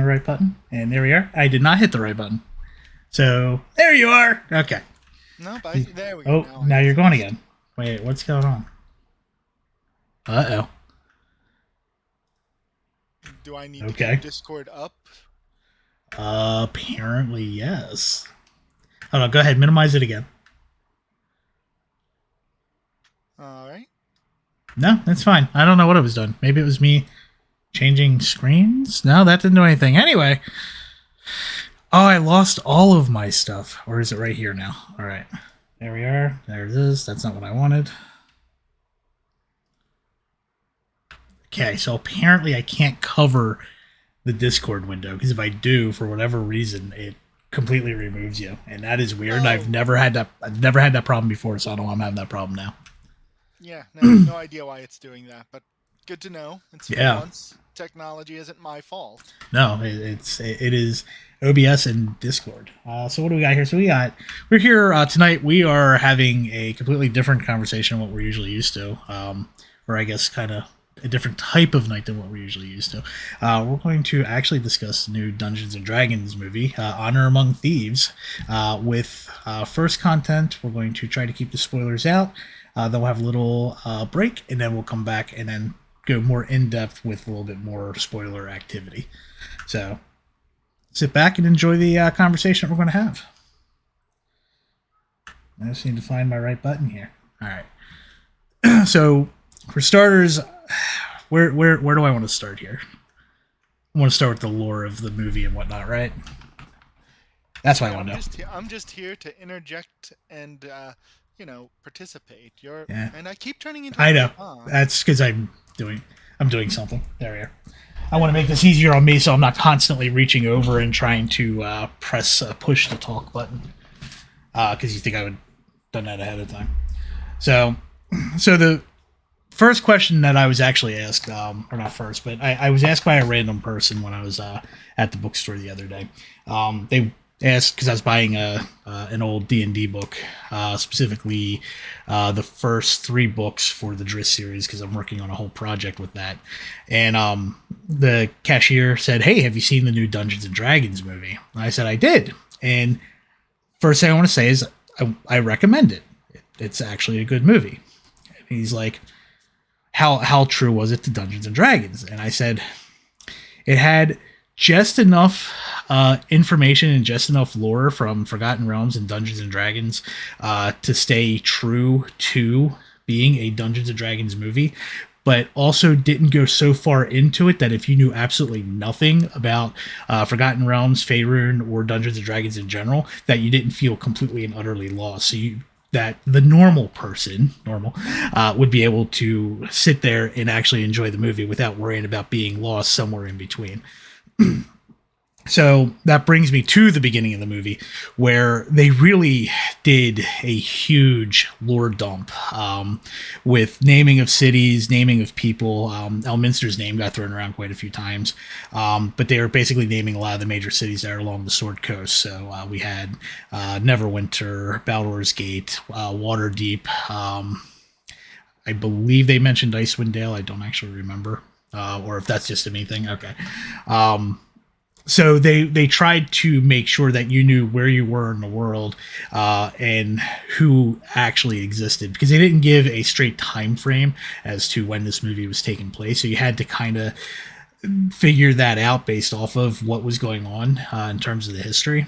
the right button. And there we are. I did not hit the right button. So, there you are. Okay. No, but there we go. Now you're going again. Wait, what's going on? Uh-oh. Do I need to keep Discord up? Apparently, yes. Hold on, go ahead. Minimize it again. All right. No, that's fine. I don't know what it was doing. Maybe it was me changing screens? No, that didn't do anything. Anyway. Oh, I lost all of my stuff. Or is it right here now? All right. There we are. There it is. That's not what I wanted. Okay, so apparently I can't cover the Discord window, because if I do, for whatever reason, it completely removes you, and that is weird. Oh. I've never had that problem before, so I don't know why I'm having that problem now. Yeah, no idea why it's doing that, but good to know. It's for once technology isn't my fault. No, it is OBS and Discord. So what do we got here? So we're here tonight. We are having a completely different conversation than what we're usually used to, or I guess kind of a different type of night than what we're usually used to. We're going to actually discuss the new Dungeons & Dragons movie, Honor Among Thieves. With first content, we're going to try to keep the spoilers out. Then we'll have a little break, and then we'll come back and then go more in-depth with a little bit more spoiler activity. So sit back and enjoy the conversation we're going to have. I just need to find my right button here. All right. So for starters, where do I want to start here? I want to start with the lore of the movie and whatnot, right? That's what I want to know. I'm just here to interject and participate. And I keep turning into. I know. That's because I'm doing something. There we are. I want to make this easier on me, so I'm not constantly reaching over and trying to push the talk button. Because you think I would have done that ahead of time. So the first question that I was actually asked, or not first, but I was asked by a random person when I was at the bookstore the other day. They asked, because I was buying an old D&D book, specifically the first 3 books for the Driss series, because I'm working on a whole project with that. And the cashier said, "Hey, have you seen the new Dungeons & Dragons movie?" And I said, "I did." And first thing I want to say is I recommend it. It's actually a good movie. And he's like, how true was it to Dungeons & Dragons? And I said, it had just enough information and just enough lore from Forgotten Realms and Dungeons & Dragons to stay true to being a Dungeons & Dragons movie, but also didn't go so far into it that if you knew absolutely nothing about Forgotten Realms, Faerun, or Dungeons & Dragons in general, that you didn't feel completely and utterly lost. So that the normal person would be able to sit there and actually enjoy the movie without worrying about being lost somewhere in between. So that brings me to the beginning of the movie, where they really did a huge lore dump with naming of cities, naming of people. Elminster's name got thrown around quite a few times, but they were basically naming a lot of the major cities that are along the Sword Coast. So we had Neverwinter, Baldur's Gate, Waterdeep. I believe they mentioned Icewind Dale. I don't actually remember, or if that's just a me thing. Okay. So they tried to make sure that you knew where you were in the world and who actually existed, because they didn't give a straight time frame as to when this movie was taking place. So you had to kind of figure that out based off of what was going on in terms of the history,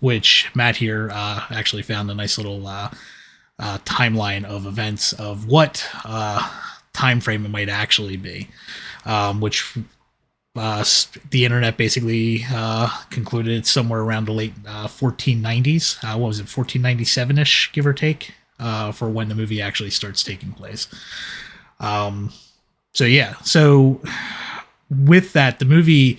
which Matt here actually found a nice little timeline of events of what time frame it might actually be, which the internet basically concluded it's somewhere around the late 1490s. What was it, 1497-ish, give or take, for when the movie actually starts taking place. So with that, the movie,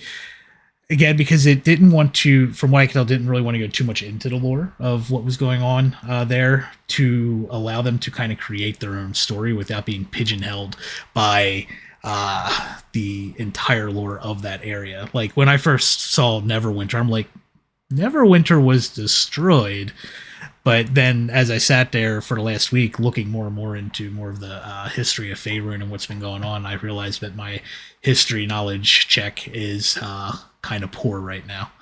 again, because it didn't want to, from what I can tell, didn't really want to go too much into the lore of what was going on there, to allow them to kind of create their own story without being pigeonholed by the entire lore of that area. Like when I first saw Neverwinter, I'm like, Neverwinter was destroyed, But then, as I sat there for the last week, looking more and more into more of the history of Faerun and what's been going on, I realized that my history knowledge check is kind of poor right now.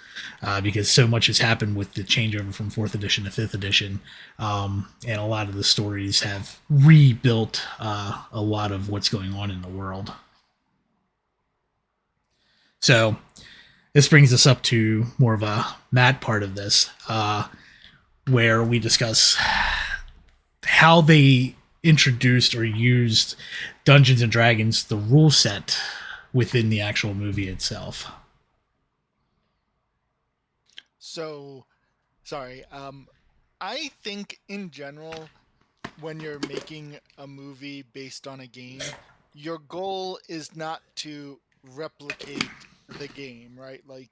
Because so much has happened with the changeover from fourth edition to fifth edition, and a lot of the stories have rebuilt a lot of what's going on in the world. So this brings us up to more of a Matt part of this, where we discuss how they introduced or used Dungeons and Dragons, the rule set within the actual movie itself. So, sorry. I think in general, when you're making a movie based on a game, your goal is not to replicate the game, right? Like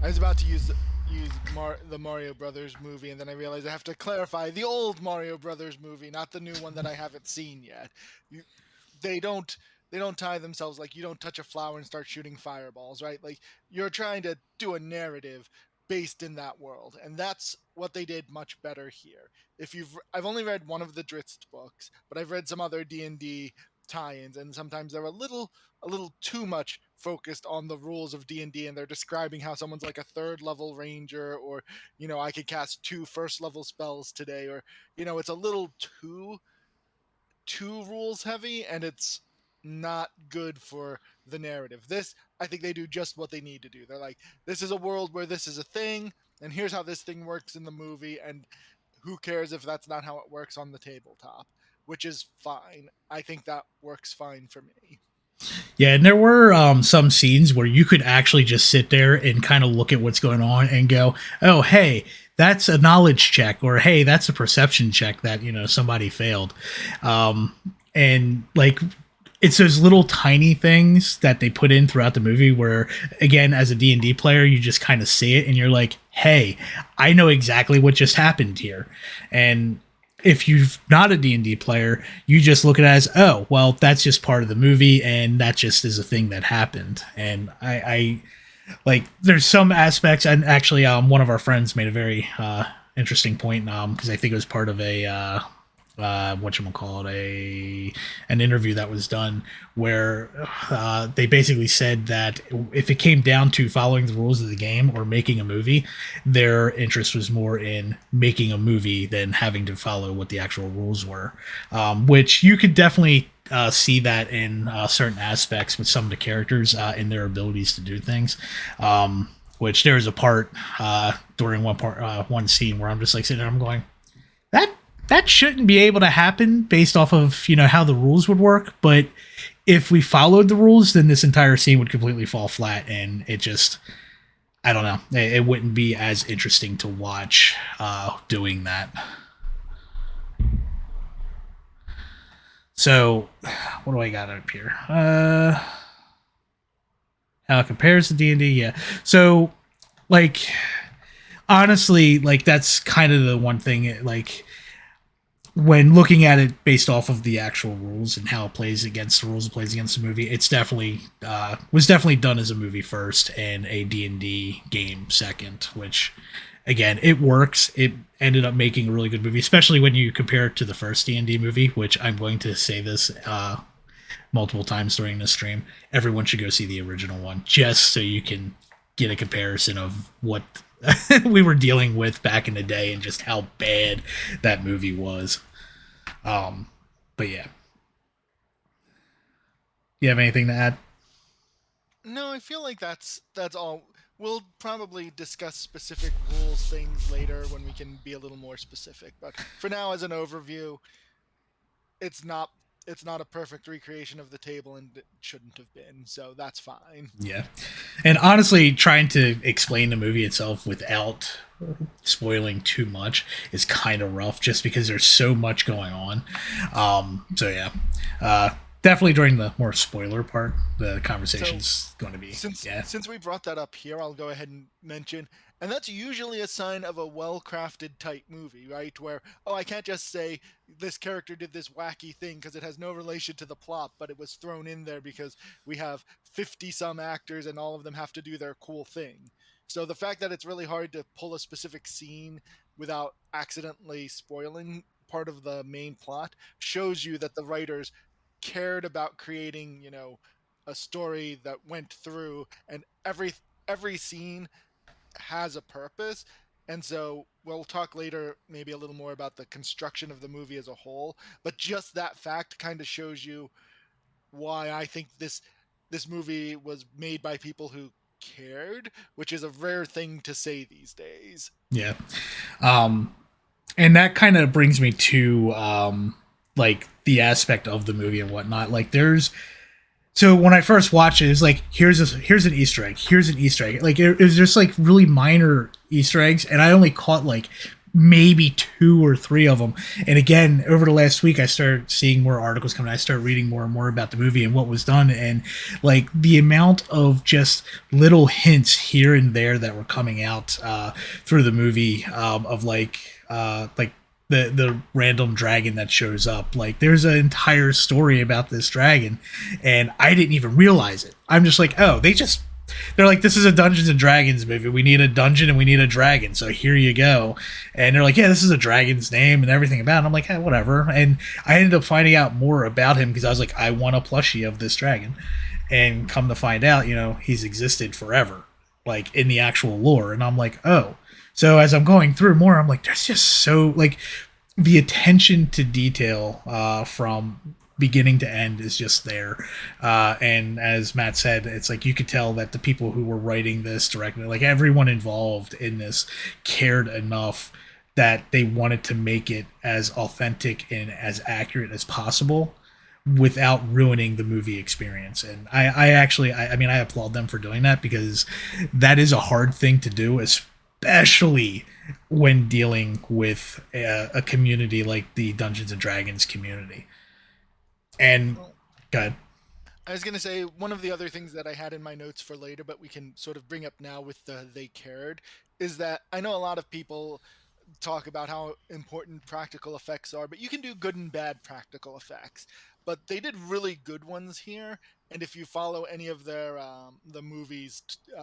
I was about to use the Mario Brothers movie, and then I realized I have to clarify the old Mario Brothers movie, not the new one that I haven't seen yet. You, they don't they don't tie themselves like you don't touch a flower and start shooting fireballs, right? Like you're trying to do a narrative based in that world, and that's what they did much better here. I've only read one of the Dritz books, but I've read some other D&D tie-ins, and sometimes they're a little too much focused on the rules of D&D, and they're describing how someone's like a third level ranger, or I could cast 2 first level spells today, or it's a little too rules heavy, and it's not good for the narrative. This, I think they do just what they need to do. They're like, this is a world where this is a thing, and here's how this thing works in the movie, and who cares if that's not how it works on the tabletop, which is fine. I think that works fine for me. Yeah, and there were some scenes where you could actually just sit there and kind of look at what's going on and go, "Oh, hey, that's a knowledge check," or "Hey, that's a perception check that somebody failed," and like it's those little tiny things that they put in throughout the movie where, again, as a D&D player, you just kind of see it and you're like, "Hey, I know exactly what just happened here," and if you're not a D&D player, you just look at it as, oh, well, that's just part of the movie and that just is a thing that happened. And I like there's some aspects, and actually one of our friends made a very interesting point because I think it was part of a a an interview that was done where they basically said that if it came down to following the rules of the game or making a movie, their interest was more in making a movie than having to follow what the actual rules were, which you could definitely see that in certain aspects with some of the characters in their abilities to do things. Which there is a part during one scene where I'm just like sitting there, I'm going, that that shouldn't be able to happen based off of how the rules would work. But if we followed the rules, then this entire scene would completely fall flat, and it just I don't know, it wouldn't be as interesting to watch doing that. So what do I got up here? How it compares to D&D? Yeah. So like honestly, like that's kind of the one thing like when looking at it based off of the actual rules and how it plays against the rules it plays against the movie, it's definitely was definitely done as a movie first and a D&D game second, which again, it works. It ended up making a really good movie, especially when you compare it to the first D&D movie, which I'm going to say this multiple times during this stream. Everyone should go see the original one just so you can get a comparison of what we were dealing with back in the day and just how bad that movie was. Um, but yeah, you have anything to add? No, I feel like that's all. We'll probably discuss specific rules things later when we can be a little more specific. But for now, as an overview, it's not it's not a perfect recreation of the table, and it shouldn't have been. So that's fine. Yeah, and honestly, trying to explain the movie itself without spoiling too much is kind of rough, just because there's so much going on. So yeah, definitely during the more spoiler part, the So conversation's going to be since yeah. since we brought that up here, I'll go ahead and mention, and that's usually a sign of a well-crafted tight movie, right? Where I can't just say this character did this wacky thing because it has no relation to the plot, but it was thrown in there because we have 50 some actors and all of them have to do their cool thing. So the fact that it's really hard to pull a specific scene without accidentally spoiling part of the main plot shows you that the writers cared about creating, a story that went through, and every scene has a purpose. And so we'll talk later maybe a little more about the construction of the movie as a whole, but just that fact kind of shows you why I think this movie was made by people who cared, which is a rare thing to say these days. Yeah. Um, and that kind of brings me to like the aspect of the movie and whatnot. Like there's so when I first watched it, it's like here's an Easter egg, here's an Easter egg. Like it was just like really minor Easter eggs, and I only caught like maybe two or three of them. And again, over the last week, I started seeing more articles coming. I started reading more and more about the movie and what was done, and like the amount of just little hints here and there that were coming out through the movie of like the random dragon that shows up. Like there's an entire story about this dragon, and I didn't even realize it. I'm just like, oh, they're like, this is a Dungeons and Dragons movie. We need a dungeon and we need a dragon. So here you go. And they're like, yeah, this is a dragon's name and everything about it. I'm like, hey, whatever. And I ended up finding out more about him because I was like, I want a plushie of this dragon. And come to find out, he's existed forever, like in the actual lore. And I'm like, oh. So as I'm going through more, I'm like, there's just so like the attention to detail from beginning to end is just there. And as Matt said, it's like you could tell that the people who were writing this directly, like everyone involved in this, cared enough that they wanted to make it as authentic and as accurate as possible without ruining the movie experience. And I actually, I mean, I applaud them for doing that because that is a hard thing to do, especially when dealing with a community like the Dungeons and Dragons community. And Well, go ahead. I was going to say one of the other things that I had in my notes for later, but we can sort of bring up now with the they cared, is that I know a lot of people talk about how important practical effects are, but you can do good and bad practical effects. But they did really good ones here, and if you follow any of their the movies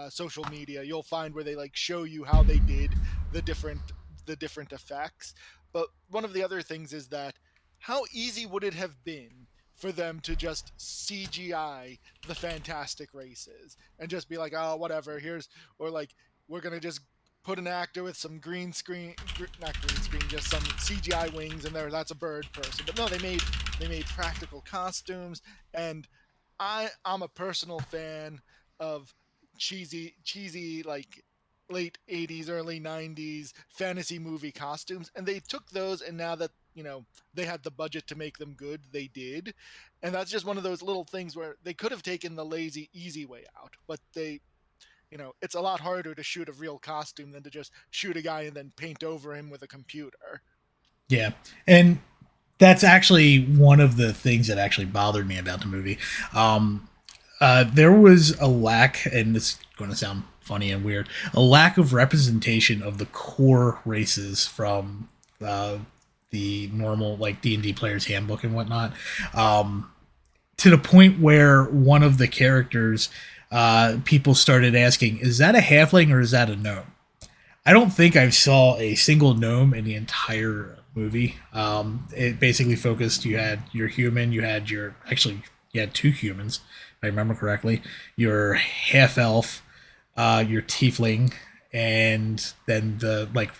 social media, you'll find where they like show you how they did the different the different effects. But one of the other things is that how easy would it have been for them to just CGI the fantastic races and just be like, oh, whatever, here's, or like, we're gonna just put an actor with some green screen, not green screen, just some CGI wings, and there, that's a bird person. But no, they made practical costumes, and I'm a personal fan of cheesy like late 80s early 90s fantasy movie costumes, and they took those, and now that they had the budget to make them good, they did. And that's just one of those little things where they could have taken the lazy easy way out, but it's a lot harder to shoot a real costume than to just shoot a guy and then paint over him with a computer. Yeah. And that's actually one of the things that actually bothered me about the movie. There was a lack, and this is going to sound funny and weird, a lack of representation of the core races from uh, the normal like D&D player's handbook and whatnot. To the point where one of the characters, people started asking, is that a halfling or is that a gnome? I don't think I saw a single gnome in the entire movie. It basically focused. You had your human. You had two humans, if I remember correctly. Your half elf, your tiefling, and then the like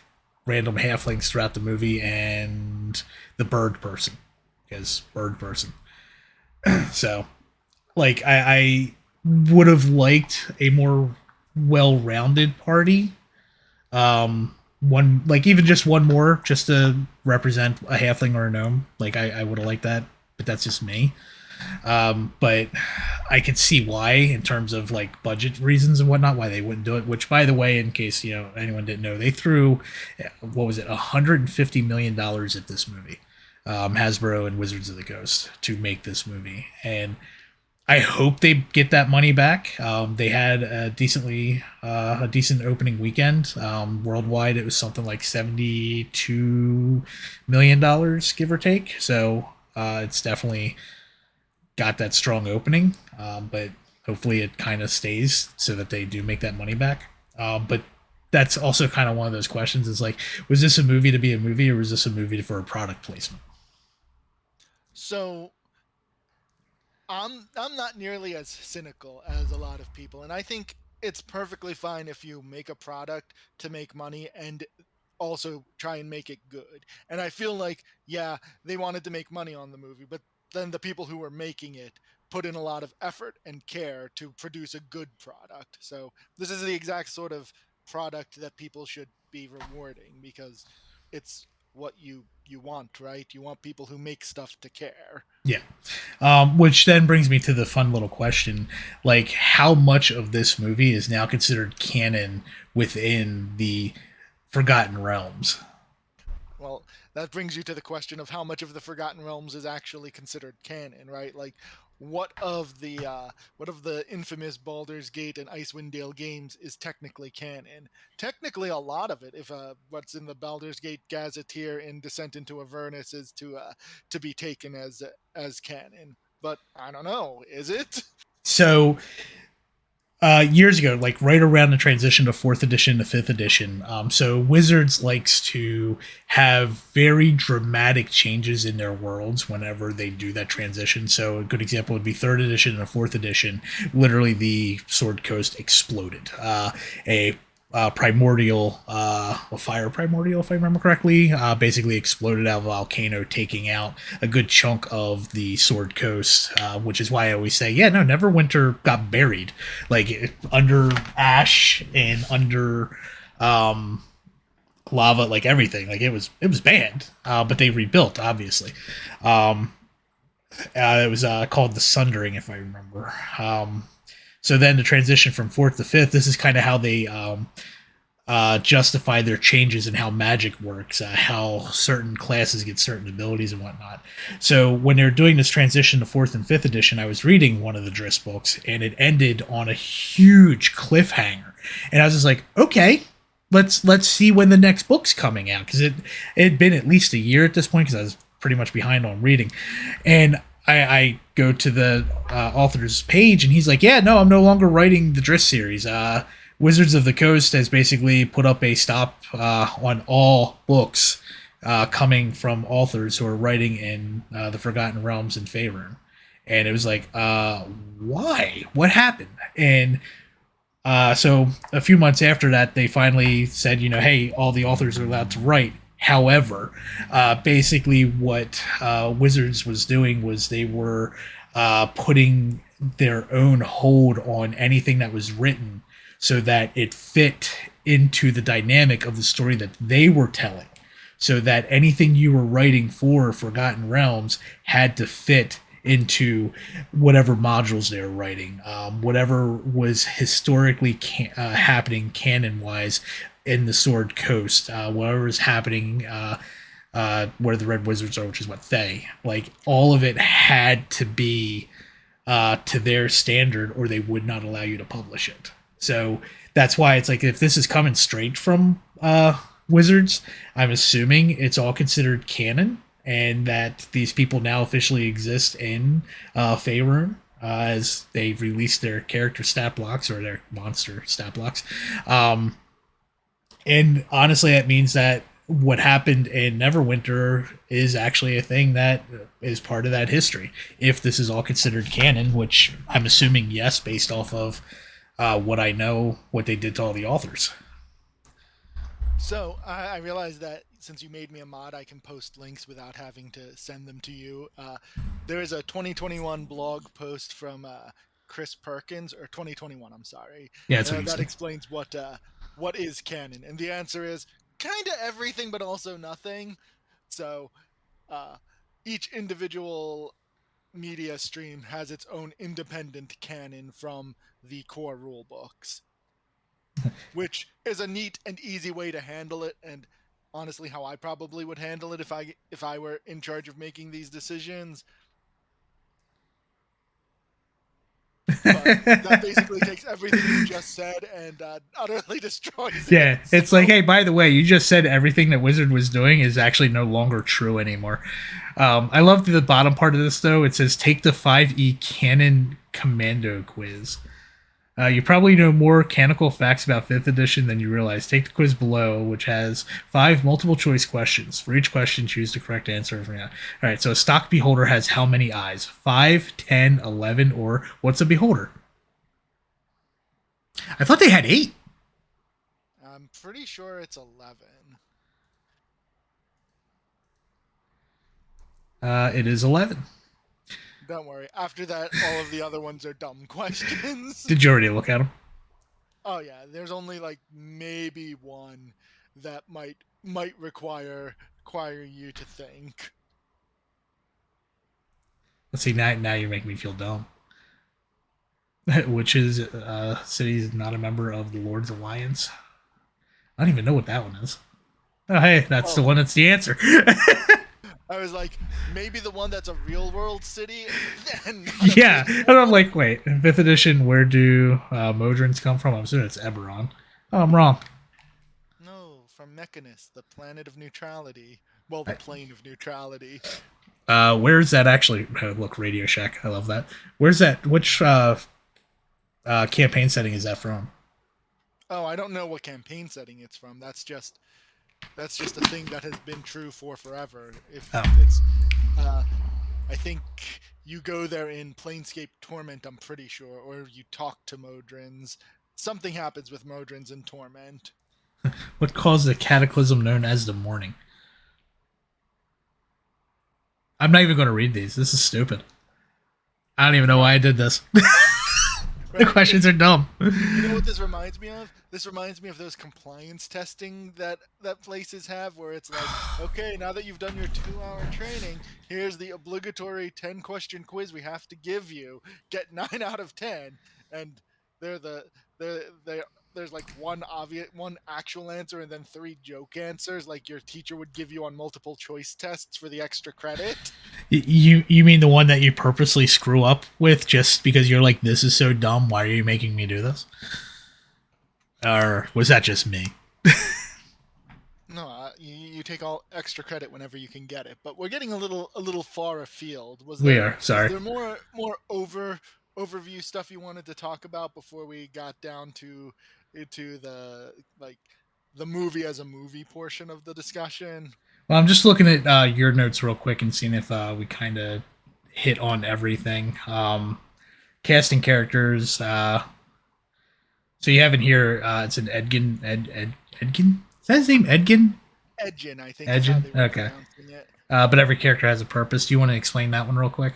random halflings throughout the movie, and the bird person, because bird person. So, like, I would have liked a more well-rounded party. One like even just one more just to represent a halfling or a gnome. Like I would have liked that, but that's just me. But I could see why, in terms of like budget reasons and whatnot, why they wouldn't do it. Which, by the way, in case anyone didn't know, they threw what was it, $150 million at this movie, Hasbro and Wizards of the Coast, to make this movie, and I hope they get that money back. They had a decent opening weekend. Worldwide, it was something like $72 million, give or take. So it's definitely got that strong opening. But hopefully, it kind of stays so that they do make that money back. But that's also kind of one of those questions. Is like, was this a movie to be a movie, or was this a movie for a product placement? So I'm not nearly as cynical as a lot of people, and I think it's perfectly fine if you make a product to make money and also try and make it good. And I feel like, yeah, they wanted to make money on the movie, but then the people who were making it put in a lot of effort and care to produce a good product. So this is the exact sort of product that people should be rewarding because it's what you want, right? You want people who make stuff to care. Yeah. Which then brings me to the fun little question: like, how much of this movie is now considered canon within the Forgotten Realms? Well, that brings you to the question of how much of the Forgotten Realms is actually considered canon, right? Like, what of the infamous Baldur's Gate and Icewind Dale games is technically canon? Technically, a lot of it, if what's in the Baldur's Gate Gazetteer in Descent into Avernus is to be taken as canon. But I don't know, is it? So years ago, like right around the transition to fourth edition to fifth edition. So Wizards likes to have very dramatic changes in their worlds whenever they do that transition. So a good example would be third edition and fourth edition. Literally, the Sword Coast exploded. A primordial, a fire primordial, if I remember correctly, basically exploded out of a volcano, taking out a good chunk of the Sword Coast, which is why I always say, yeah, no, Neverwinter got buried, like under ash and under lava, like everything. Like it was bad, but they rebuilt, obviously. It was called the Sundering, if I remember. So then the transition from fourth to fifth, this is kind of how they justify their changes in how magic works, how certain classes get certain abilities and whatnot. So when they're doing this transition to fourth and fifth edition, I was reading one of the Driss books, and it ended on a huge cliffhanger, and I was just like, okay. Let's see when the next book's coming out, because it had been at least a year at this point, because I was pretty much behind on reading, and I go to the author's page, and he's like, yeah, no, I'm no longer writing the Driss series. Wizards of the Coast has basically put up a stop on all books coming from authors who are writing in the Forgotten Realms and Faerun. And it was like, why? What happened? And so a few months after that, they finally said, hey, all the authors are allowed to write. However, basically what Wizards was doing was they were putting their own hold on anything that was written so that it fit into the dynamic of the story that they were telling. So that anything you were writing for Forgotten Realms had to fit into whatever modules they were writing, whatever was historically happening canon-wise in the Sword Coast, whatever was happening where the Red Wizards are, which is what they like. All of it had to be to their standard, or they would not allow you to publish it. So that's why it's like, if this is coming straight from Wizards, I'm assuming it's all considered canon, and that these people now officially exist in Faerun as they've released their character stat blocks, or their monster stat blocks. And honestly, that means that what happened in Neverwinter is actually a thing that is part of that history. If this is all considered canon, which I'm assuming yes, based off of what I know, what they did to all the authors. So I realize that since you made me a mod, I can post links without having to send them to you. There is a 2021 blog post from Chris Perkins, or 2021. I'm sorry. Yeah, that's what you That said. explains what is canon, and the answer is kind of everything, but also nothing. So uh, each individual media stream has its own independent canon from the core rule books, which is a neat and easy way to handle it, and honestly how I probably would handle it if I were in charge of making these decisions. But that basically takes everything you just said and utterly destroys it. Yeah, it's like, So hey, by the way, you just said everything that Wizard was doing is actually no longer true anymore. I love the bottom part of this, though. It says, take the 5e canon commando quiz. You probably know more canonical facts about 5th edition than you realize. Take the quiz below, which has 5 multiple choice questions. For each question, choose the correct answer. All right, so a stock beholder has how many eyes? 5, 10, 11, or what's a beholder? I thought they had 8. I'm pretty sure it's 11. It is 11. Don't worry. After that, all of the other ones are dumb questions. Did you already look at them? Oh yeah, there's only like maybe one that might require you to think. Let's see, now you're making me feel dumb. Which is city is not a member of the Lord's Alliance. I don't even know what that one is. Oh, hey, that's the one that's the answer. I was like, maybe the one that's a real world city. Yeah, and I'm like, wait, in 5th edition, where do Modrons come from? I'm assuming it's Eberron. Oh, I'm wrong. No, from Mechanus, the planet of neutrality. Well, the plane of neutrality. Where's that actually? Look, Radio Shack. I love that. Where's that? Which campaign setting is that from? Oh, I don't know what campaign setting it's from. That's just a thing that has been true for forever. If it's, I think you go there in Planescape Torment, I'm pretty sure, or you talk to Modrons. Something happens with Modrons in Torment. What caused the cataclysm known as the Morning? I'm not even going to read these. This is stupid. I don't even know why I did this. The questions are dumb. You know what this reminds me of? This reminds me of those compliance testing that places have, where it's like, okay, now that you've done your 2-hour training, here's the obligatory 10-question quiz we have to give you. Get 9 out of 10, and there's like one actual answer and then 3 joke answers, like your teacher would give you on multiple choice tests for the extra credit. You mean the one that you purposely screw up with just because you're like, this is so dumb, why are you making me do this? Or was that just me? No, you take all extra credit whenever you can get it, but we're getting a little far afield. We are, sorry. Was there more overview stuff you wanted to talk about before we got down to the the movie as a movie portion of the discussion? Well, I'm just looking at your notes real quick and seeing if we kind of hit on everything. Casting characters. So you have in here, it's an Edgin. Edgin? Is that his name? Edgin? Edgin, I think. Edgin? Okay. But every character has a purpose. Do you want to explain that one real quick?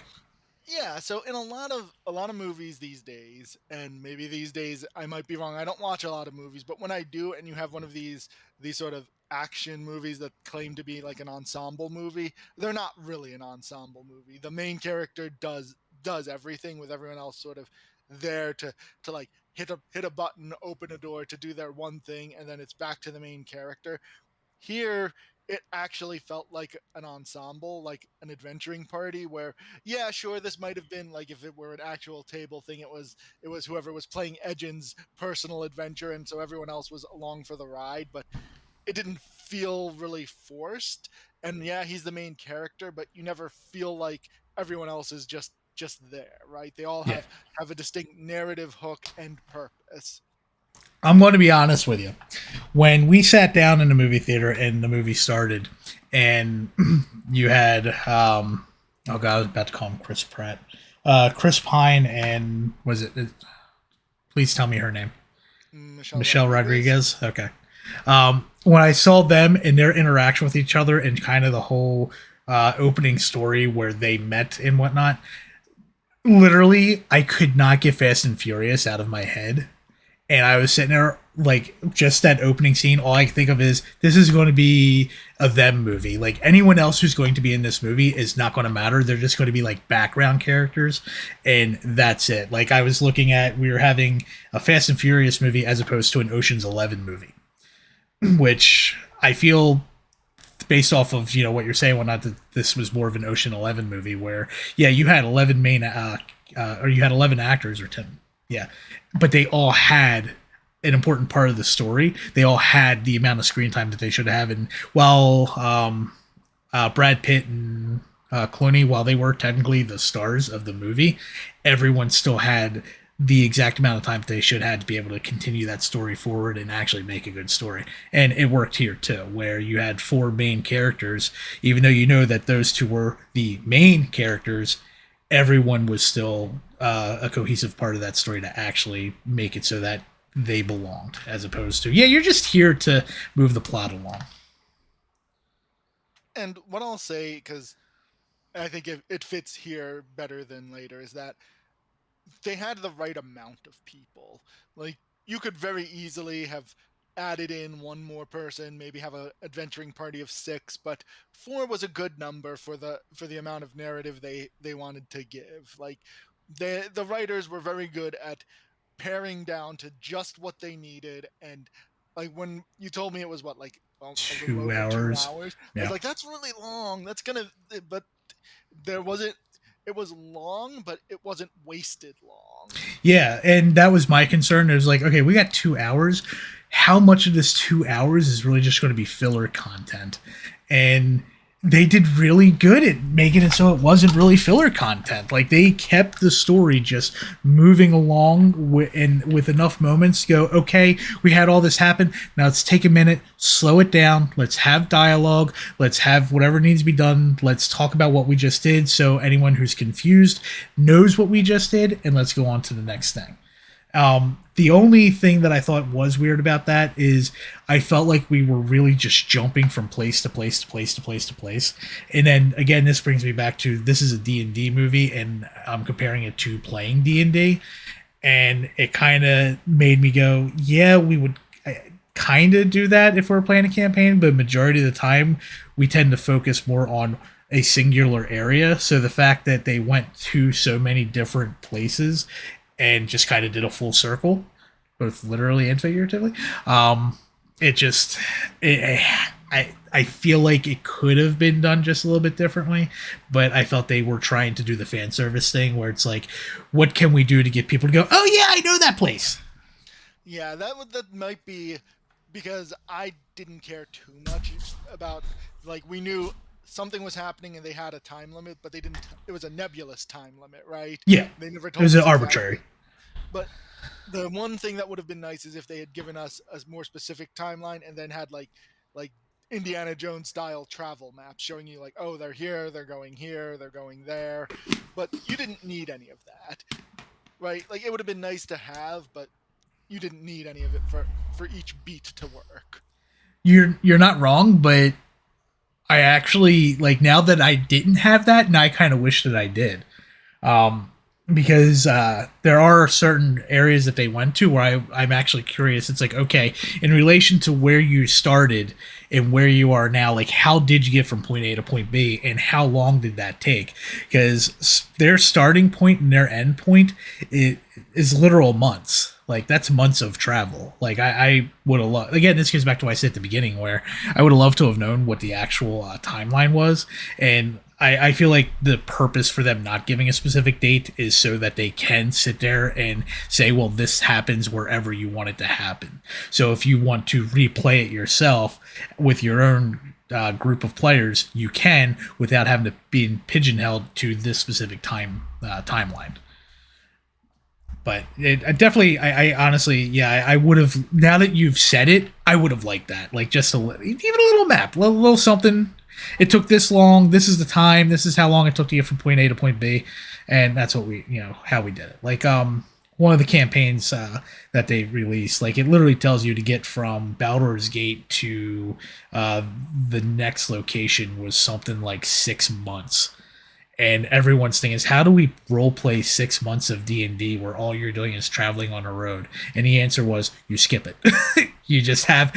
Yeah, so in a lot of movies these days, and maybe these days I might be wrong. I don't watch a lot of movies, but when I do, and you have one of these sort of action movies that claim to be like an ensemble movie, they're not really an ensemble movie. The main character does everything, with everyone else sort of there to like hit a button, open a door, to do their one thing, and then it's back to the main character. Here it actually felt like an ensemble, like an adventuring party, where, yeah, sure, this might have been like, if it were an actual table thing, it was whoever was playing Edgin's personal adventure, and so everyone else was along for the ride, but it didn't feel really forced. And yeah, he's the main character, but you never feel like everyone else is just there, right? They all have a distinct narrative hook and purpose. I'm going to be honest with you. When we sat down in the movie theater and the movie started, and you had, oh god, I was about to call him Chris Pratt, Chris Pine, and was it? Please tell me her name. Michelle Rodriguez. Okay. When I saw them and their interaction with each other and kind of the whole opening story where they met and whatnot, literally, I could not get Fast and Furious out of my head. And I was sitting there, like, just that opening scene, all I can think of is, this is going to be a them movie. Like, anyone else who's going to be in this movie is not going to matter. They're just going to be, like, background characters, and that's it. Like, I was looking at, we were having a Fast and Furious movie as opposed to an Ocean's 11 movie, which I feel, based off of, you know, what you're saying, well, not that this was more of an Ocean 11 movie where, yeah, you had 11 main, or you had 11 actors, or 10, yeah, but they all had an important part of the story. They all had the amount of screen time that they should have. And while Brad Pitt and Clooney, while they were technically the stars of the movie, everyone still had the exact amount of time they should have to be able to continue that story forward and actually make a good story. And it worked here too, where you had four main characters, even though you know that those two were the main characters, everyone was still a cohesive part of that story to actually make it so that they belonged, as opposed to, yeah, you're just here to move the plot along. And what I'll say, because I think it fits here better than later, is that they had the right amount of people. Like, you could very easily have added in one more person, maybe have a adventuring party of 6, but 4 was a good number for the amount of narrative they wanted to give. Like, the writers were very good at paring down to just what they needed. And like, when you told me it was what, like, a little Two over two hours. hours I was Yeah. like, that's really long. That's gonna But there wasn't it was long, but it wasn't wasted long. Yeah, and that was my concern. It was like, okay, we got 2 hours. How much of this 2 hours is really just going to be filler content? And they did really good at making it so it wasn't really filler content. Like, they kept the story just moving along with enough moments to go, okay, we had all this happen. Now let's take a minute, slow it down. Let's have dialogue. Let's have whatever needs to be done. Let's talk about what we just did so anyone who's confused knows what we just did, and let's go on to the next thing. The only thing that I thought was weird about that is I felt like we were really just jumping from place to place to place to place to place. And then again, this brings me back to, this is a D&D movie, and I'm comparing it to playing D&D. And it kind of made me go, yeah, we would kind of do that if we were playing a campaign, but majority of the time we tend to focus more on a singular area. So the fact that they went to so many different places and just kind of did a full circle, both literally and figuratively. It just, I feel like it could have been done just a little bit differently, but I felt they were trying to do the fan service thing where it's like, what can we do to get people to go, oh yeah, I know that place. Yeah, that might be because I didn't care too much about, like, we knew something was happening and they had a time limit, but they didn't. It was a nebulous time limit, right? Yeah, They never it told was us arbitrary. exactly. But the one thing that would have been nice is if they had given us a more specific timeline and then had like Indiana Jones style travel maps showing you, like, oh, they're here, they're going there. But you didn't need any of that, right? Like, it would have been nice to have, but you didn't need any of it for each beat to work. You're not wrong, but I actually, like, now that I didn't have that, and I kind of wish that I did. Um, because there are certain areas that they went to where I'm actually curious. It's like, okay, in relation to where you started and where you are now, like, how did you get from point A to point B, and how long did that take? Because their starting point and their end point is literal months. Like, that's months of travel. Like, I would have loved, again, this goes back to what I said at the beginning, where I would have loved to have known what the actual timeline was. And I feel like the purpose for them not giving a specific date is so that they can sit there and say, well, this happens wherever you want it to happen. So if you want to replay it yourself with your own group of players, you can, without having to be pigeonholed to this specific timeline. But I definitely, I honestly, yeah, I would have, now that you've said it, I would have liked that. Like, just even a little map, a little something. It took this long. This is the time. This is how long it took to get from point A to point B. And that's what we, how we did it. Like, one of the campaigns that they released, like, it literally tells you to get from Baldur's Gate to the next location was something like 6 months. And everyone's thing is, how do we role play 6 months of D&D where all you're doing is traveling on a road? And the answer was, you skip it. You just have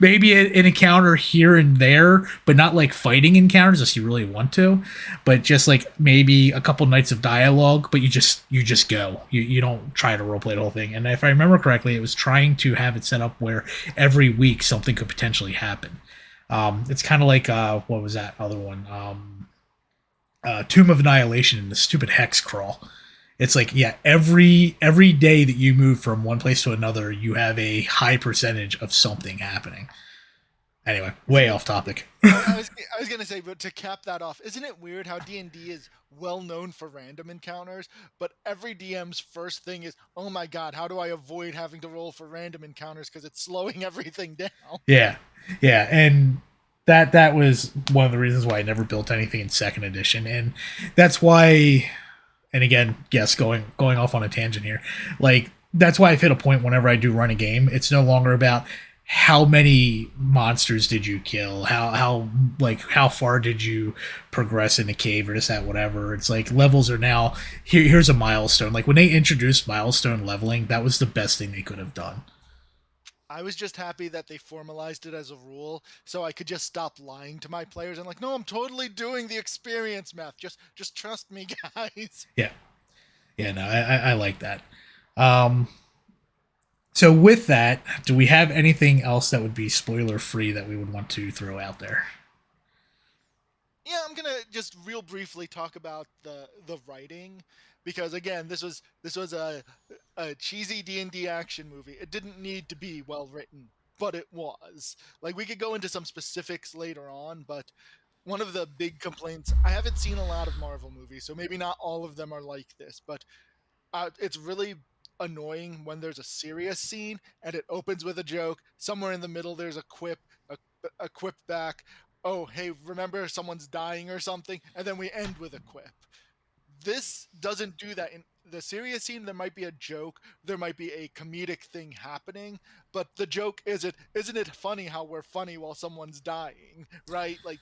maybe an encounter here and there, but not like fighting encounters unless you really want to. But just like maybe a couple nights of dialogue, but you just go. You don't try to role play the whole thing. And if I remember correctly, it was trying to have it set up where every week something could potentially happen. It's kind of like what was that other one? Tomb of Annihilation and the stupid hex crawl. It's like, yeah, every day that you move from one place to another, you have a high percentage of something happening. Anyway, way Isn't it? off topic. I was gonna say, but to cap that off, isn't it weird how D&D is well known for random encounters, but every DM's first thing is, oh my god, how do I avoid having to roll for random encounters because it's slowing everything down? Yeah, yeah, and that was one of the reasons why I never built anything in second edition, and that's why. And again, yes, going off on a tangent here, like that's why I've hit a point whenever I do run a game. It's no longer about how many monsters did you kill, how far did you progress in a cave or this that whatever. It's like levels are now here's a milestone. Like when they introduced milestone leveling, that was the best thing they could have done. I was just happy that they formalized it as a rule, so I could just stop lying to my players and like, no, I'm totally doing the experience math. Just trust me, guys. Yeah, yeah, no, I like that. Um, so with that, do we have anything else that would be spoiler free that we would want to throw out there? Yeah, I'm gonna just real briefly talk about the writing because again, this was a cheesy D&D action movie. It didn't need to be well written, but it was. Like we could go into some specifics later on, but one of the big complaints, I haven't seen a lot of Marvel movies, so maybe not all of them are like this, but it's really annoying when there's a serious scene and it opens with a joke. Somewhere in the middle, there's a quip, a, a quip back. Oh, hey, remember someone's dying or something, and then we end with a quip. This doesn't do that. In the serious scene, there might be a joke, there might be a comedic thing happening, but the joke isn't it funny how we're funny while someone's dying, right? Like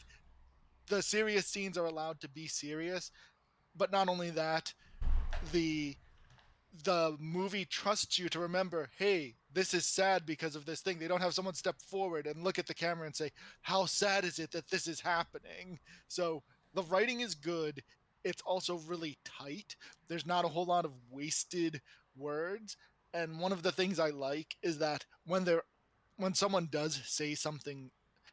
the serious scenes are allowed to be serious, but not only that, the the movie trusts you to remember, hey, this is sad because of this thing. They don't have someone step forward and look at the camera and say, how sad is it that this is happening? So the writing is good. It's also really tight. There's not a whole lot of wasted words. And one of the things I like is that when someone does say something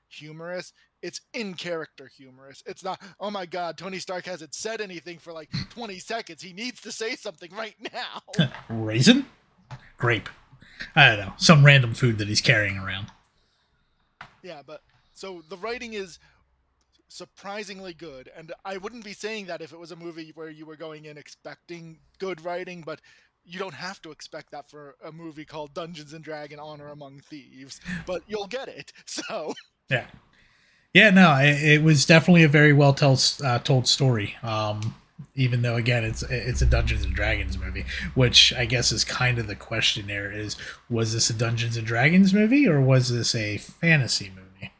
humorous, it's in character humorous. It's not, oh my god, Tony Stark hasn't said anything for like 20 seconds. He needs to say something right now. Raisin, grape. I don't know, some random food that he's carrying around. Yeah, but so the writing is surprisingly good. And I wouldn't be saying that if it was a movie where you were going in expecting good writing, but you don't have to expect that for a movie called Dungeons and Dragon Honor Among Thieves, but you'll get it. So Yeah, yeah, no, it was definitely a very well told story. Even though again it's a Dungeons and Dragons movie, which I guess is kind of the question there is, was this a Dungeons and Dragons movie or was this a fantasy movie?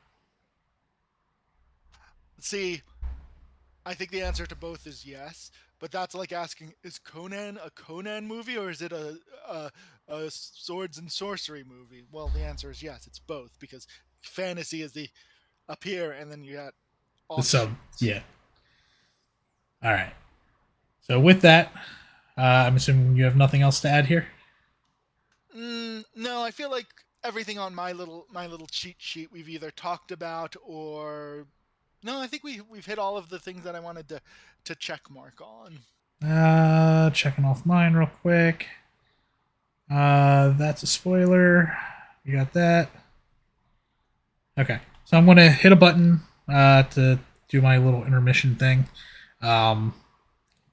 see, I think the answer to both is yes, but that's like asking, is Conan a Conan movie or is it a swords and sorcery movie? Well, the answer is yes, it's both because fantasy is the up here and then you got The sub, offshoots. yeah. All right. So with that, I'm assuming you have nothing else to add here. No, I feel like everything on my little cheat sheet we've either talked about or no, I think we've hit all of the things that I wanted to check mark on. Checking off mine real quick. That's a spoiler. You got that. Okay, so I'm gonna hit a button to do my little intermission thing. Um,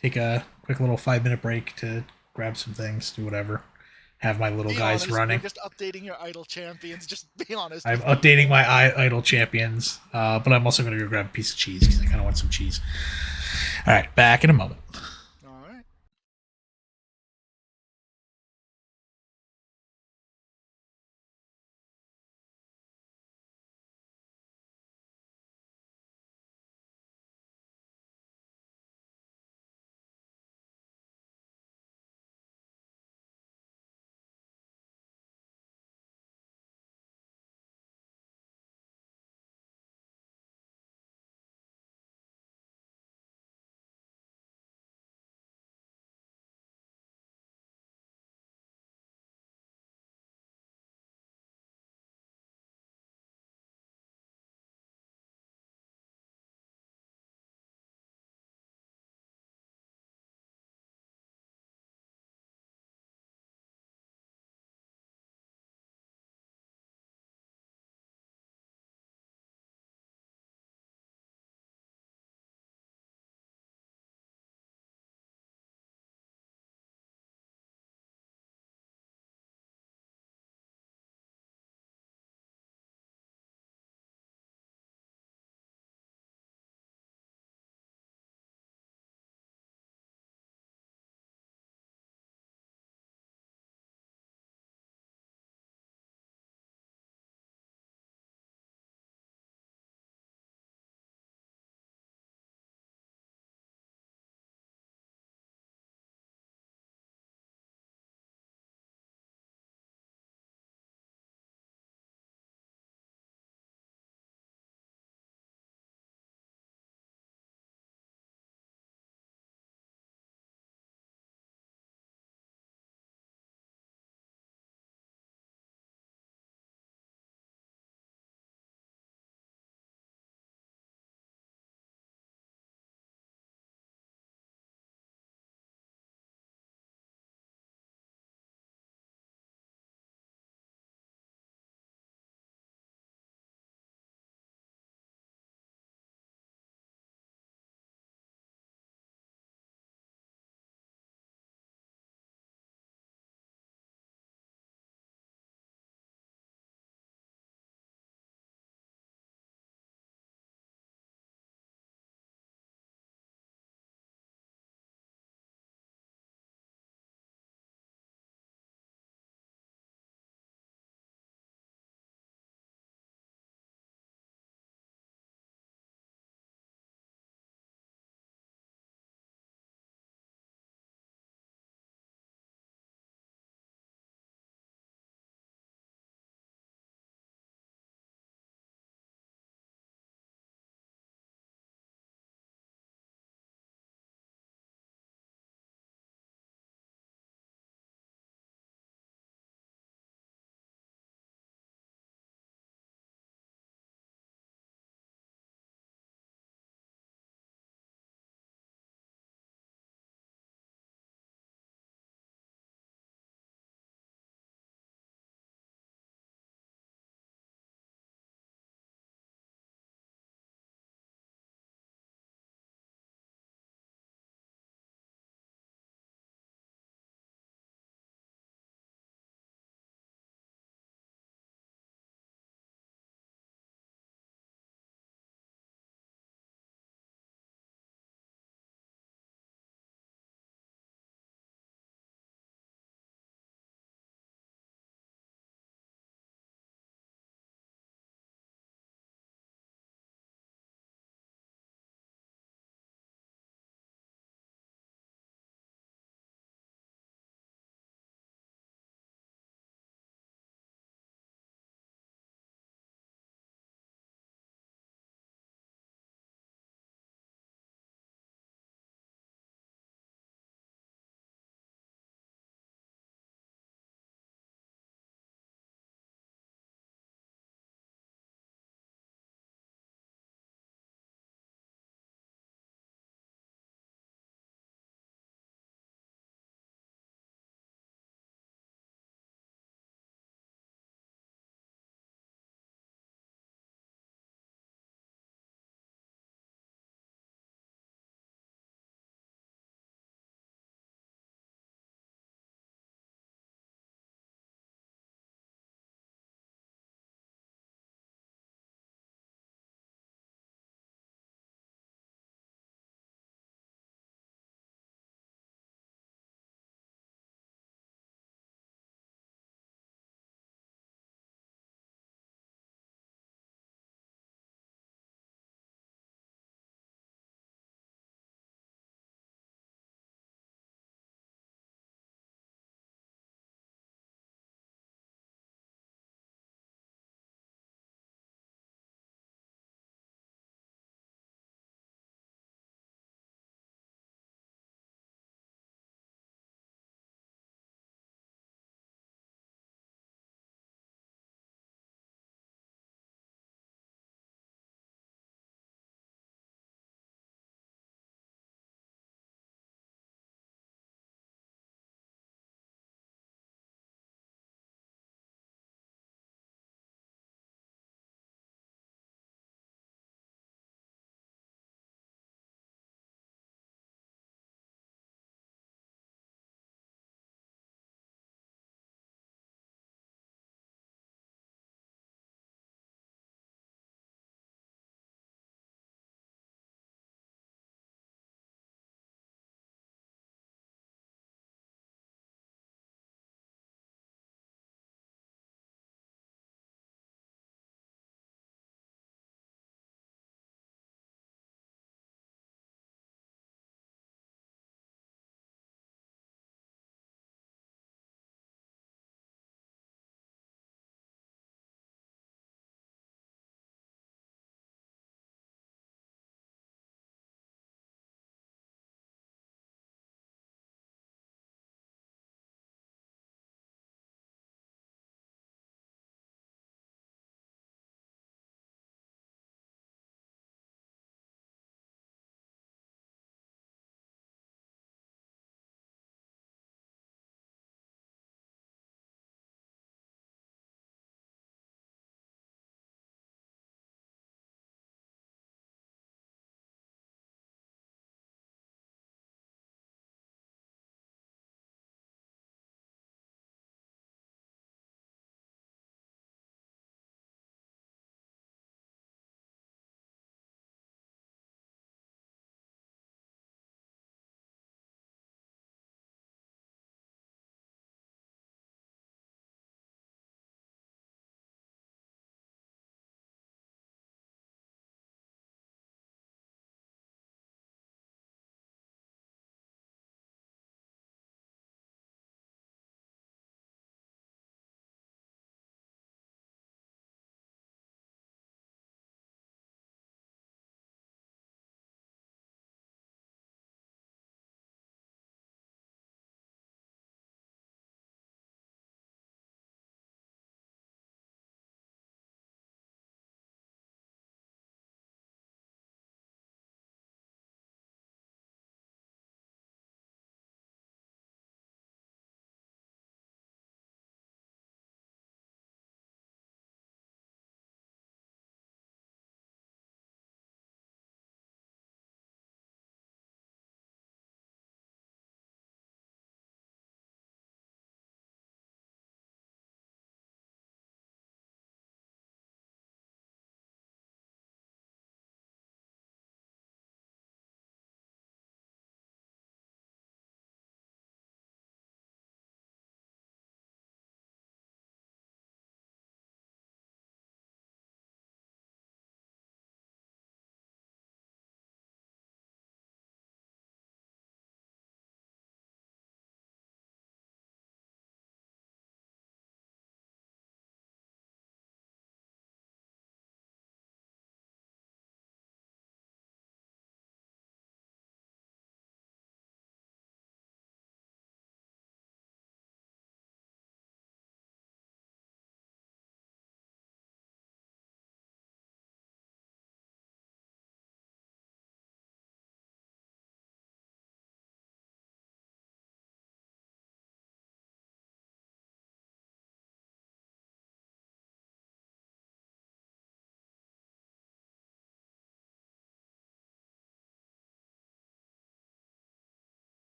Take a quick little 5 minute break to grab some things, do whatever. Have my little Be guys honest, you're running. just updating your idle champions. Just be honest I'm with updating people. my idle champions, but I'm also going to go grab a piece of cheese because I kind of want some cheese. All right, back in a moment. All right.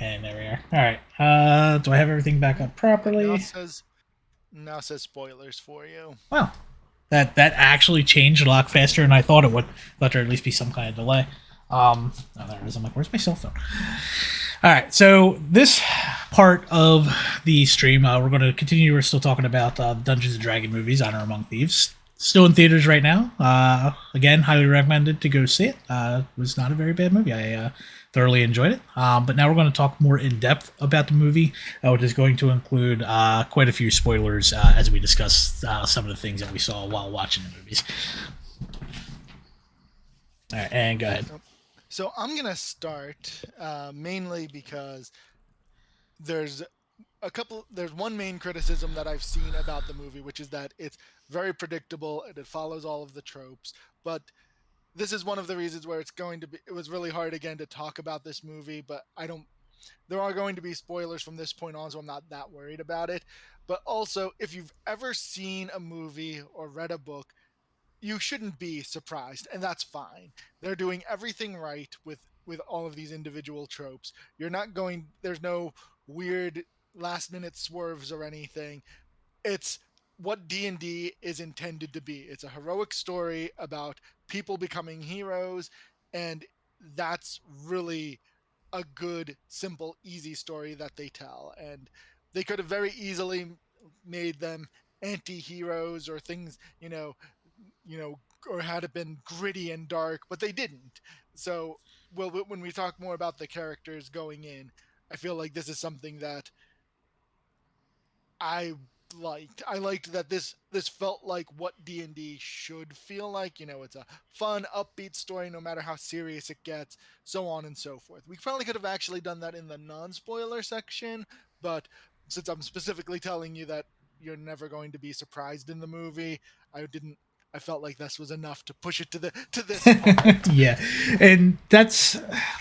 And there we are. All right. Do I have everything back up And properly? now says spoilers for you. Well, that actually changed a lot faster than I thought it would. Let there at least be some kind of delay. Oh, there it is. I'm like, where's my cell phone? All right, so this part of the stream, we're going to continue. We're still talking about Dungeons and Dragon movies, Honor Among Thieves. Still in theaters right now. Again, highly recommended to go see it. It was not a very bad movie. I thoroughly enjoyed it. But now we're going to talk more in depth about the movie, which is going to include quite a few spoilers as we discuss some of the things that we saw while watching the movies. All right, and go ahead. So I'm gonna start mainly because there's there's one main criticism that I've seen about the movie, which is that it's very predictable and it follows all of the tropes. But this is one of the reasons where it was really hard again to talk about this movie, but I don't there are going to be spoilers from this point on, so I'm not that worried about it. But also, if you've ever seen a movie or read a book, you shouldn't be surprised, and that's fine. They're doing everything right with all of these individual tropes. You're not going there's no weird last minute swerves or anything. It's what D&D is intended to be. It's a heroic story about people becoming heroes, and that's really a good, simple, easy story that they tell. And they could have very easily made them anti-heroes or things, or had it been gritty and dark, but they didn't. So, well, when we talk more about the characters going in, I feel like this is something that I liked. I liked that this felt like what D&D should feel like. It's a fun, upbeat story, no matter how serious it gets, so on and so forth. We probably could have actually done that in the non-spoiler section, but since I'm specifically telling you that you're never going to be surprised in the movie, I didn't. I felt like this was enough to push it to this part. Yeah, and that's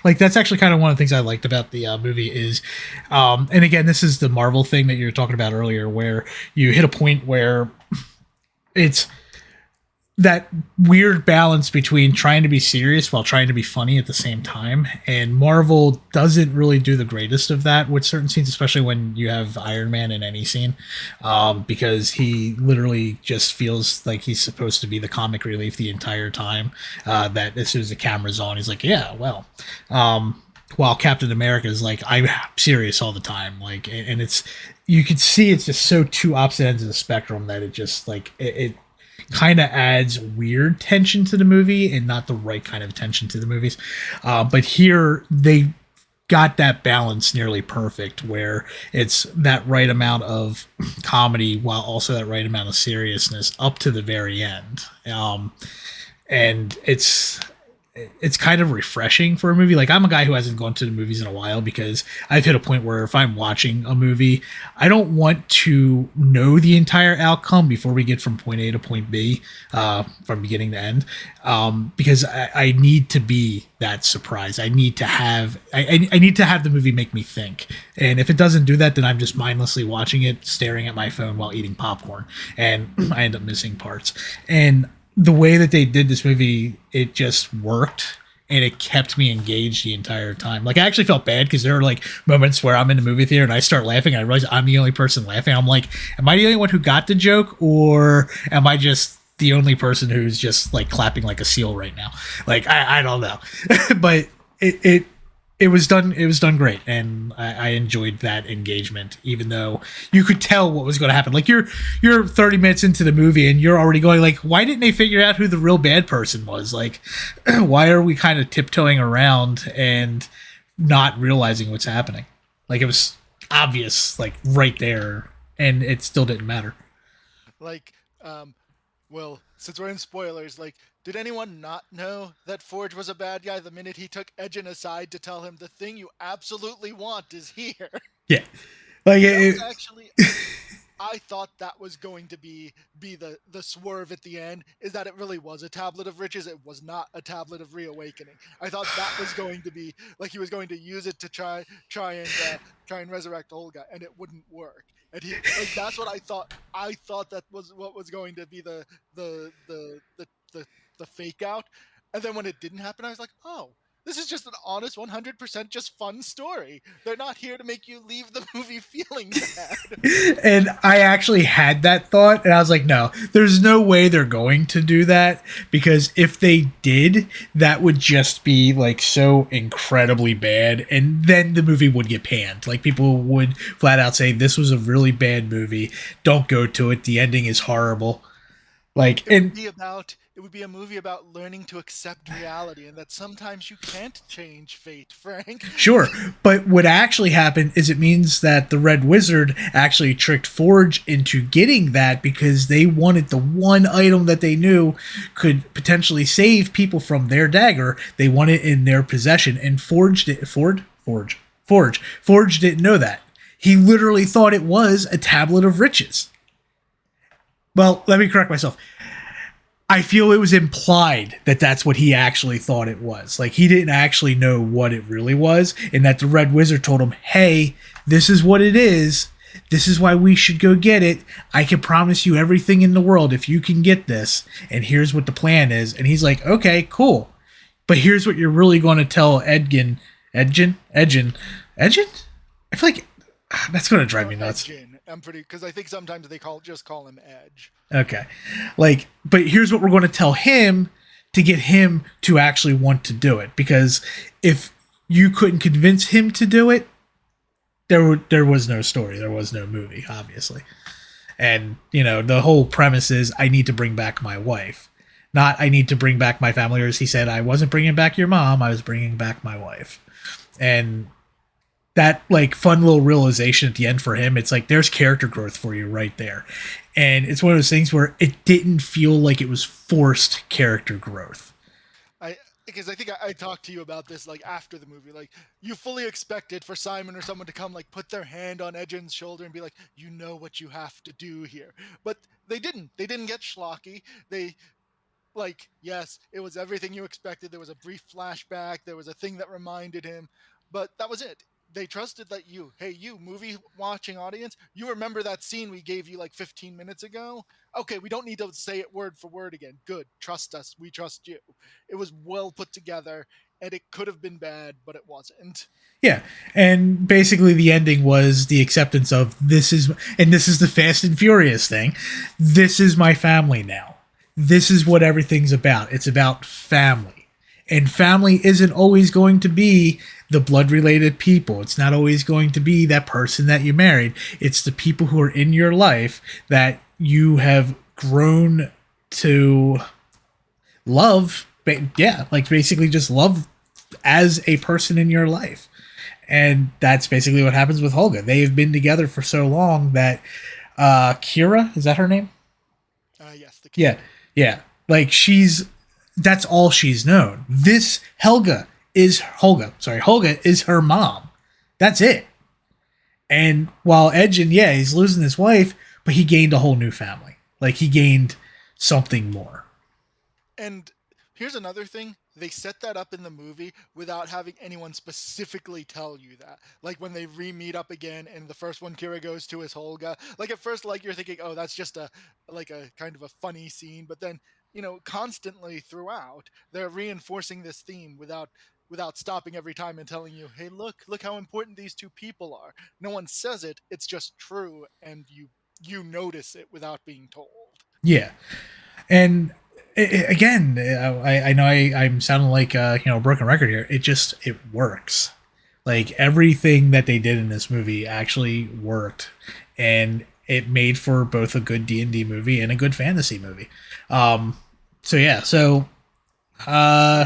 actually kind of one of the things I liked about the movie is, and again, this is the Marvel thing that you were talking about earlier, where you hit a point where it's that weird balance between trying to be serious while trying to be funny at the same time. And Marvel doesn't really do the greatest of that with certain scenes, especially when you have Iron Man in any scene, because he literally just feels like he's supposed to be the comic relief the entire time. That as soon as the camera's on, he's like, yeah, well. While Captain America is like, I'm serious all the time. Like, and it's, you can see it's just so two opposite ends of the spectrum that it just like, it kind of adds weird tension to the movie and not the right kind of tension to the movies. But here they got that balance nearly perfect where it's that right amount of comedy while also that right amount of seriousness up to the very end. And it's kind of refreshing for a movie. Like, I'm a guy who hasn't gone to the movies in a while because I've hit a point where if I'm watching a movie, I don't want to know the entire outcome before we get from point A to point B, from beginning to end, because I need to be that surprise. I need to have I need to have the movie make me think. And if it doesn't do that, then I'm just mindlessly watching it, staring at my phone while eating popcorn, and I end up missing parts. And the way that they did this movie, it just worked and it kept me engaged the entire time. Like, I actually felt bad because there were like moments where I'm in the movie theater and I start laughing and I realize I'm the only person laughing. I'm like, am I the only one who got the joke, or am I just the only person who's just like clapping like a seal right now? Like, I don't know. But it was done great, and I enjoyed that engagement, even though you could tell what was going to happen. Like, you're 30 minutes into the movie and you're already going like, why didn't they figure out who the real bad person was? Like, why are we kind of tiptoeing around and not realizing what's happening? Like, it was obvious, like right there, and it still didn't matter. Like, well, since we're in spoilers, like, did anyone not know that Forge was a bad guy the minute he took Edgin aside to tell him the thing you absolutely want is here? Yeah, like That was actually I thought that was going to be the swerve at the end, is that it really was a tablet of riches. It was not a tablet of reawakening. I thought that was going to be like he was going to use it to try and resurrect the old guy, and it wouldn't work. And he like that's what I thought. I thought that was what was going to be the the fake out. And then when it didn't happen, I was like, oh, This is just an honest 100% just fun story. They're not here to make you leave the movie feeling bad. And I actually had that thought, and I was like, no, there's no way they're going to do that, because if they did, that would just be like so incredibly bad, and then the movie would get panned. Like, people would flat out say, this was a really bad movie, don't go to it, the ending is horrible. Like, and It would be a movie about learning to accept reality and that sometimes you can't change fate, Frank. sure, but what actually happened is it means that the Red Wizard actually tricked Forge into getting that because they wanted the one item that they knew could potentially save people from their dagger. They want it in their possession, and Forge didn't know that. He literally thought it was a tablet of riches. Well, let me correct myself. I feel it was implied that that's what he actually thought it was. Like, he didn't actually know what it really was, and that the Red Wizard told him, hey, this is what it is. This is why we should go get it. I can promise you everything in the world if you can get this, and here's what the plan is. And he's like, okay, cool. But here's what you're really going to tell Edgin? I feel like that's going to drive me nuts. Edgin. I'm pretty, because I think sometimes they just call him Edge. Okay. Like, but here's what we're going to tell him to get him to actually want to do it. Because if you couldn't convince him to do it, there was no story. There was no movie, obviously. And, you know, the whole premise is I need to bring back my wife. Not I need to bring back my family. Or as he said, I wasn't bringing back your mom. I was bringing back my wife. And that, like, fun little realization at the end for him, it's like there's character growth for you right there. And it's one of those things where it didn't feel like it was forced character growth. Because I think I talked to you about this like after the movie. Like, you fully expected for Simon or someone to come like put their hand on Edgin's shoulder and be like, you know what you have to do here. But they didn't. They didn't get schlocky. They, like, yes, it was everything you expected. There was a brief flashback. There was a thing that reminded him, but that was it. They trusted that you movie watching audience, you remember that scene we gave you like 15 minutes ago? Okay, we don't need to say it word for word again. Good. Trust us. We trust you. It was well put together, and it could have been bad, but it wasn't. Yeah. And basically the ending was the acceptance of this is the Fast and Furious thing. This is my family now. This is what everything's about. It's about family. And family isn't always going to be the blood related people. It's not always going to be that person that you married. It's the people who are in your life that you have grown to love. Yeah, like basically just love as a person in your life. And that's basically what happens with Holga. They have been together for so long that Kira, is that her name? Yes. The kid. Yeah. Like, that's all she's known. Holga is her mom. That's it. And while Edgin, yeah, he's losing his wife, but he gained a whole new family. Like, he gained something more. And here's another thing. They set that up in the movie without having anyone specifically tell you that. Like, when they re-meet up again and the first one Kira goes to is Holga. Like, at first, like, you're thinking, oh, that's just a kind of a funny scene. But then, constantly throughout, they're reinforcing this theme without stopping every time and telling you, hey, look how important these two people are. No one says it. It's just true. And you notice it without being told. Yeah. And again, I know I'm sounding like a broken record here. It works. Like, everything that they did in this movie actually worked, and it made for both a good D&D movie and a good fantasy movie. So yeah, go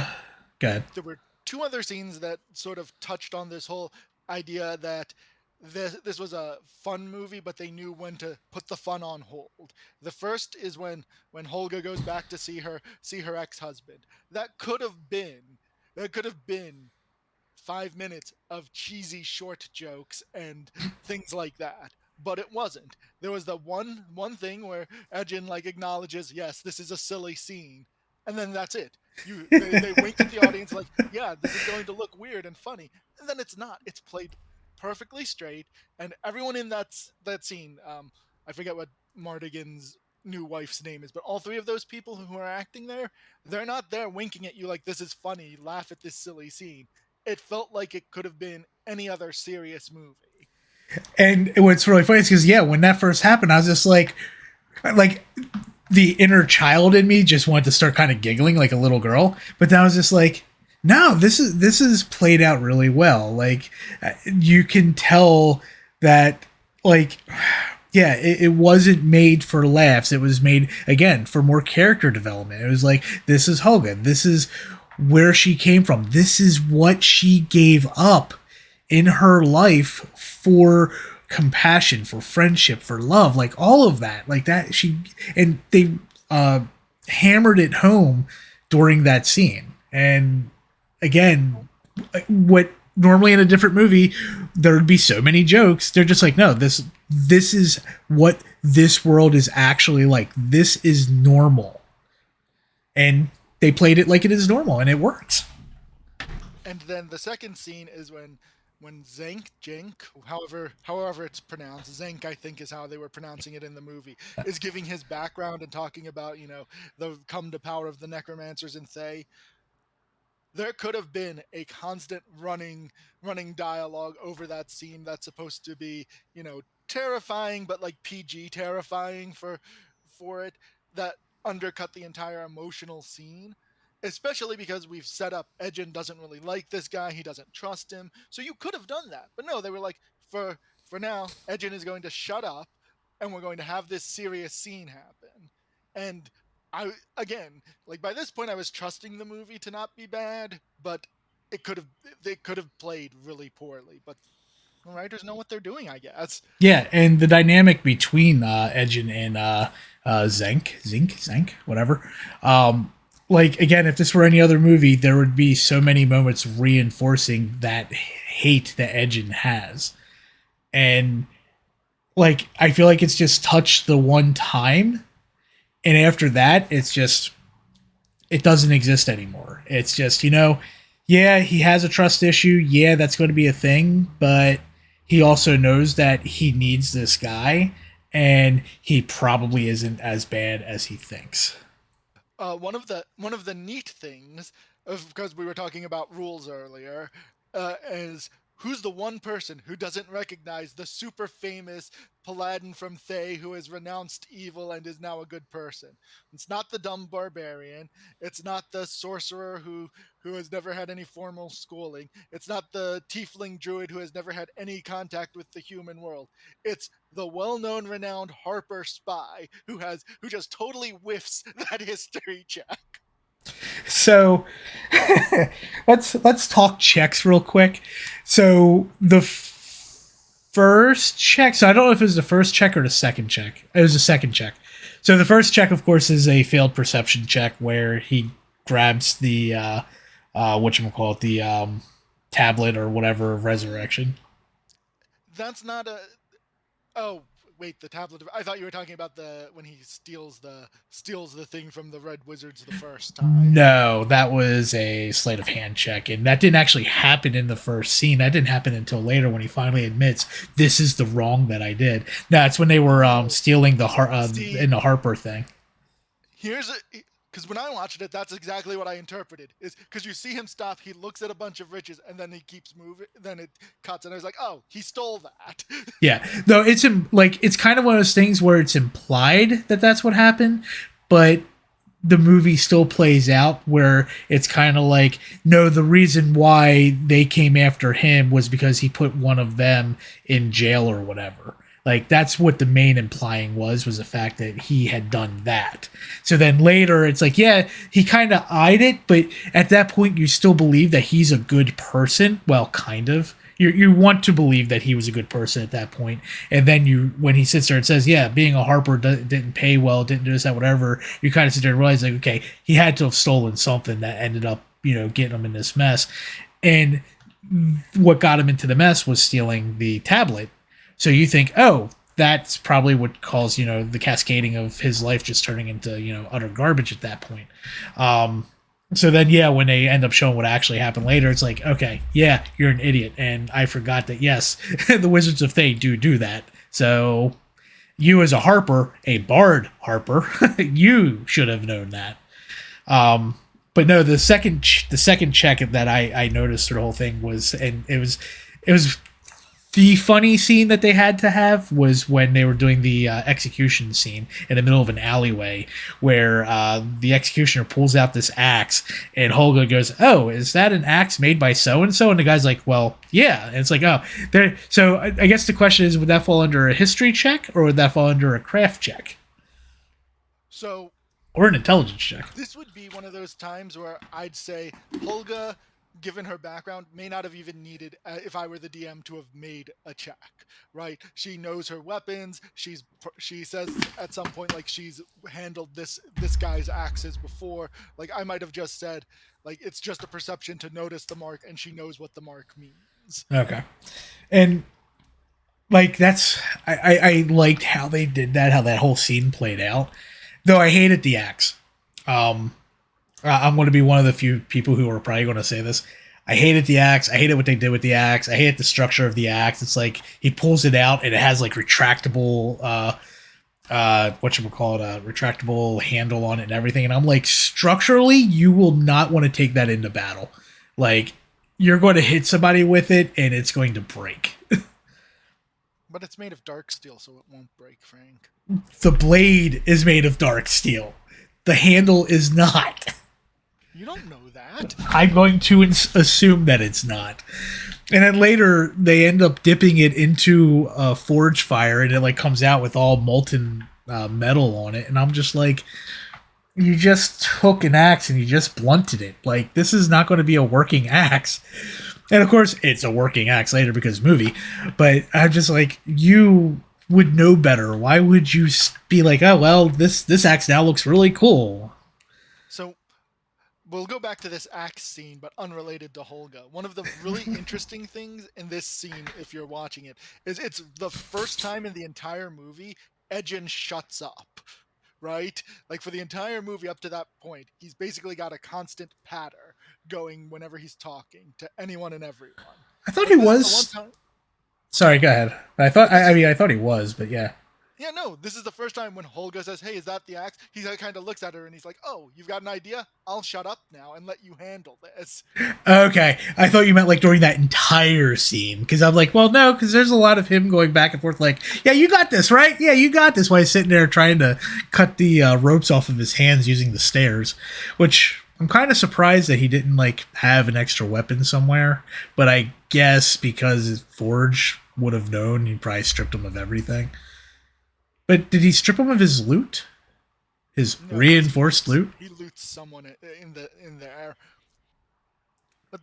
ahead. There were two other scenes that sort of touched on this whole idea that this was a fun movie, but they knew when to put the fun on hold. The first is when Holga goes back to see her ex-husband. That could have been 5 minutes of cheesy short jokes and things like that. But it wasn't. There was the one thing where Edgin like acknowledges, yes, this is a silly scene, and then that's it. They wink at the audience like, yeah, this is going to look weird and funny, and then it's not. It's played perfectly straight, and everyone in that scene, I forget what Mardigan's new wife's name is, but all three of those people who are acting there, they're not there winking at you like this is funny, laugh at this silly scene. It felt like it could have been any other serious movie. And what's really funny is because yeah, when that first happened, I was just like the inner child in me just wanted to start kind of giggling like a little girl, but then I was just like, no, this is played out really well. Like you can tell that like yeah, it wasn't made for laughs. It was made again for more character development. It was like this is Hogan. This is where she came from. This is what she gave up in her life for compassion, for friendship, for love, like all of that, like that. And they hammered it home during that scene. And again, what normally in a different movie there would be so many jokes, they're just like, no, this is what this world is actually like. This is normal, and they played it like it is normal, and it works. And then the second scene is when Jenk, however it's pronounced, Zenk I think is how they were pronouncing it in the movie, is giving his background and talking about the come to power of the necromancers in Thay. There could have been a constant running dialogue over that scene that's supposed to be terrifying, but like PG terrifying for it, that undercut the entire emotional scene, especially because we've set up Edgin doesn't really like this guy, he doesn't trust him. So you could have done that. But no, they were like, for now, Edgin is going to shut up and we're going to have this serious scene happen. And I again, like by this point I was trusting the movie to not be bad, but they could have played really poorly. But the writers know what they're doing, I guess. Yeah, and the dynamic between Edgin and Zenk, whatever. Like again, if this were any other movie, there would be so many moments reinforcing that hate that Edgin has, and like I feel like it's just touched the one time, and after that, it doesn't exist anymore. It's just yeah, he has a trust issue. Yeah, that's going to be a thing, but he also knows that he needs this guy, and he probably isn't as bad as he thinks. One of the neat things, because we were talking about rules earlier, is who's the one person who doesn't recognize the super famous Paladin from Thay who has renounced evil and is now a good person? It's not the dumb barbarian. It's not the sorcerer who has never had any formal schooling. It's not the tiefling druid who has never had any contact with the human world. It's the well-known, renowned Harper spy who just totally whiffs that history check. So let's talk checks real quick. So the first check. So I don't know if it was the first check or the second check. It was the second check. So the first check, of course, is a failed perception check where he grabs the whatchamacallit, the tablet or whatever of resurrection. That's not a. Oh wait, the tablet. I thought you were talking about when he steals the thing from the Red Wizards the first time. No, that was a sleight of hand check, and that didn't actually happen in the first scene. That didn't happen until later when he finally admits this is the wrong that I did. No, it's when they were stealing the in the Harper thing. Because when I watched it, that's exactly what I interpreted. Is because you see him stop, he looks at a bunch of riches, and then he keeps moving. Then it cuts, and I was like, "Oh, he stole that." Yeah, no, it's kind of one of those things where it's implied that that's what happened, but the movie still plays out where it's kind of like, no, the reason why they came after him was because he put one of them in jail or whatever. Like that's what the main implying was the fact that he had done that. So then later it's like, yeah, he kind of eyed it, but at that point you still believe that he's a good person. Well, kind of. You want to believe that he was a good person at that point, and then when he sits there and says, yeah, being a Harper didn't pay well, didn't do this, that, whatever, you kind of sit there and realize like, okay, he had to have stolen something that ended up getting him in this mess, and what got him into the mess was stealing the tablet. So you think, oh, that's probably what caused, the cascading of his life just turning into, utter garbage at that point. So then, yeah, when they end up showing what actually happened later, it's like, okay, yeah, you're an idiot. And I forgot that, yes, the Wizards of Thay do that. So You as a harper, a bard harper, you should have known that. But no, the second check that I noticed through the whole thing was, and it was the funny scene that they had to have was when they were doing the execution scene in the middle of an alleyway where the executioner pulls out this axe and Holga goes, "Oh, is that an axe made by so and so?" And the guy's like, "Well, yeah." And it's like, "Oh, there." So I guess the question is, would that fall under a history check or would that fall under a craft check So or an intelligence check? this would be one of those times where I'd say Holga, given her background, may not have even needed, if I were the DM, to have made a check, right? She knows her weapons. She says at some point like she's handled this guy's axes before. Like I might have just said like it's just a perception to notice the mark, and she knows what the mark means. Okay, and like I liked how they did that, how that whole scene played out. Though I hated the axe. I'm going to be one of the few people who are probably going to say this. I hated the axe. I hated what they did with the axe. I hated the structure of the axe. It's like he pulls it out and it has like retractable, whatchamacallit, a retractable handle on it and everything. And I'm like, structurally, you will not want to take that into battle. Like, you're going to hit somebody with it and it's going to break. But it's made of dark steel, so it won't break, Frank. The blade is made of dark steel. The handle is not. You don't know that. I'm going to assume that it's not. And then later, they end up dipping it into a forge fire, and it like comes out with all molten metal on it. And I'm just like, you just took an axe and you just blunted it. Like, this is not going to be a working axe. And of course, it's a working axe later because movie. But I'm just like, you would know better. Why would you be like, oh well, this axe now looks really cool? So we'll go back to this axe scene, but unrelated to Holga. One of the really interesting things in this scene, if you're watching it, is it's the first time in the entire movie Edgin shuts up. Right? Like for the entire movie up to that point, he's basically got a constant patter going whenever he's talking to anyone and everyone. I thought he was. Sorry, go ahead. I thought he was, but yeah. Yeah, no, this is the first time when Holga says, "Hey, is that the axe?" He kind of looks at her and he's like, "Oh, you've got an idea? I'll shut up now and let you handle this." Okay, I thought you meant like during that entire scene, because I'm like, well, no, because there's a lot of him going back and forth, like, "Yeah, you got this, right? Yeah, you got this." While he's sitting there trying to cut the ropes off of his hands using the stairs, which I'm kind of surprised that he didn't like have an extra weapon somewhere. But I guess because Forge would have known, he probably stripped him of everything. But did he strip him of his loot? His reinforced loot? He loots someone in there. But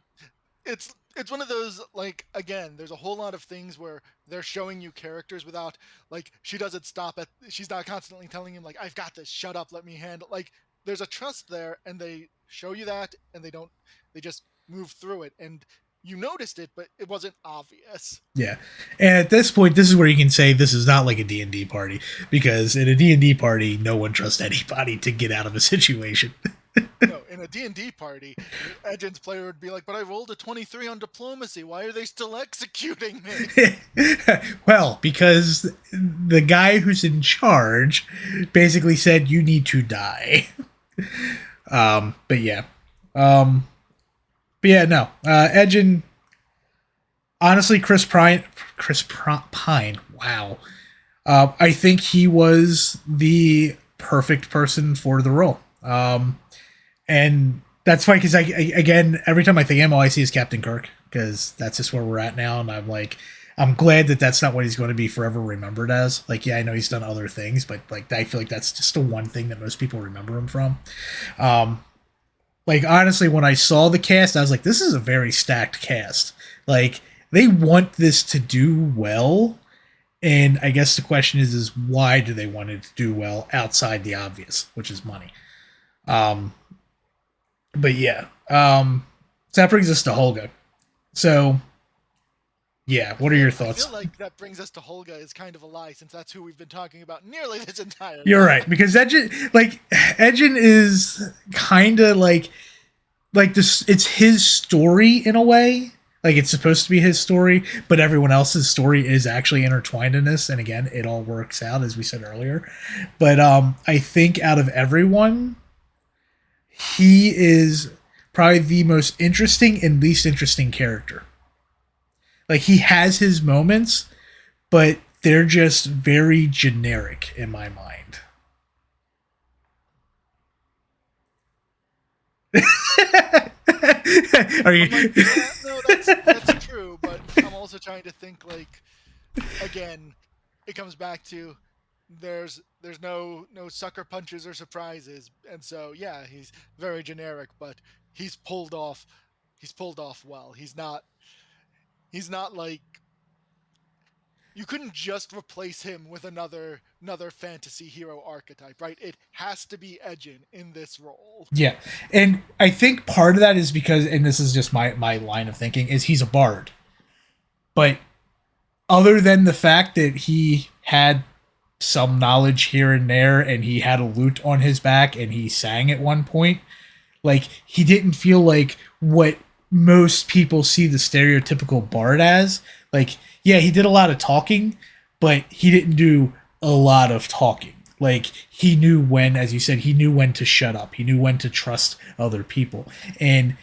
it's one of those, like, again, there's a whole lot of things where they're showing you characters without, like, she doesn't stop at, she's not constantly telling him, like, "I've got this, shut up, let me handle." Like, there's a trust there, and they show you that, and they just move through it. And you noticed it, but it wasn't obvious. Yeah. And at this point, this is where you can say this is not like a D&D party, because in a D&D party, no one trusts anybody to get out of a situation. No, in a D&D party, Edgin's player would be like, "But I rolled a 23 on diplomacy. Why are they still executing me?" Well, because the guy who's in charge basically said you need to die. But yeah. But yeah, no. Edgin, honestly, Chris Pine, wow. I think he was the perfect person for the role. And that's funny because again, every time I think him, all I see is Captain Kirk, because that's just where we're at now. And I'm like, I'm glad that that's not what he's going to be forever remembered as. Like, yeah, I know he's done other things, but like, I feel like that's just the one thing that most people remember him from. Like, honestly, when I saw the cast, I was like, this is a very stacked cast. Like, they want this to do well. And I guess the question is why do they want it to do well outside the obvious, which is money? But yeah. So that brings us to Holga. So, yeah, what are your thoughts? I feel like that brings us to Holga is kind of a lie, since that's who we've been talking about nearly this entire time. You're right, because Edgin is kind of like this. It's his story in a way, Like it's supposed to be his story, but everyone else's story is actually intertwined in this. And again, it all works out as we said earlier. But I think out of everyone, he is probably the most interesting and least interesting character. Like he has his moments, but they're just very generic in my mind. Are you? I'm like, yeah, no, that's true, but I'm also trying to think like, again, it comes back to there's no sucker punches or surprises, and so yeah, he's very generic, but he's pulled off he's pulled off well. He's not like, you couldn't just replace him with another fantasy hero archetype, right? It has to be Edgin in this role. Yeah, and I think part of that is because, and this is just my line of thinking, is he's a bard. But other than the fact that he had some knowledge here and there, and he had a lute on his back, and he sang at one point, like he didn't feel like what most people see the stereotypical bard as. Like, yeah, he did a lot of talking, but he didn't do a lot of talking. Like he knew when, as you said, he knew when to shut up. He knew when to trust other people. And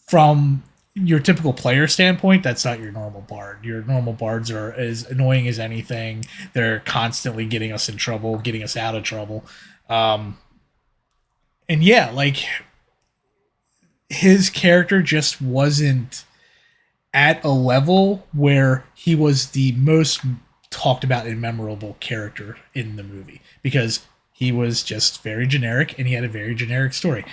from your typical player standpoint, that's not your normal bard. Your normal bards are as annoying as anything. They're constantly getting us in trouble, getting us out of trouble. And yeah, like his character just wasn't at a level where he was the most talked about and memorable character in the movie because he was just very generic and he had a very generic story.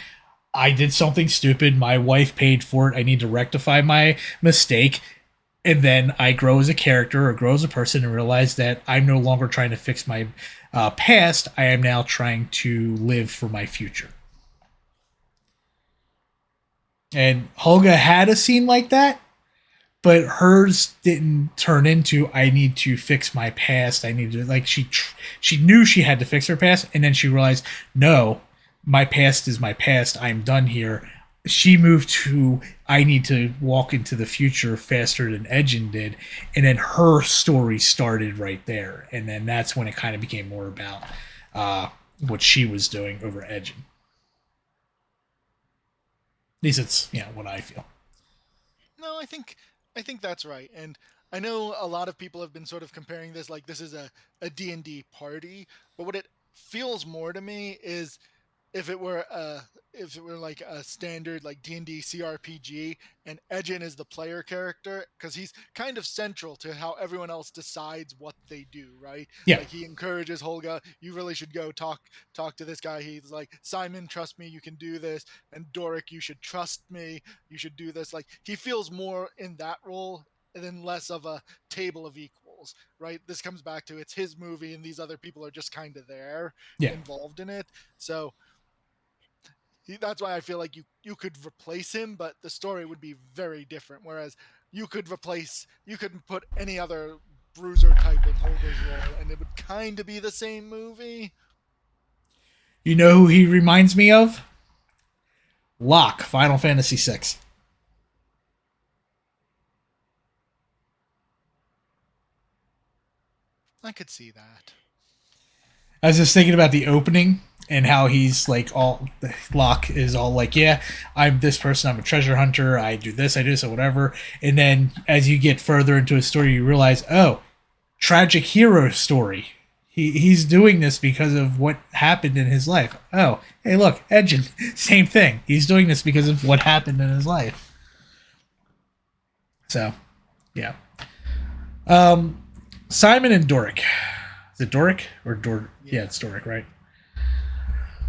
I did something stupid. My wife paid for it. I need to rectify my mistake. And then I grow as a character or grow as a person and realize that I'm no longer trying to fix my past. I am now trying to live for my future. And Holga had a scene like that, but hers didn't turn into I need to fix my past. I need to like she knew she had to fix her past, and then she realized no, my past is my past. I'm done here. She moved to I need to walk into the future faster than Edgin did, and then her story started right there, and then that's when it kind of became more about what she was doing over Edgin. At least it's what I feel. No, I think that's right. And I know a lot of people have been sort of comparing this like this is a D&D party, but what it feels more to me is if it were like a standard like D&D CRPG and Edgin is the player character because he's kind of central to how everyone else decides what they do, right? Yeah, Like he encourages Holga, you really should go talk to this guy. He's like, Simon, trust me, you can do this, and Doric, you should trust me, you should do this. Like he feels more in that role and then less of a table of equals, right? This comes back to it's his movie and these other people are just kind of there yeah. involved in it. So that's why I feel like you could replace him, but the story would be very different. Whereas you could put any other bruiser type in Holger's role, and it would kind of be the same movie. You know who he reminds me of? Locke, Final Fantasy VI. I could see that. I was just thinking about the opening and how he's like all Locke is all like, yeah, I'm this person, I'm a treasure hunter, I do this, or whatever. And then as you get further into his story, you realize, oh, tragic hero story. He's doing this because of what happened in his life. Oh, hey, look, Edgin, same thing. He's doing this because of what happened in his life. So, yeah. Simon and Doric. Is it Doric or Dor? Yeah, it's Doric, right?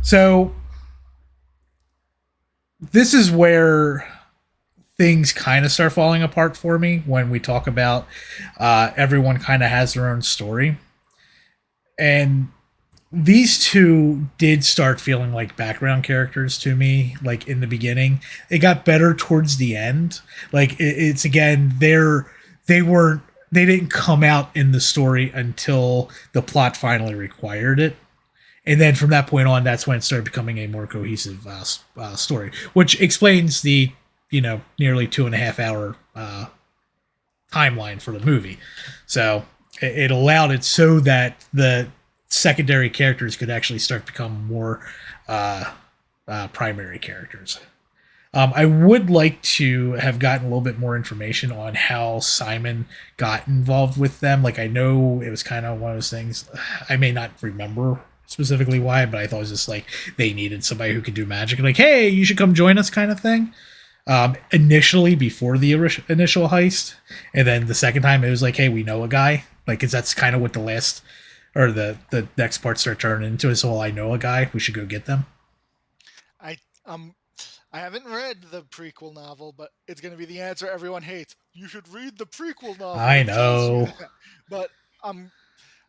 So this is where things kind of start falling apart for me when we talk about everyone kind of has their own story. And these two did start feeling like background characters to me, like in the beginning. It got better towards the end. Like it's again, they didn't come out in the story until the plot finally required it. And then from that point on, that's when it started becoming a more cohesive story, which explains the nearly 2.5 hour timeline for the movie. So it allowed it so that the secondary characters could actually start to become more uh, primary characters. I would like to have gotten a little bit more information on how Simon got involved with them. Like, I know it was kind of one of those things. I may not remember specifically why, but I thought it was just like they needed somebody who could do magic. Like, hey, you should come join us, kind of thing. Initially, before the initial heist, and then the second time it was like, hey, we know a guy. Like, cause that's kind of what the last or the next part start turning into. Is, well, I know a guy. We should go get them. I um I haven't read the prequel novel, but it's going to be the answer everyone hates. You should read the prequel novel. I It tells you know. that. But I'm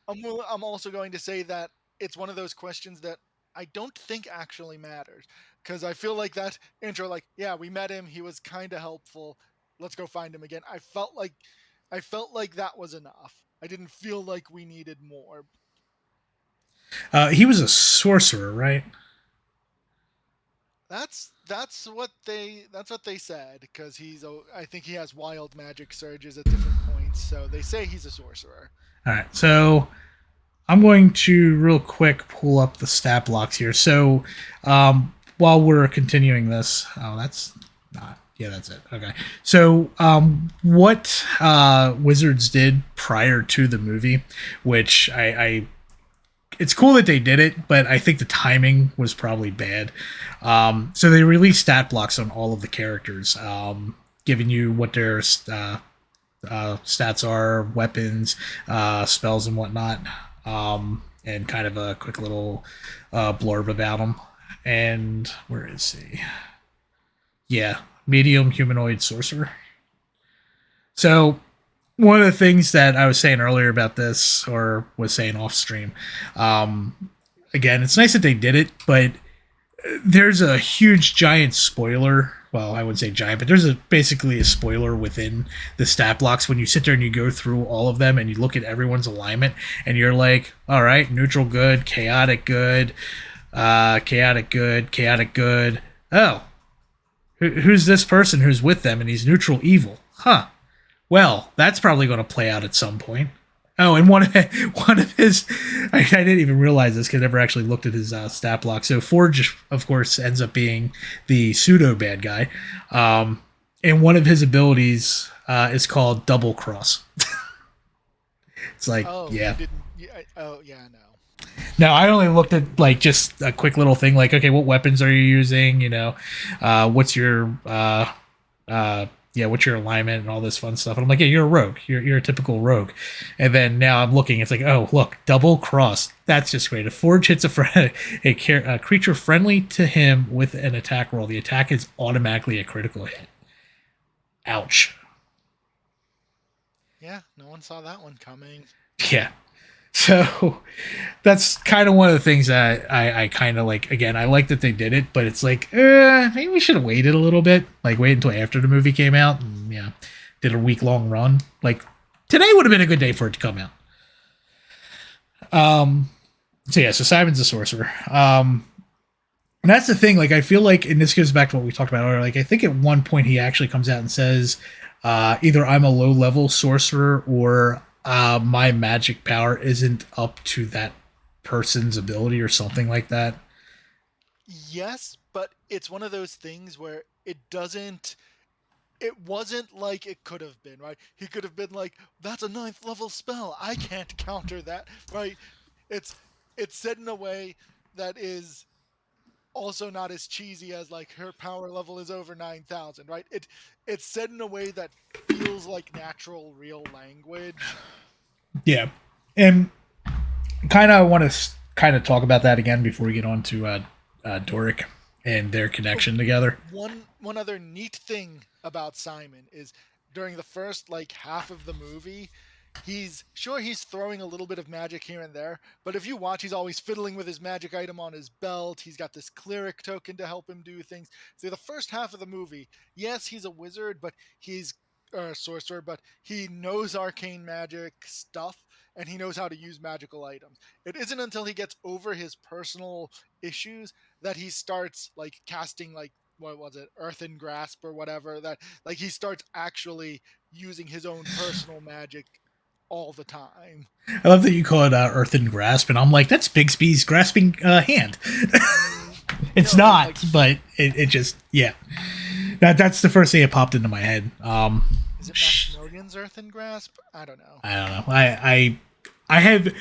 I'm also going to say that it's one of those questions that I don't think actually matters, because I feel like that intro, like, yeah, we met him, he was kind of helpful. Let's go find him again. I felt like that was enough. I didn't feel like we needed more. He was a sorcerer, right? That's what they said, because I think he has wild magic surges at different points, so they say he's a sorcerer. All right. So I'm going to real quick pull up the stat blocks here. So while we're continuing this, oh, that's not. Yeah, that's it. Okay. So what Wizards did prior to the movie, which I it's cool that they did it, but I think the timing was probably bad. So they released stat blocks on all of the characters, giving you what their stats are, weapons, spells, and whatnot, and kind of a quick little blurb about them. And where is he? Yeah, medium humanoid sorcerer. So one of the things that I was saying earlier about this, or was saying off stream, again, it's nice that they did it, but there's a huge giant spoiler. Well, I wouldn't say giant, but there's basically a spoiler within the stat blocks when you sit there and you go through all of them and you look at everyone's alignment and you're like, all right, neutral good, chaotic good, chaotic good. Oh, who's this person who's with them and he's neutral evil? Huh. Well, that's probably going to play out at some point. Oh, and one of his, I didn't even realize this because I never actually looked at his stat block. So Forge, of course, ends up being the pseudo bad guy, and one of his abilities is called Double Cross. It's like, Oh, you yeah, didn't. Yeah, oh, yeah, no. no, I only looked at like just a quick little thing, like, okay, what weapons are you using? You know, what's your yeah, what's your alignment and all this fun stuff. And I'm like, yeah, you're a rogue. You're a typical rogue. And then now I'm looking, it's like, oh, look, double cross. That's just great. If Forge hits a creature friendly to him with an attack roll, the attack is automatically a critical hit. Ouch. Yeah, no one saw that one coming. Yeah. So that's kind of one of the things that I kind of like. Again, I like that they did it, but it's like, maybe we should have waited a little bit. Like, wait until after the movie came out. And, yeah, did a week-long run. Like, today would have been a good day for it to come out. So yeah, so Simon's a sorcerer. And that's the thing. Like, I feel like, and this goes back to what we talked about earlier. Like, I think at one point he actually comes out and says, either I'm a low-level sorcerer or my magic power isn't up to that person's ability or something like that. Yes, but it's one of those things where it wasn't like it could have been, right? He could have been like, that's a ninth level spell. I can't counter that, right? It's it's said in a way that is also not as cheesy as, like, her power level is over 9,000, right? It's said in a way that feels like natural real language. Yeah, and kind of want to kind of talk about that again before we get on to Doric and their Oh, connection together. one other neat thing about Simon is, during the first, like, half of the movie, he's throwing a little bit of magic here and there, but if you watch, he's always fiddling with his magic item on his belt. He's got this cleric token to help him do things. So the first half of the movie, yes, he's a wizard, but he's a sorcerer, but he knows arcane magic stuff and he knows how to use magical items. It isn't until he gets over his personal issues that he starts, like, casting, like, what was it, earthen grasp or whatever, that, like, he starts actually using his own personal magic all the time. I love that you call it Earthen Grasp, and I'm like, that's Bigsby's grasping hand. It's No, but not, like, but it just, yeah. That's the first thing that popped into my head. is it Maximilian's Earthen Grasp? I don't know. I don't know. I have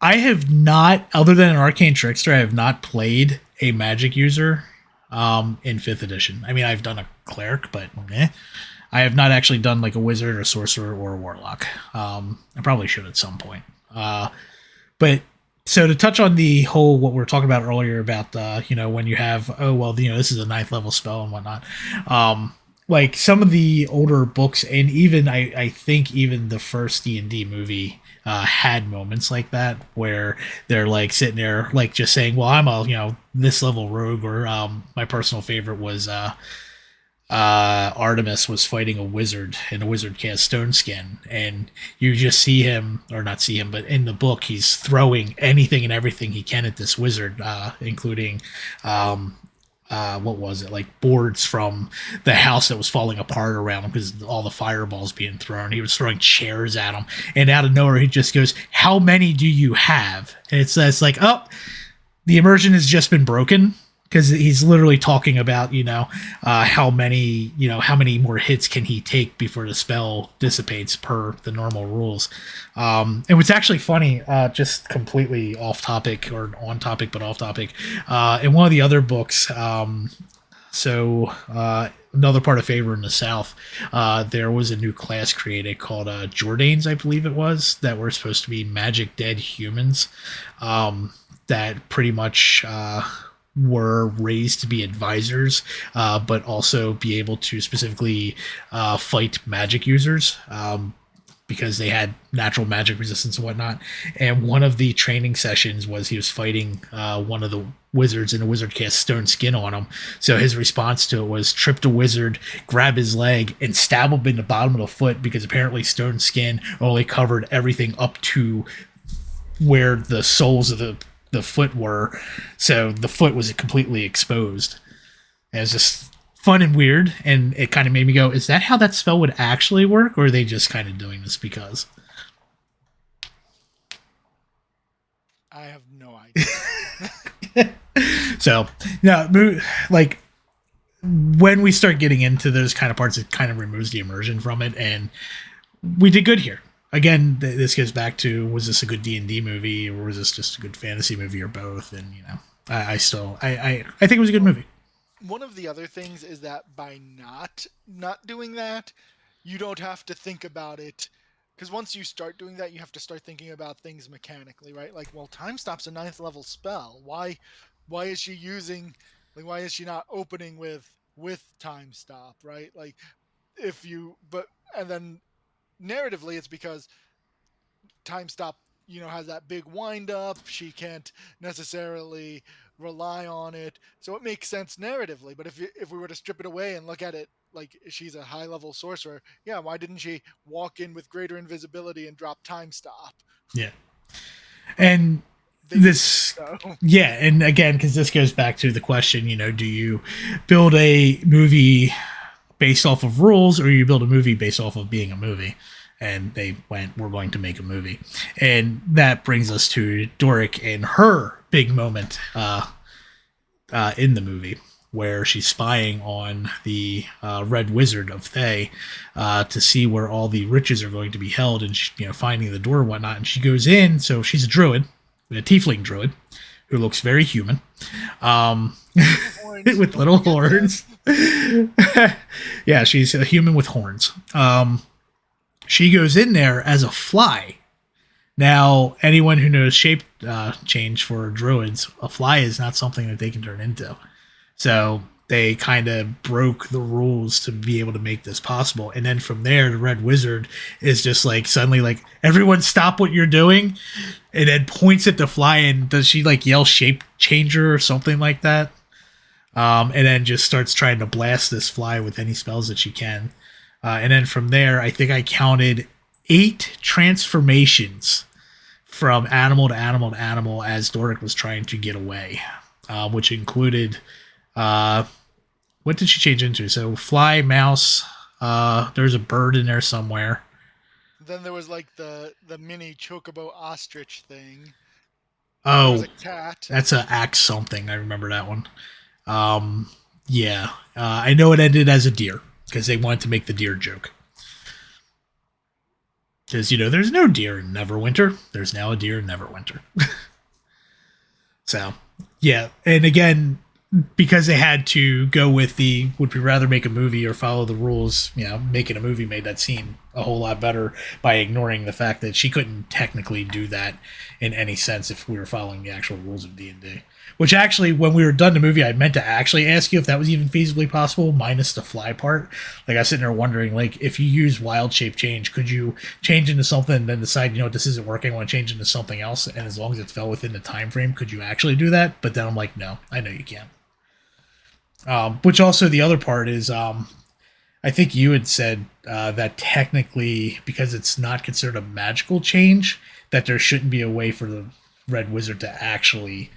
I have not, other than an Arcane Trickster, I have not played a magic user in 5th edition. I mean, I've done a cleric, but I have not actually done like a wizard or sorcerer or a warlock. I probably should at some point. But so to touch on the whole what we were talking about earlier about when you have this is a 9th level spell and whatnot. Like some of the older books, and even I think even the first D&D movie had moments like that where they're like sitting there like just saying, well, I'm a this level rogue, or my personal favorite was Artemis was fighting a wizard, and a wizard cast Stone Skin, and you just see him, or not see him, but in the book he's throwing anything and everything he can at this wizard, including what was it, like boards from the house that was falling apart around him because all the fireballs being thrown. He was throwing chairs at him, and out of nowhere he just goes, how many do you have? And it's like, oh, the immersion has just been broken, because he's literally talking about how many more hits can he take before the spell dissipates per the normal rules. And what's actually funny, just completely off topic, or on topic but off topic, in one of the other books, another part of Favor in the South, there was a new class created called Jordanes, I believe it was, that were supposed to be magic dead humans, that pretty much were raised to be advisors, but also be able to specifically fight magic users, because they had natural magic resistance and whatnot. And one of the training sessions was he was fighting one of the wizards, and the wizard cast Stone Skin on him. So his response to it was trip the wizard, grab his leg, and stab him in the bottom of the foot, because apparently Stone Skin only covered everything up to where the soles of the foot were, so the foot was completely exposed. And it was just fun and weird, and it kind of made me go, is that how that spell would actually work, or are they just kind of doing this because? I have no idea. So like when we start getting into those kind of parts, it kind of removes the immersion from it, and we did good here. Again, this goes back to, was this a good D&D movie, or was this just a good fantasy movie, or both? And I think it was a good movie. One of the other things is that by not doing that, you don't have to think about it, because once you start doing that, you have to start thinking about things mechanically, right? Like, well, Time Stop's a 9th level spell. Why is she using, like, why is she not opening with Time Stop, right? Like, and then narratively, it's because Time Stop, has that big wind up. She can't necessarily rely on it, so it makes sense narratively. But if we were to strip it away and look at it like she's a high level sorcerer, yeah, why didn't she walk in with greater invisibility and drop Time Stop? Yeah, and and again, because this goes back to the question, do you build a movie based off of rules, or you build a movie based off of being a movie? And they went, we're going to make a movie. And that brings us to Doric and her big moment in the movie, where she's spying on the Red Wizard of Thay to see where all the riches are going to be held, and finding the door and whatnot. And she goes in, so she's a druid, a tiefling druid, who looks very human, with little horns. Yeah, she's a human with horns. She goes in there as a fly. Now, anyone who knows shape change for druids, a fly is not something that they can turn into. So they kind of broke the rules to be able to make this possible. And then from there, the Red Wizard is just like suddenly like, everyone stop what you're doing, and then points at the fly, and does she like yell shape changer or something like that? And then just starts trying to blast this fly with any spells that she can. And then from there, I think I counted 8 transformations from animal to animal to animal as Doric was trying to get away, which included, what did she change into? So fly, mouse, There's a bird in there somewhere. Then there was like the mini chocobo ostrich thing. There was Oh, a cat. that's a axe something. I remember that one. Um, yeah, I know it ended as a deer because they wanted to make the deer joke. Because there's no deer in Neverwinter. There's now a deer in Neverwinter. So, yeah, and again, because they had to go with the would we rather make a movie or follow the rules, making a movie made that scene a whole lot better by ignoring the fact that she couldn't technically do that in any sense if we were following the actual rules of D&D. Which actually, when we were done the movie, I meant to actually ask you if that was even feasibly possible, minus the fly part. Like, I was sitting there wondering, like, if you use wild shape change, could you change into something and then decide, this isn't working, I want to change into something else, and as long as it fell within the time frame, could you actually do that? But then I'm like, no, I know you can't. Which also the other part is, I think you had said that technically, because it's not considered a magical change, that there shouldn't be a way for the Red Wizard to actually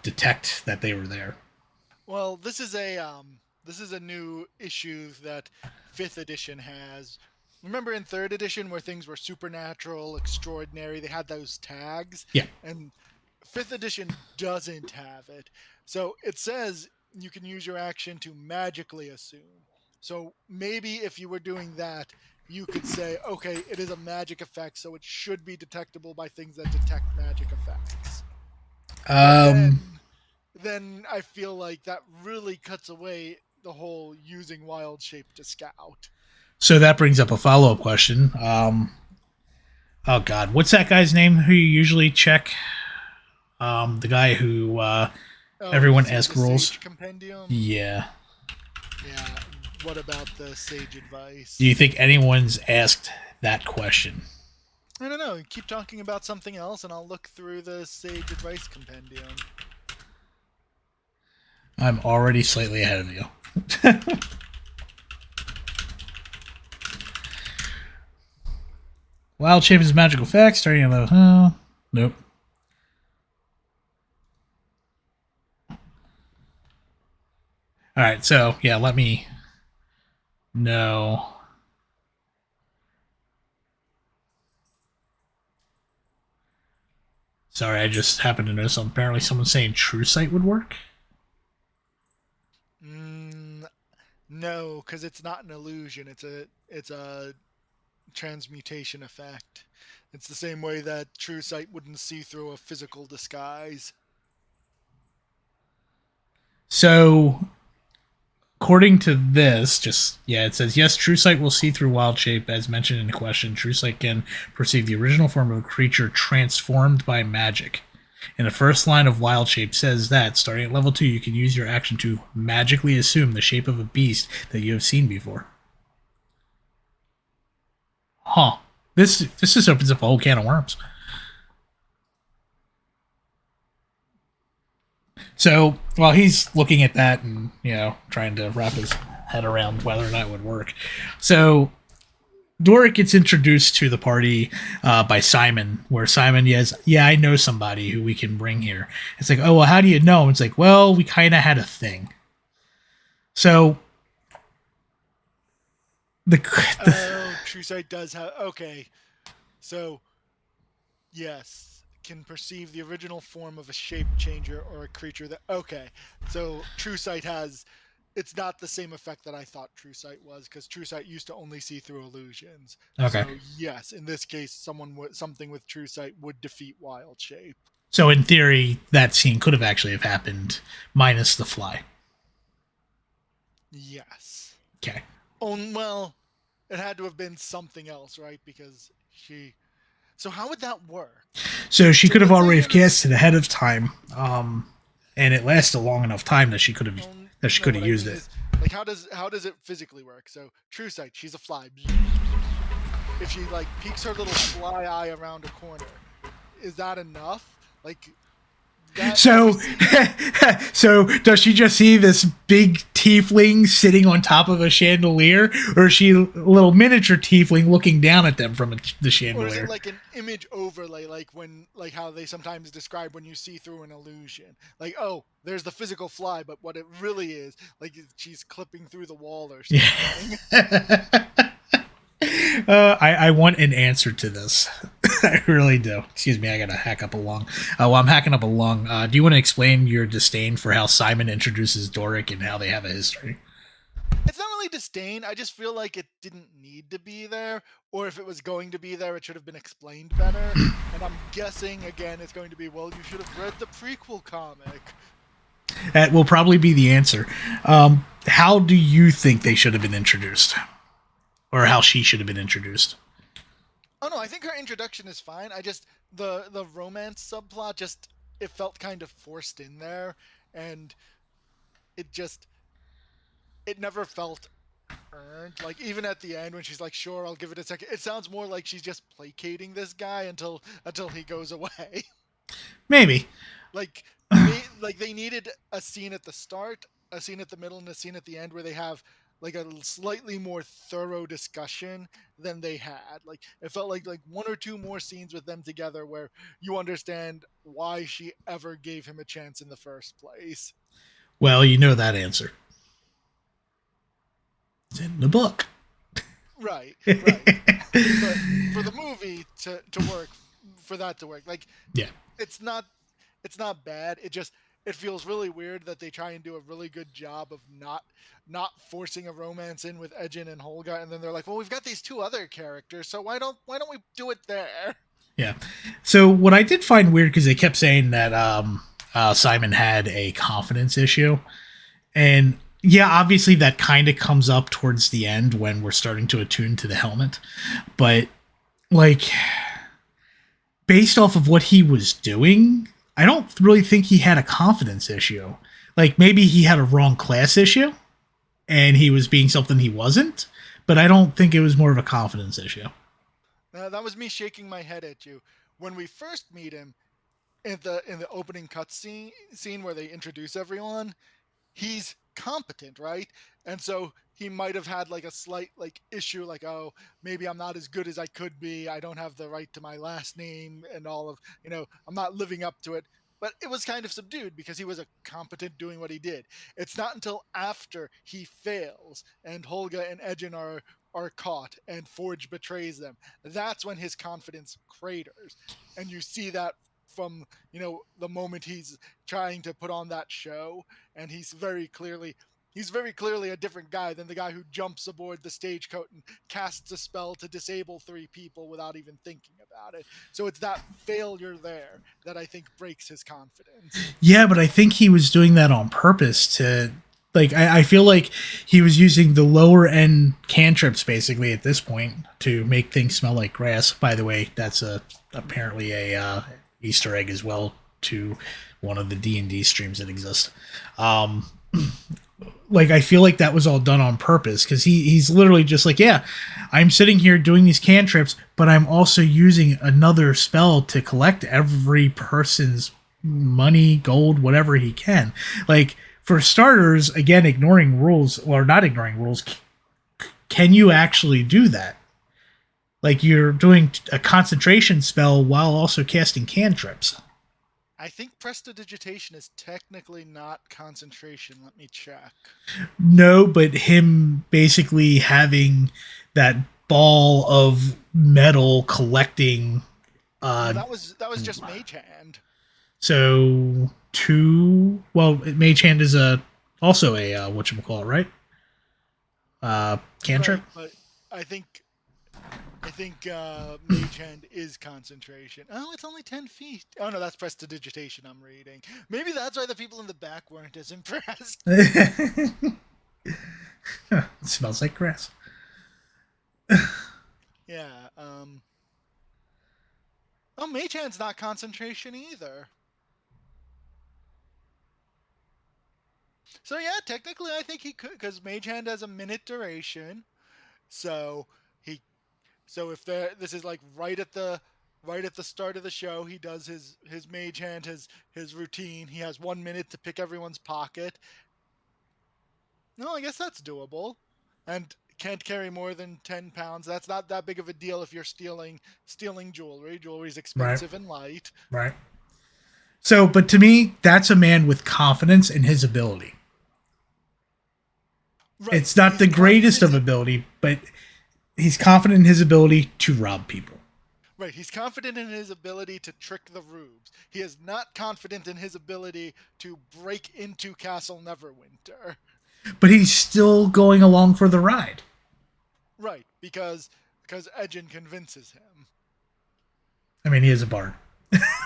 detect that they were there. Well, this is a new issue that 5th edition has. Remember in 3rd edition where things were supernatural, extraordinary, they had those tags, Yeah. and 5th edition doesn't have it. So it says you can use your action to magically assume. So maybe if you were doing that, you could say, okay, it is a magic effect, so it should be detectable by things that detect magic effects. But Um, then I feel like that really cuts away the whole using wild shape to scout. so that brings up a follow up question. Oh God, what's that guy's name who you usually check? The guy who Oh, everyone the asks rules. Sage Compendium? Yeah. Yeah. What about the Sage Do you Advice? think anyone's asked that question? I don't know. Keep talking about something else, and I'll look through the Sage Advice Compendium. I'm already slightly ahead of you. Wild shape is magical effect starting at level. Nope. All right, so yeah, let me know. Sorry, I just happened to know something. Apparently, someone's saying True Sight would work. Mm, no, because it's not an illusion. It's a transmutation effect. It's the same way that True Sight wouldn't see through a physical disguise. So, according to this, it says yes, True Sight will see through wild shape, as mentioned in the question. True Sight can perceive the original form of a creature transformed by magic. And the first line of Wild Shape says that, starting at level 2, you can use your action to magically assume the shape of a beast that you have seen before. Huh. This just opens up a whole can of worms. So while he's looking at that and, trying to wrap his head around whether or not it would work. So Doric gets introduced to the party by Simon, where Simon says, yeah, I know somebody who we can bring here. It's like, oh, well, how do you know? It's like, well, we kind of had a thing. So Oh, True Sight does have. Okay. So, yes, can perceive the original form of a shape changer or a creature that. Okay. So, True Sight has. It's not the same effect that I thought True Sight was, because True Sight used to only see through illusions. Okay. So yes, in this case, something with True Sight would defeat Wild Shape. So in theory, that scene could have actually have happened minus the fly. Yes. Okay. Oh well, it had to have been something else, right? Because she. So how would that work? So she could have let's say already in a cast it ahead of time, and it lasted a long enough time that she could have no, what I used mean it. is, like, how does it physically work? So True Sight, she's a fly. If she like peeks her little fly eye around a corner, is that enough? Like that So, obviously. so does she just see this big tiefling sitting on top of a chandelier, or is she a little miniature tiefling looking down at them from the Or is it chandelier? like an image overlay, like how they sometimes describe when you see through an illusion? Like, oh, there's the physical fly, but what it really is, like she's clipping through the wall or Yeah. something. I want an answer to this. I really do. Excuse me, I gotta hack up a lung. While I'm hacking up a lung, do you want to explain your disdain for how Simon introduces Doric and how they have a history? It's not really disdain. I just feel like it didn't need to be there, or if it was going to be there, it should have been explained better. And I'm guessing again, it's going to be, well, you should have read the prequel comic. That will probably be the answer. How do you think they should have been introduced? Or how she should have been introduced? Oh no, I think her introduction is fine. I just the romance subplot just it felt kind of forced in there, and it just it never felt earned. Like even at the end when she's like, "Sure, I'll give it a second," it sounds more like she's just placating this guy until he goes away. Maybe. like like they needed a scene at the start, a scene at the middle, and a scene at the end where they have like a slightly more thorough discussion than they had. Like it felt like one or two more scenes with them together where you understand why she ever gave him a chance in the first place. Well, you know that answer. It's in the book. Right, right. But for the movie to work, for that to work, like Yeah. it's not it's not bad. It just it feels really weird that they try and do a really good job of not forcing a romance in with Edgin and Holga, and then they're like, well, we've got these two other characters, so why don't we do it there? Yeah. So what I did find weird because they kept saying that Simon had a confidence issue, and yeah, obviously that kind of comes up towards the end when we're starting to attune to the helmet, but like based off of what he was doing, I don't really think he had a confidence issue. Like maybe he had a wrong class issue and he was being something he wasn't, but I don't think it was more of a confidence issue. That was me shaking my head at you when we first meet him in the opening cutscene where they introduce everyone. He's competent, right? And so he might have had like a slight like issue, like, oh, maybe I'm not as good as I could be. I don't have the right to my last name and all of, I'm not living up to it. But it was kind of subdued because he was a competent doing what he did. It's not until after he fails and Holga and Edgin are caught and Forge betrays them. That's when his confidence craters. And you see that from, the moment he's trying to put on that show, and he's very clearly a different guy than the guy who jumps aboard the stagecoach and casts a spell to disable three people without even thinking about it. So it's that failure there that I think breaks his confidence. Yeah, but I think he was doing that on purpose to like I feel like he was using the lower end cantrips basically at this point to make things smell like grass. By the way, that's apparently a Easter egg as well to one of the D&D streams that exist. Um, like I feel like that was all done on purpose because he's literally just like, yeah, I'm sitting here doing these cantrips, but I'm also using another spell to collect every person's money, gold, whatever he can. Like for starters, again, ignoring rules or not ignoring rules, can you actually do that? Like you're doing a concentration spell while also casting cantrips. I think prestidigitation is technically not concentration. Let me check. No, but him basically having that ball of metal collecting. No, Uh, that was just Mage Hand. so two. Well, Mage Hand is a also a what you call it, right? Cantrip. Right, but I think Mage Hand is concentration. Oh, it's only 10 feet. Oh no, that's prestidigitation. I'm reading. Maybe that's why the people in the back weren't as impressed. It smells like grass. Yeah. Oh, Mage Hand's not concentration either. So yeah, technically, I think he could because Mage Hand has a minute duration. So he So if this is like right at the start of the show, he does his Mage Hand, his routine. He has 1 minute to pick everyone's pocket. No, I guess that's doable. And can't carry more than 10 pounds. That's not that big of a deal if you're stealing jewelry. Jewelry's Right. expensive and light. Right. So, but to me, that's a man with confidence in his ability. Right. It's not He's the greatest confident of in, ability, but he's confident in his ability to rob people. right. He's confident in his ability to trick the rubes. He is not confident in his ability to break into Castle Neverwinter. But he's still going along for the ride. Right, because Edgin convinces him. I mean, he is a bard.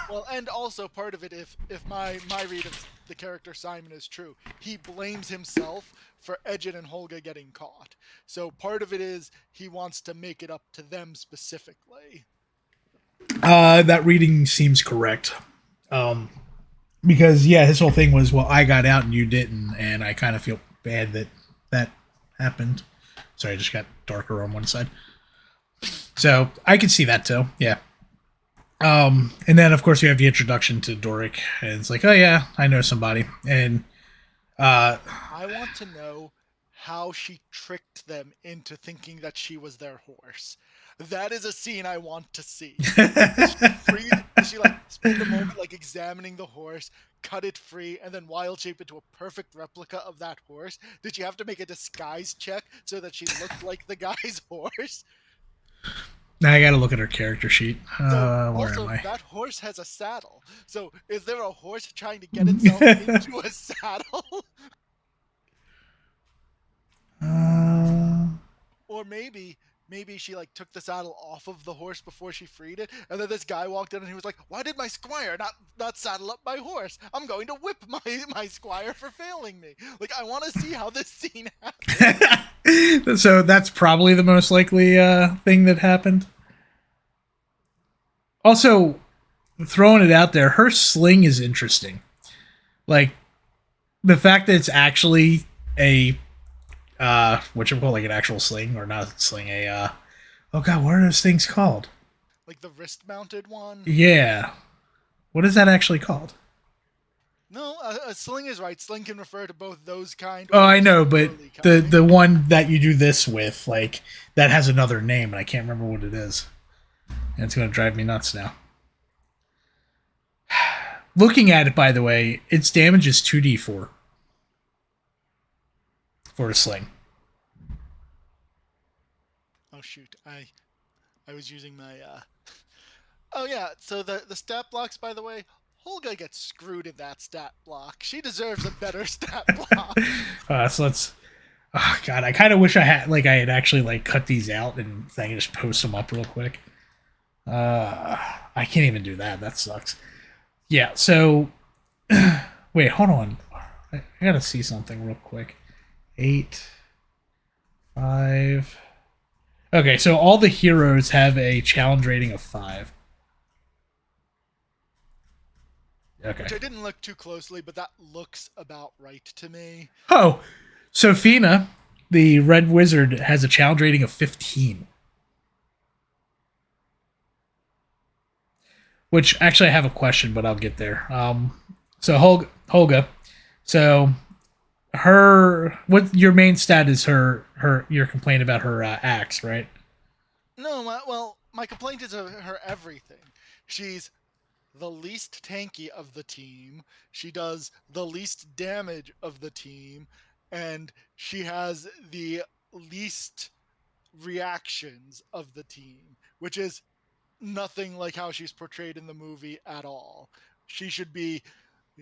Well, and also part of it, if my read of the character Simon is true, he blames himself for Edgin and Holga getting caught. So part of it is he wants to make it up to them specifically. That reading seems correct. Um, because yeah, his whole thing was, well, I got out and you didn't, and I kind of feel bad that that happened. Sorry, I just got darker on one side. So I can see that too. Yeah. And then of course you have the introduction to Doric, and it's like, oh yeah, I know somebody, and I want to know how she tricked them into thinking that she was their horse. That is a scene I want to see. Does she like spend a moment like examining the horse, cut it free, and then wild shape into a perfect replica of that horse? Did you have to make a disguise check so that she looked like the guy's horse? now I got to look at her character sheet. So Where am also I? that horse has a saddle. So is there a horse trying to get itself into a saddle? uh, Or maybe she like took the saddle off of the horse before she freed it, and then this guy walked in and he was like, "Why did my squire not saddle up my horse? I'm going to whip my squire for failing me." Like I want to see how this scene happened. so that's probably the most likely thing that happened. Also, throwing it out there, her sling is interesting. Like the fact that it's actually a what you call like an actual sling or not sling a oh god, what are those things called? Like the wrist mounted one. Yeah, what is that actually called? No, a sling is right. Sling can refer to both those kind Oh, or I just know, the but burly the kind. one that you do this with, like that has another name, and I can't remember what it is, and it's gonna drive me nuts now. Looking at it, by the way, its damage is 2d4 for a sling. Oh shoot, I was using my Oh yeah, so the stat blocks, by the way, Holga gets screwed in that stat block. She deserves a better stat block. So let's. Oh god, I kind of wish I had actually like cut these out and I can just post them up real quick. I can't even do that. That sucks. Yeah. So, wait, hold on. I gotta see something real quick. 8, 5. Okay, so all the heroes have a challenge rating of 5. Okay. Which I didn't look too closely, but that looks about right to me. Oh, Sophina, the red wizard, has a challenge rating of 15. Which actually I have a question, but I'll get there. So Holga, so her what your main stat is her your complaint about her axe, right? No, my complaint is her everything. She's the least tanky of the team. She does the least damage of the team, and she has the least reactions of the team, which is nothing like how she's portrayed in the movie at all. She should be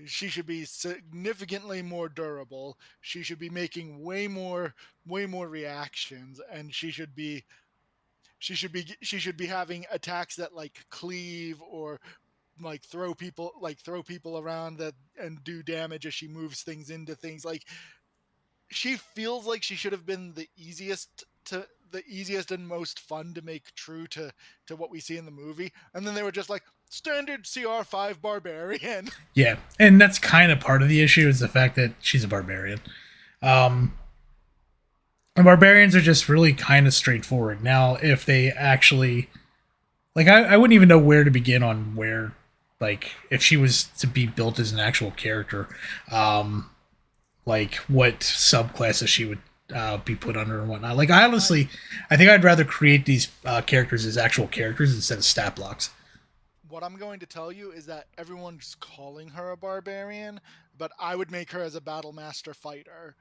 she should be significantly more durable. She should be making way more reactions, and she should be having attacks that like cleave or like throw people around that and do damage as she moves things into things. Like she feels like she should have been the easiest and most fun to make true to what we see in the movie, and then they were just like standard CR5 barbarian. Yeah, and that's kind of part of the issue is the fact that she's a barbarian. Um, and barbarians are just really kind of straightforward. Now, if they actually like, I wouldn't even know where to begin on where like if she was to be built as an actual character. Um, like what subclasses she would be put under and whatnot. Like I I honestly, I think I'd rather create these characters as actual characters instead of stat blocks. what I'm going to tell you is that everyone's calling her a barbarian, but I would make her as a battle master fighter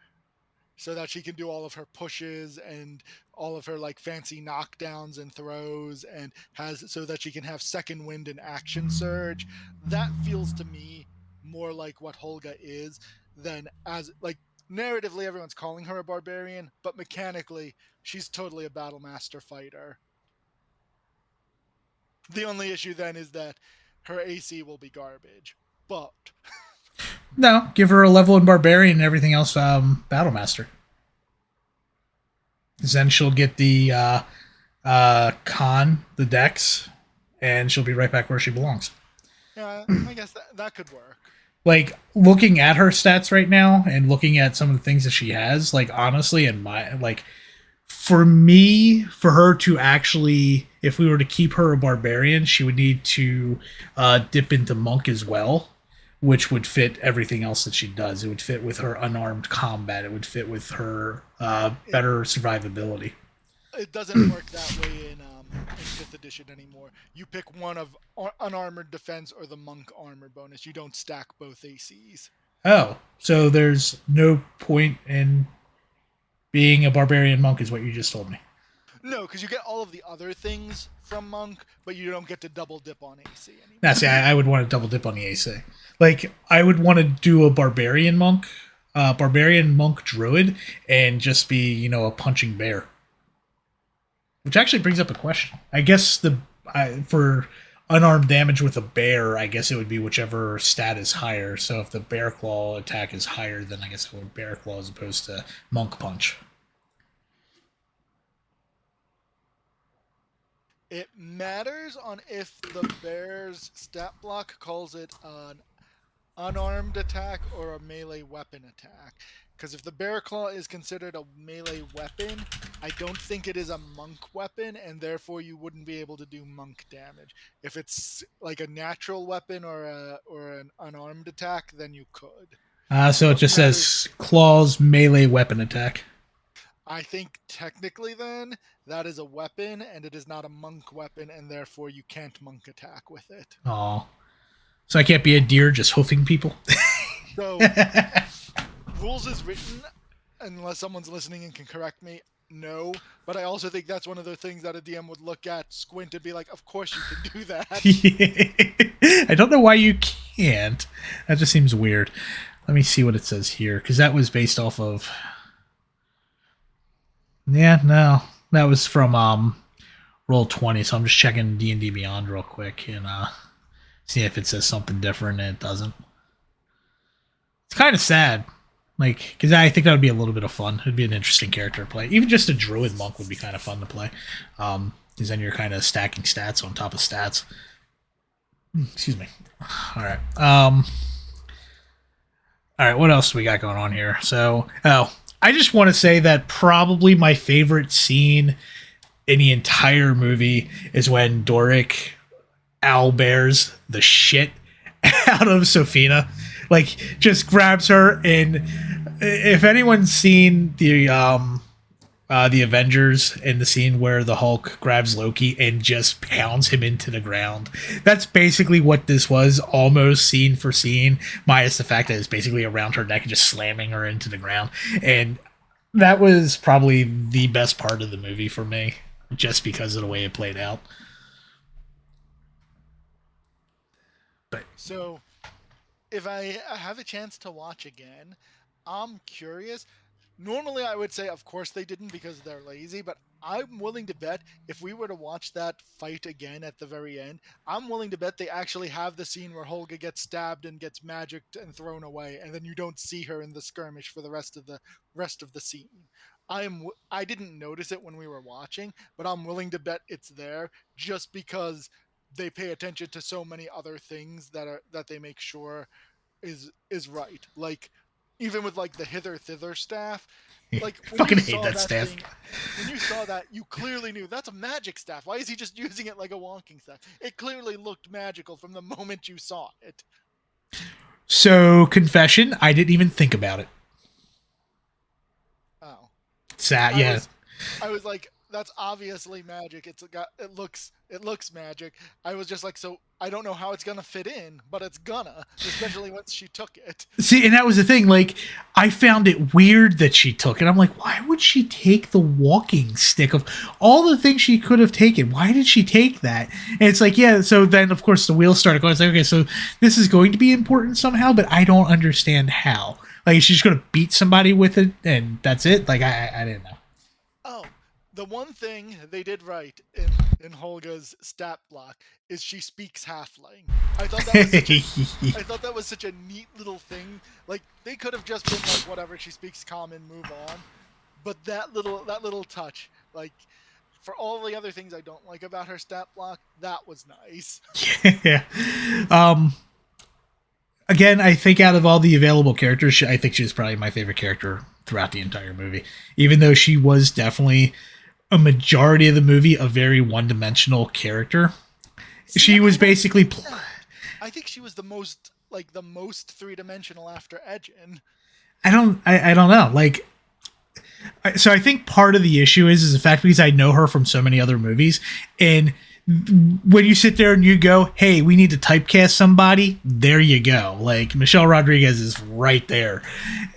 so that she can do all of her pushes and all of her like fancy knockdowns and throws and has so that she can have second wind and action surge. That feels to me more like what Holga is than as like narratively everyone's calling her a barbarian, but mechanically she's totally a battle master fighter. The only issue then is that her AC will be garbage. But No, give her a level in barbarian and everything else battle master. Then she'll get the con, the dex, and she'll be right back where she belongs. yeah, I guess that could work. Like looking at her stats right now and looking at some of the things that she has, like honestly, in my like for me, for her to actually, if we were to keep her a barbarian, she would need to dip into monk as well, which would fit everything else that she does. It would fit with her unarmed combat. It would fit with her It better survivability. it doesn't work that way in fifth edition anymore. You pick one of unarmored defense or the monk armor bonus. You don't stack both ACs. Oh, so there's no point in being a barbarian monk, is what you just told me. No, because you get all of the other things from monk, but you don't get to double dip on AC Now, anymore. see, I would want to double dip on the AC. Like, I would want to do a barbarian monk druid, and just be, a punching bear. Which actually brings up a question. I guess for unarmed damage with a bear, I guess it would be whichever stat is higher. So if the bear claw attack is higher, then I guess it would bear claw as opposed to monk punch. It matters on if the bear's stat block calls it an unarmed attack or a melee weapon attack. Because if the bear claw is considered a melee weapon, I don't think it is a monk weapon, and therefore you wouldn't be able to do monk damage. If it's like a natural weapon or an unarmed attack, then you could. So So it what just matters? says claws melee weapon attack. I think technically then that is a weapon, and it is not a monk weapon, and therefore you can't monk attack with it. Oh, so I can't be a deer just hoofing people. So rules is written, unless someone's listening and can correct me, no. But I also think that's one of the things that a DM would look at, squint, and be like, of course you can do that. I don't know why you can't. That just seems weird. Let me see what it says here, because that was based off of. Yeah, no, that was from Roll20. So I'm just checking D&D Beyond real quick and see if it says something different, and it doesn't. It's kind of sad, like because I think that would be a little bit of fun. It'd be an interesting character to play. Even just a druid monk would be kind of fun to play, because then you're kind of stacking stats on top of stats. Excuse me. All right. All right. What else do we got going on here? So, I just want to say that probably my favorite scene in the entire movie is when Doric owlbears the shit out of Sophina. Like, just grabs her, and if anyone's seen the Avengers in the scene where the Hulk grabs Loki and just pounds him into the ground. That's basically what this was, almost scene for scene, minus the fact that it's basically around her neck and just slamming her into the ground. And that was probably the best part of the movie for me, just because of the way it played out. But So if I have a chance to watch again, I'm curious. Normally, I would say, of course, they didn't because they're lazy, but I'm willing to bet if we were to watch that fight again at the very end, I'm willing to bet they actually have the scene where Holga gets stabbed and gets magicked and thrown away, and then you don't see her in the skirmish for the rest of the scene. I didn't notice it when we were watching, but I'm willing to bet it's there just because they pay attention to so many other things that they make sure is right. Like even with like the hither thither staff, yeah, like I fucking hate that staff. when you saw that, you clearly knew that's a magic staff. Why is he just using it like a wonking staff? It clearly looked magical from the moment you saw it. So, confession, I didn't even think about it. sad. I Yeah. was I was like, that's obviously magic. It looks magic. I was just like, so I don't know how it's gonna fit in, but it's gonna, especially once she took it. See, and that was the thing. Like, I found it weird that she took it. I'm like, why would she take the walking stick of all the things she could have taken? Why did she take that? And it's like, yeah. So then, of course, the wheels started going. It's like, okay, so this is going to be important somehow, but I don't understand how. Like, she's just going to beat somebody with it, and that's it. Like, I didn't know. Oh, the one thing they did right in Holga's stat block is she speaks halfling. I thought that was such a I thought that was such a neat little thing. Like they could have just been like whatever, she speaks common, move on. But that little touch, like for all the other things I don't like about her stat block, that was nice. Yeah. Um, Again, I think out of all the available characters, I think she's probably my favorite character throughout the entire movie. Even though she was definitely a majority of the movie a very one-dimensional character, See, she was basically. I think she was the most three-dimensional after Edgin. I don't know. Like, so I think part of the issue is the fact because I know her from so many other movies, and when you sit there and you go, "Hey, we need to typecast somebody," there you go. Like Michelle Rodriguez is right there,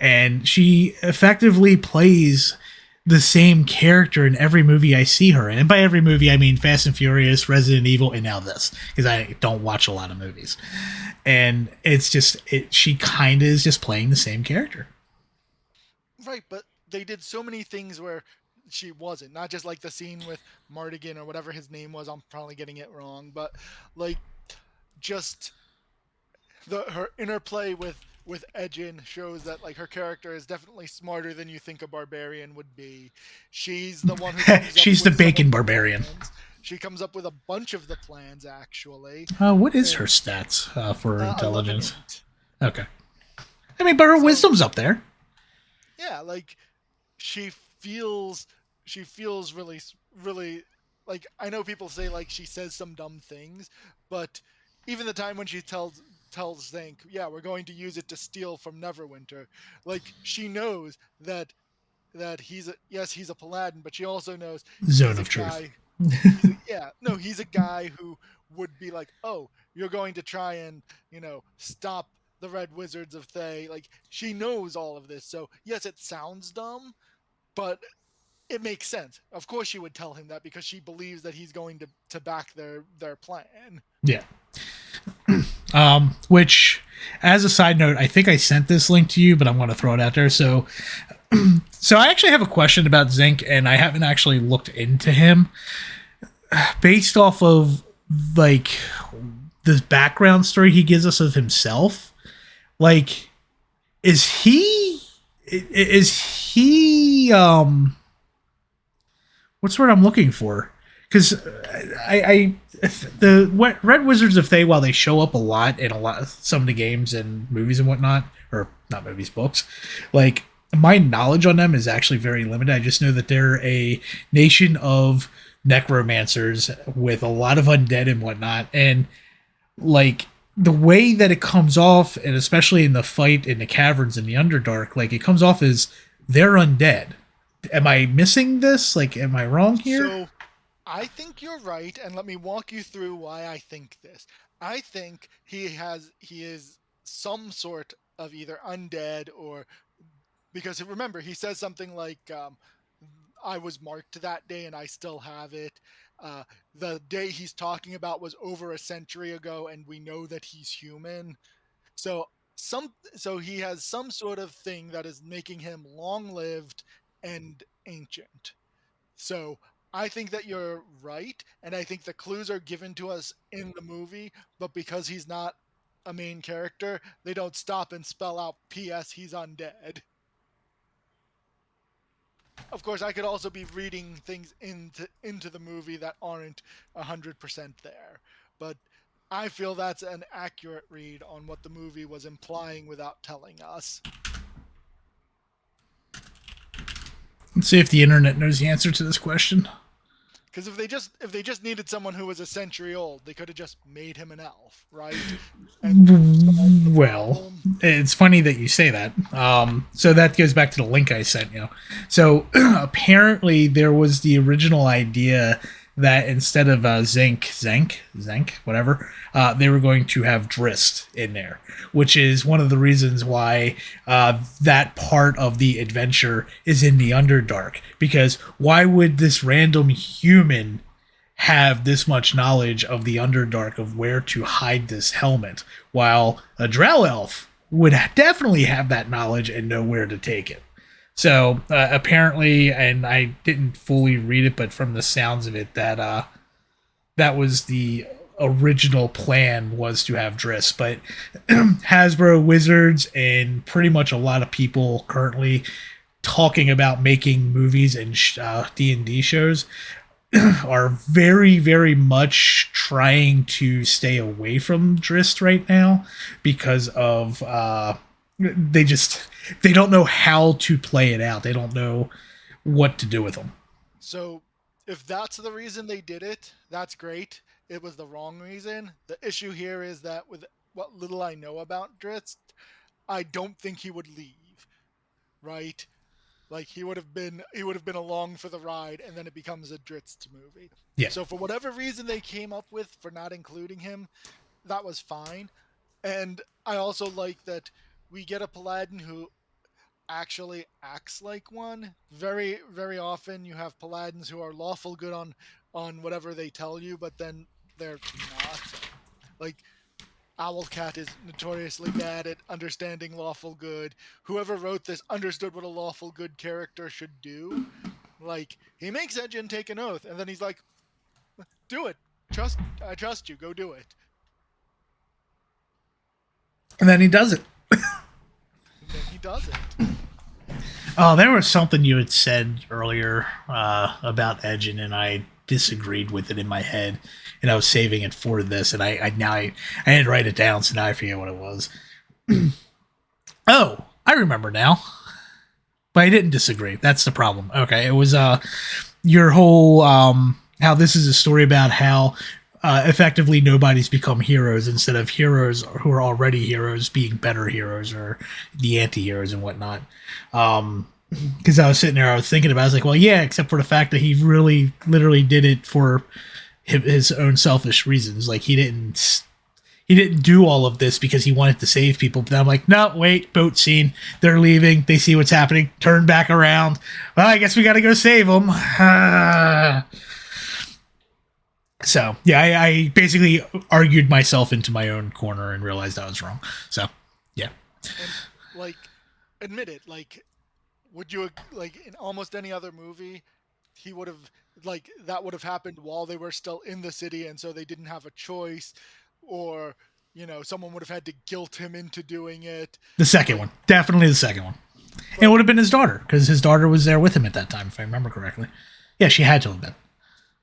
and she effectively plays the same character in every movie I see her in. And by every movie, I mean Fast and Furious, Resident Evil, and now this, because I don't watch a lot of movies. And it's just, she kind of is just playing the same character. Right, but they did so many things where she wasn't. Not just like the scene with Mardigan or whatever his name was. I'm probably getting it wrong, but like just her interplay with Edgin shows that like her character is definitely smarter than you think a barbarian would be. She's the one who comes up She's the with some of bacon the barbarian. plans. She comes up with a bunch of the plans actually. What is her And, stats for 11 intelligence? int. Okay. I mean, but her So wisdom's up there. yeah, like she feels she feels really like I know people say like she says some dumb things, but even the time when she tells Zank, yeah, we're going to use it to steal from Neverwinter, like she knows that he's a paladin, but she also knows Zone he's a of truth. guy he's a guy who would be like, oh, you're going to try and stop the Red Wizards of Thay. Like she knows all of this, so yes, it sounds dumb, but it makes sense. Of course, she would tell him that because she believes that he's going to back their plan. Yeah. Which, as a side note, I think I sent this link to you, but I'm going to throw it out there. So, so I actually have a question about Zinc, and I haven't actually looked into him based off of like this background story he gives us of himself. Like, is he what's the word I'm looking for? Because I the Red Wizards of Thay, while they show up a lot in some of the games and movies and whatnot, or not movies, books, like my knowledge on them is actually very limited. I just know that they're a nation of necromancers with a lot of undead and whatnot, and like the way that it comes off, and especially in the fight in the caverns in the Underdark, like it comes off as they're undead. Am I missing this? Like, am I wrong here? So I think you're right, and let me walk you through why I think this. I think he is some sort of either undead or because remember he says something like I was marked that day and I still have it. The day he's talking about was over a century ago, and we know that he's human. So so he has some sort of thing that is making him long-lived and ancient. So I think that you're right, and I think the clues are given to us in the movie, but because he's not a main character, they don't stop and spell out P.S. he's undead. Of course, I could also be reading things into the movie that aren't 100% there, but I feel that's an accurate read on what the movie was implying without telling us. Let's see if the internet knows the answer to this question. Because if they just needed someone who was a century old, they could have just made him an elf, right? And solved the Well, problem. it's funny that you say that. So that goes back to the link I sent you. So apparently there was the original idea that instead of Zenk, whatever, they were going to have Drist in there, which is one of the reasons why that part of the adventure is in the Underdark. Because why would this random human have this much knowledge of the Underdark of where to hide this helmet, while a Drow elf would definitely have that knowledge and know where to take it. So apparently, and I didn't fully read it, but from the sounds of it, that was the original plan, was to have Driss. But Hasbro, Wizards, and pretty much a lot of people currently talking about making movies and D&D shows are very, very much trying to stay away from Drist right now because of they don't know how to play it out. They don't know what to do with them. So if that's the reason they did it, that's great. It was the wrong reason. The issue here is that with what little I know about Dritz, I don't think he would leave. Right? Like he would have been along for the ride, and then it becomes a Dritz movie. Yeah. So for whatever reason they came up with for not including him, that was fine. And I also like that we get a Paladin who actually acts like one. Very, very often you have Paladins who are lawful good on whatever they tell you, but then they're not. Like Owlcat is notoriously bad at understanding lawful good. Whoever wrote this understood what a lawful good character should do. Like, he makes Edgin take an oath, and then he's like, do it. I trust you. Go do it. And then he does it. And then he does it. Oh, there was something you had said earlier about Edgin, and I disagreed with it in my head, and I was saving it for this, and I had to write it down, so now I forget what it was. Oh, I remember now. But I didn't disagree. That's the problem. Okay, it was your whole how this is a story about how effectively nobody's become heroes instead of heroes who are already heroes being better heroes or the anti-heroes and whatnot. Because I was sitting there, I was thinking about it, I was like, well, yeah, except for the fact that he really literally did it for his own selfish reasons. Like he didn't do all of this because he wanted to save people. But I'm like, no, wait, boat scene. They're leaving. They see what's happening. Turn back around. Well, I guess we got to go save them. So, yeah, I basically argued myself into my own corner and realized I was wrong. So, yeah. And, like, admit it. Like, would you, like, in almost any other movie, he would have, like, that would have happened while they were still in the city, and so they didn't have a choice, or, you know, someone would have had to guilt him into doing it. The second one. Definitely the second one. And it would have been his daughter, because his daughter was there with him at that time, if I remember correctly. Yeah, she had to have been.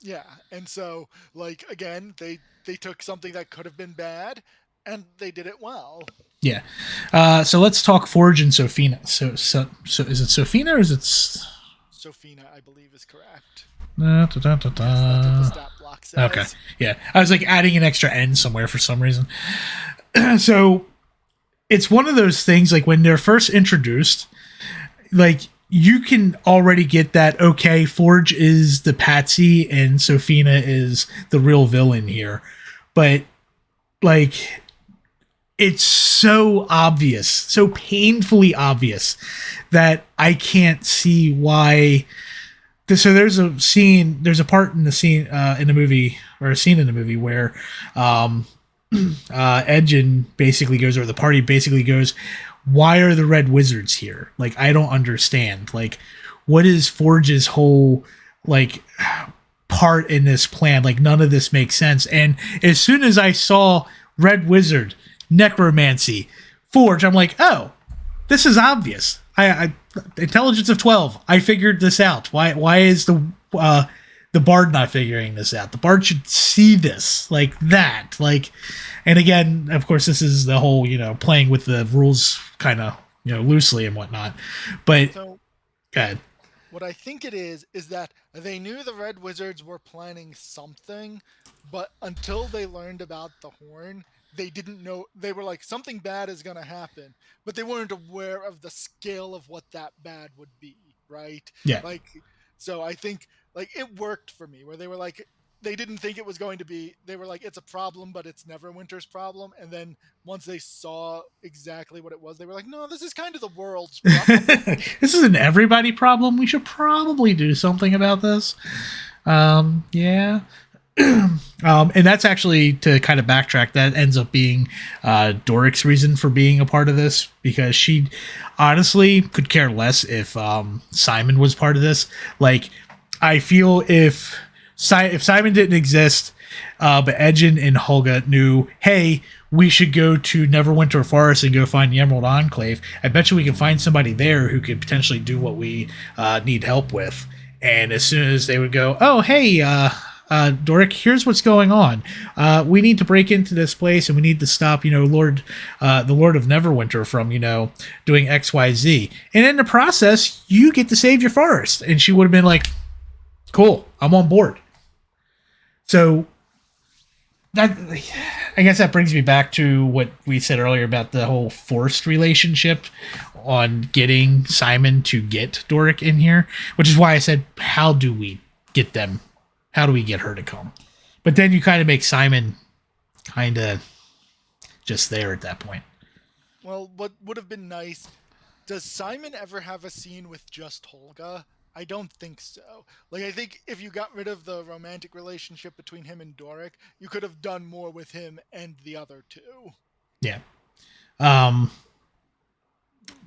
Yeah, and so, like, again, they took something that could have been bad, and they did it well. Yeah. So let's talk Forge and Sophina. So is it Sophina or is it... Sophina, I believe, is correct. That's what the stat block says. Okay. Yeah. I was like adding an extra N somewhere for some reason. So it's one of those things, like when they're first introduced, like you can already get that, okay, Forge is the patsy and Sophina is the real villain here. But like it's so obvious, so painfully obvious that I can't see why. So there's a part in the scene in the movie, or a scene in the movie where Edgin basically goes, or the party basically goes, why are the Red Wizards here? Like, I don't understand. Like, what is Forge's whole, like, part in this plan? Like, none of this makes sense. And as soon as I saw Red Wizard, Necromancy, Forge, I'm like, oh, this is obvious. I intelligence of 12. I figured this out. Why is the bard not figuring this out? The bard should see this like that. Like, and again, of course, this is the whole, you know, playing with the rules kind of, you know, loosely and whatnot. But So, go ahead. What I think it is that they knew the Red Wizards were planning something, but until they learned about the horn, they didn't know. They were like, something bad is going to happen, but they weren't aware of the scale of what that bad would be, right? Yeah. Like, so I think like it worked for me where they were like, they didn't think it was going to be, they were like, it's a problem, but it's Neverwinter's problem. And then once they saw exactly what it was, they were like, no, this is kind of the world's problem. This is an everybody problem. We should probably do something about this. Yeah. And that's actually, to kind of backtrack, that ends up being Doric's reason for being a part of this, because she honestly could care less if Simon was part of this. Like, I feel if Simon didn't exist, but Edgin and Holga knew, hey, we should go to Neverwinter Forest and go find the Emerald Enclave. I bet you we can find somebody there who could potentially do what we need help with. And as soon as they would go, oh, hey, Doric, here's what's going on. We need to break into this place, and we need to stop, the Lord of Neverwinter from, doing X, Y, Z. And in the process, you get to save your forest. And she would have been like, cool, I'm on board. So that, I guess that brings me back to what we said earlier about the whole forced relationship on getting Simon to get Doric in here, which is why I said, how do we get them? How do we get her to come? But then you kind of make Simon kind of just there at that point. Well, what would have been nice, does Simon ever have a scene with just Holga? I don't think so. Like, I think if you got rid of the romantic relationship between him and Doric, you could have done more with him and the other two. Yeah.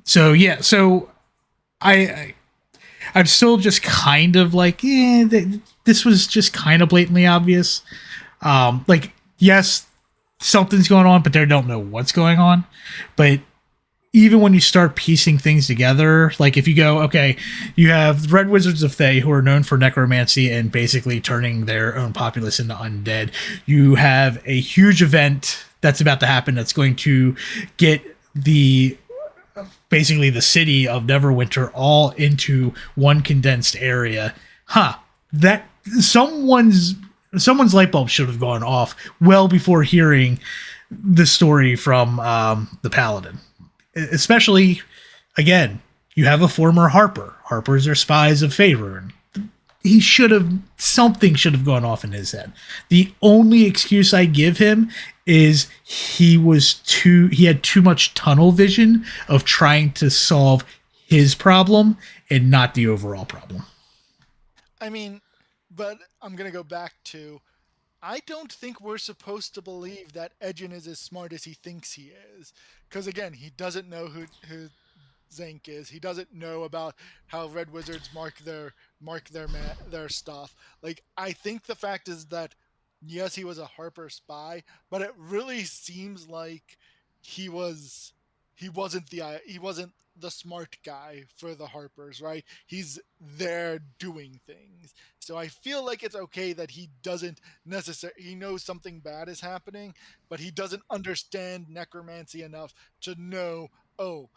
So yeah. So I'm still just kind of like, this was just kind of blatantly obvious. Like, yes, something's going on, but they don't know what's going on. But even when you start piecing things together, like if you go, okay, you have Red Wizards of Thay, who are known for necromancy and basically turning their own populace into undead. You have a huge event that's about to happen that's going to get basically the city of Neverwinter all into one condensed area. That someone's light bulb should have gone off well before hearing the story from the Paladin. Especially, again, you have a former Harper. Harpers are spies of favor. And something should have gone off in his head. The only excuse I give him is he had too much tunnel vision of trying to solve his problem and not the overall problem. I mean, but I'm going to go back to, I don't think we're supposed to believe that Edgin is as smart as he thinks he is. Because again, he doesn't know who Zank is. He doesn't know about how Red Wizards mark their stuff. Like, I think the fact is that yes, he was a Harper spy, but it really seems like he wasn't the smart guy for the Harpers, right? He's there doing things. So I feel like it's okay that he doesn't necessarily, he knows something bad is happening, but he doesn't understand necromancy enough to know, oh,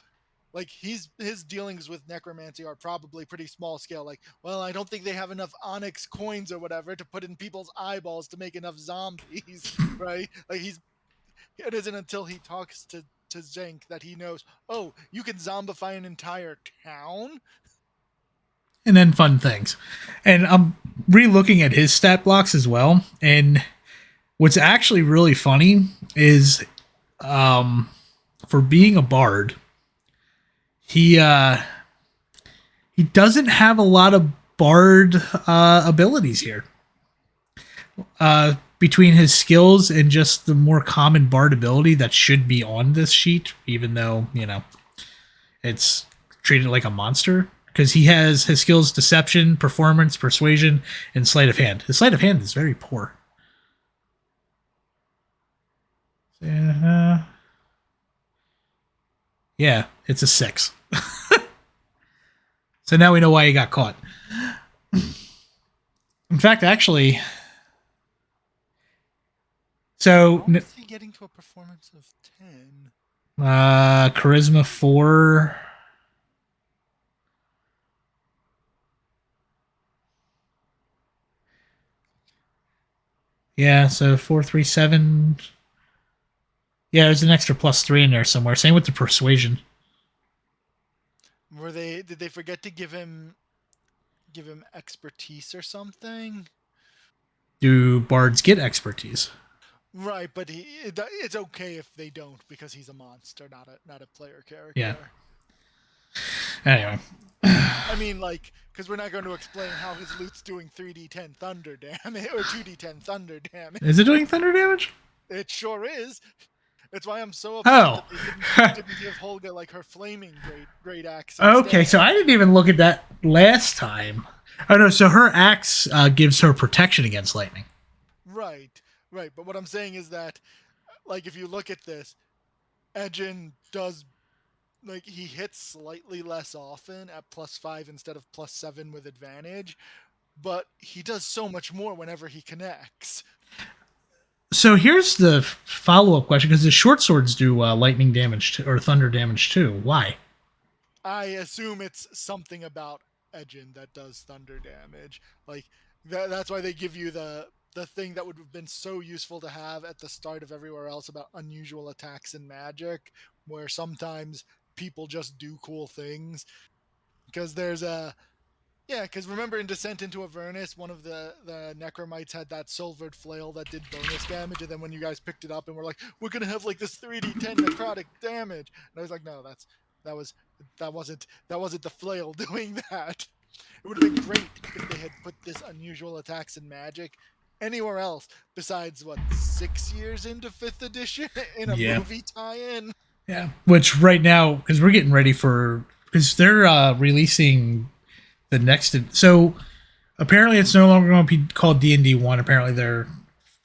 like his dealings with necromancy are probably pretty small scale. Like, well, I don't think they have enough onyx coins or whatever to put in people's eyeballs to make enough zombies, right? Like it isn't until he talks to Zank that he knows, oh, you can zombify an entire town. And then fun things. And I'm re-looking at his stat blocks as well. And what's actually really funny is, for being a bard, he doesn't have a lot of bard abilities here. Between his skills and just the more common bard ability that should be on this sheet, even though, it's treated like a monster, because he has his skills: deception, performance, persuasion, and sleight of hand. His sleight of hand is very poor. Yeah, it's a 6. So now we know why he got caught. In fact, actually, so How is he getting to a performance of 10? Charisma 4. Yeah, so 437. Yeah, there's an extra +3 in there somewhere. Same with the persuasion. Were they did they forget to give him expertise or something? Do bards get expertise? Right, but it's okay if they don't because he's a monster, not a player Yeah. character. Anyway. I mean, like, because we're not going to explain how his loot's doing 3d10 thunder damage or 2d10 thunder Is it damage. doing thunder damage? It sure is. That's why I'm so upset Oh. that they didn't give Holga like her flaming great axe Okay, instead. so I didn't even look at that last time. Oh no, so her axe gives her protection against lightning. Right, right. But what I'm saying is that, like, if you look at this, Edgin does like he hits slightly less often at +5 instead of +7 with advantage, but he does so much more whenever he connects. So here's the follow up question because the short swords do lightning damage or thunder damage too. Why? I assume it's something about Edgin that does thunder damage. Like that's why they give you the thing that would have been so useful to have at the start of everywhere else about unusual attacks and magic, where sometimes people just do cool things. Because there's a Yeah, because remember in Descent into Avernus, one of the Necromites had that silvered flail that did bonus damage, and then when you guys picked it up and were like, "We're gonna have like this 3d10 necrotic damage," and I was like, "No, that was that wasn't the flail doing that." It would have been great if they had put this unusual attacks and magic anywhere else besides what 6 years into fifth edition in a Yeah. movie tie-in. Yeah. Which right now, because we're getting ready for, because they're releasing the next. So apparently it's no longer going to be called D&D 1. Apparently they're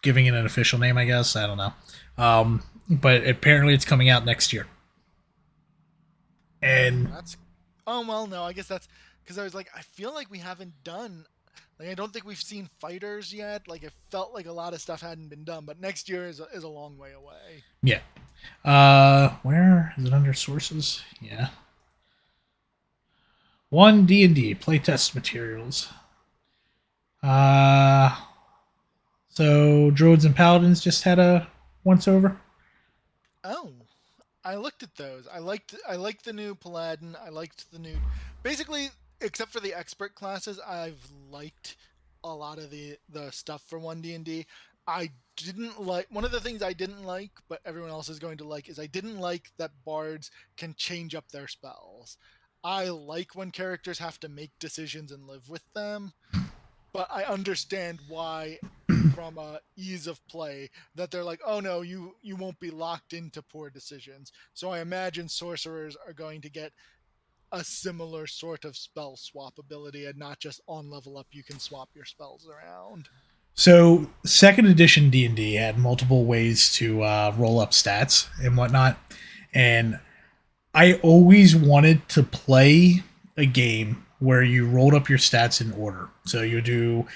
giving it an official name, I guess. I don't know. But apparently it's coming out next year. Oh, And that's. Oh well, no. I guess that's because I was like, I feel like we haven't done. Like, I don't think we've seen fighters yet. Like, it felt like a lot of stuff hadn't been done, but next year is a long way away. yeah. Where is it under sources? Yeah. One D&D playtest materials. Uh, so Druids and Paladins just had a once over. Oh, I looked at those. I liked the new Paladin. I liked the new, basically, except for the expert classes. I've liked a lot of the stuff for 1D&D. I didn't like one of the things I didn't like, but everyone else is going to like is I didn't like that bards can change up their spells. I like when characters have to make decisions and live with them, but I understand why from ease of play that they're like, oh no, you won't be locked into poor decisions. So I imagine sorcerers are going to get a similar sort of spell swap ability and not just on level up you can swap your spells around. So second edition D&D had multiple ways to roll up stats and whatnot, and I always wanted to play a game where you rolled up your stats in order. So you do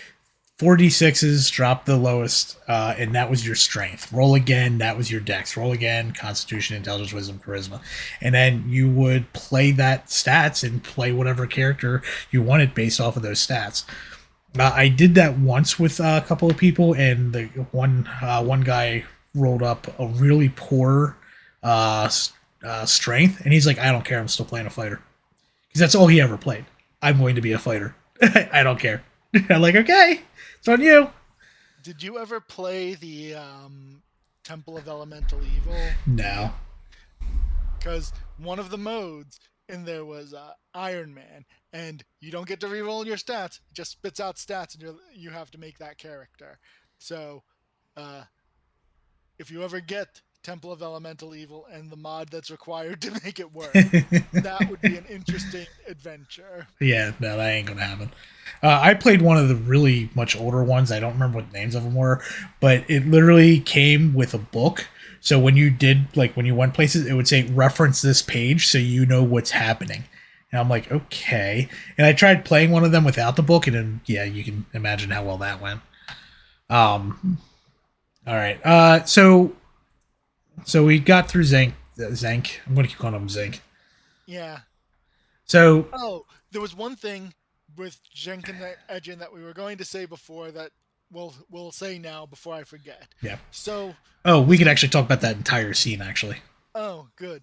4d6s, drop the lowest, and that was your strength. Roll again, that was your dex. Roll again, constitution, intelligence, wisdom, charisma. And then you would play that stats and play whatever character you wanted based off of those stats. I did that once with a couple of people, and the one guy rolled up a really poor uh, strength, and he's like, "I don't care. I'm still playing a fighter because that's all he ever played. I'm going to be a fighter. I don't care." I'm like, "Okay, it's on you." Did you ever play the Temple of Elemental Evil? No. Because one of the modes in there was Iron Man, and you don't get to reroll your stats; it just spits out stats, and you have to make that character. So, uh, if you ever get Temple of Elemental Evil and the mod that's required to make it work, that would be an interesting adventure. Yeah, no, that ain't gonna happen. I played one of the really much older ones. I don't remember what the names of them were, but it literally came with a book. So when you did, like, when you went places, it would say reference this page so you know what's happening. And I'm like, okay. And I tried playing one of them without the book, and then yeah, you can imagine how well that went. All right. So we got through Zank. Zank. I'm gonna keep calling him Zank. Yeah. So Oh, there was one thing with Jenkins Edgin that we were going to say before that we'll say now before I forget. Yeah. So, Oh, we could actually talk about that entire scene, actually. oh, good.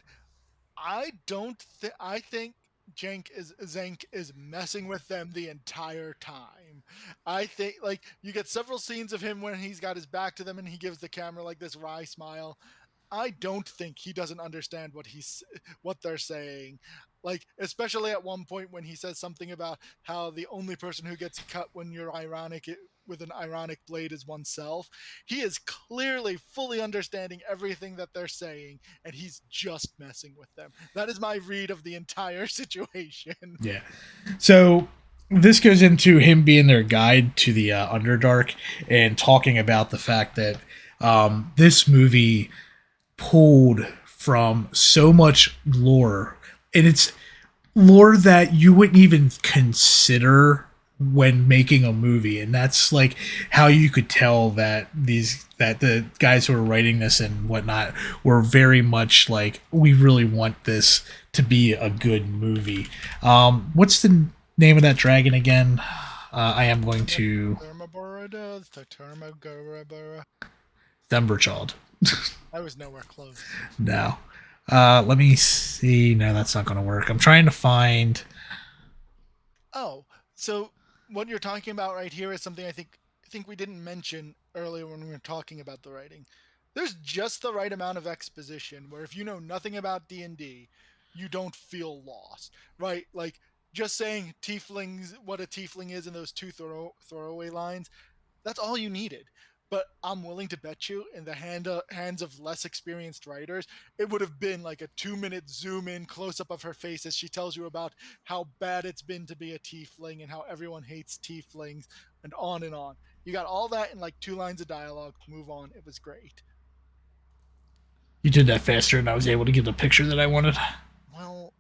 I think Zank is messing with them the entire time. I think like you get several scenes of him when he's got his back to them and he gives the camera like this wry smile. I don't think he doesn't understand what they're saying. Like especially at one point when he says something about how the only person who gets cut when you're ironic with an ironic blade is oneself. He is clearly fully understanding everything that they're saying and he's just messing with them. That is my read of the entire situation. Yeah. So this goes into him being their guide to the Underdark and talking about the fact that this movie pulled from so much lore, and it's lore that you wouldn't even consider when making a movie, and that's like how you could tell that the guys who were writing this and whatnot were very much like, we really want this to be a good movie. What's the name of that dragon again? I am going to Themberchild. I was nowhere close. No. Let me see. No, that's not going to work. I'm trying to find. Oh, so what you're talking about right here is something I think we didn't mention earlier when we were talking about the writing. There's just the right amount of exposition where if you know nothing about D&D, you don't feel lost, right? Like just saying tieflings, what a tiefling is in those two throwaway lines, that's all you needed. But I'm willing to bet you, in the hands of less experienced writers, it would have been like a 2 minute zoom in close up of her face as she tells you about how bad it's been to be a tiefling and how everyone hates tieflings and on and on. You got all that in like 2 lines of dialogue. Move on. It was great. You did that faster, and I was able to get the picture that I wanted. Well,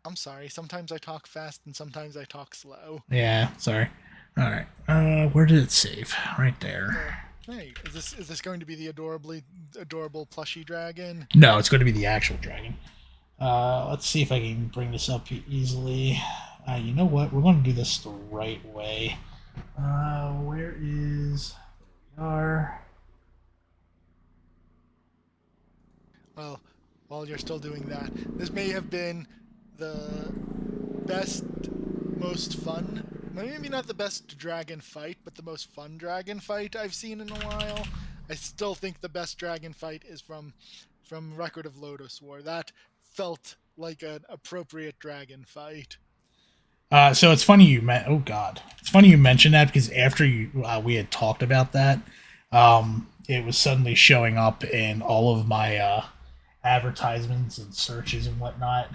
I'm sorry. Sometimes I talk fast and sometimes I talk slow. Yeah, sorry. All right. Where did it save? Right there. Hey, is this going to be the adorable plushy dragon? No, it's going to be the actual dragon. Let's see if I can bring this up easily. You know what? We're going to do this the right way. Where is? There we are. Well, while you're still doing that, this may have been the best, most fun, maybe not the best dragon fight, but the most fun dragon fight I've seen in a while. I still think the best dragon fight is from Record of Lodoss War. That felt like an appropriate dragon fight. So it's funny you met. Oh God, it's funny you mentioned that because after we had talked about that, it was suddenly showing up in all of my advertisements and searches and whatnot.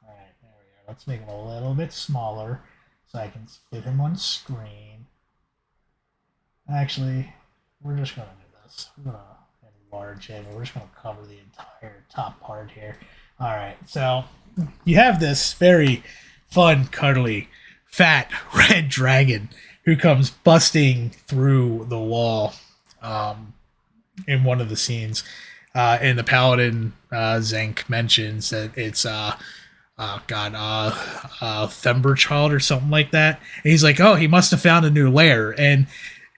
All right, there we go. Let's make him a little bit smaller so I can fit him on screen. Actually, we're just gonna do this. We're gonna enlarge him. We're just gonna cover the entire top part here. All right, so you have this very fun, cuddly, fat red dragon who comes busting through the wall in one of the scenes. And the paladin, Zank, mentions that it's Themberchild or something like that. And he's like, oh, he must have found a new lair. And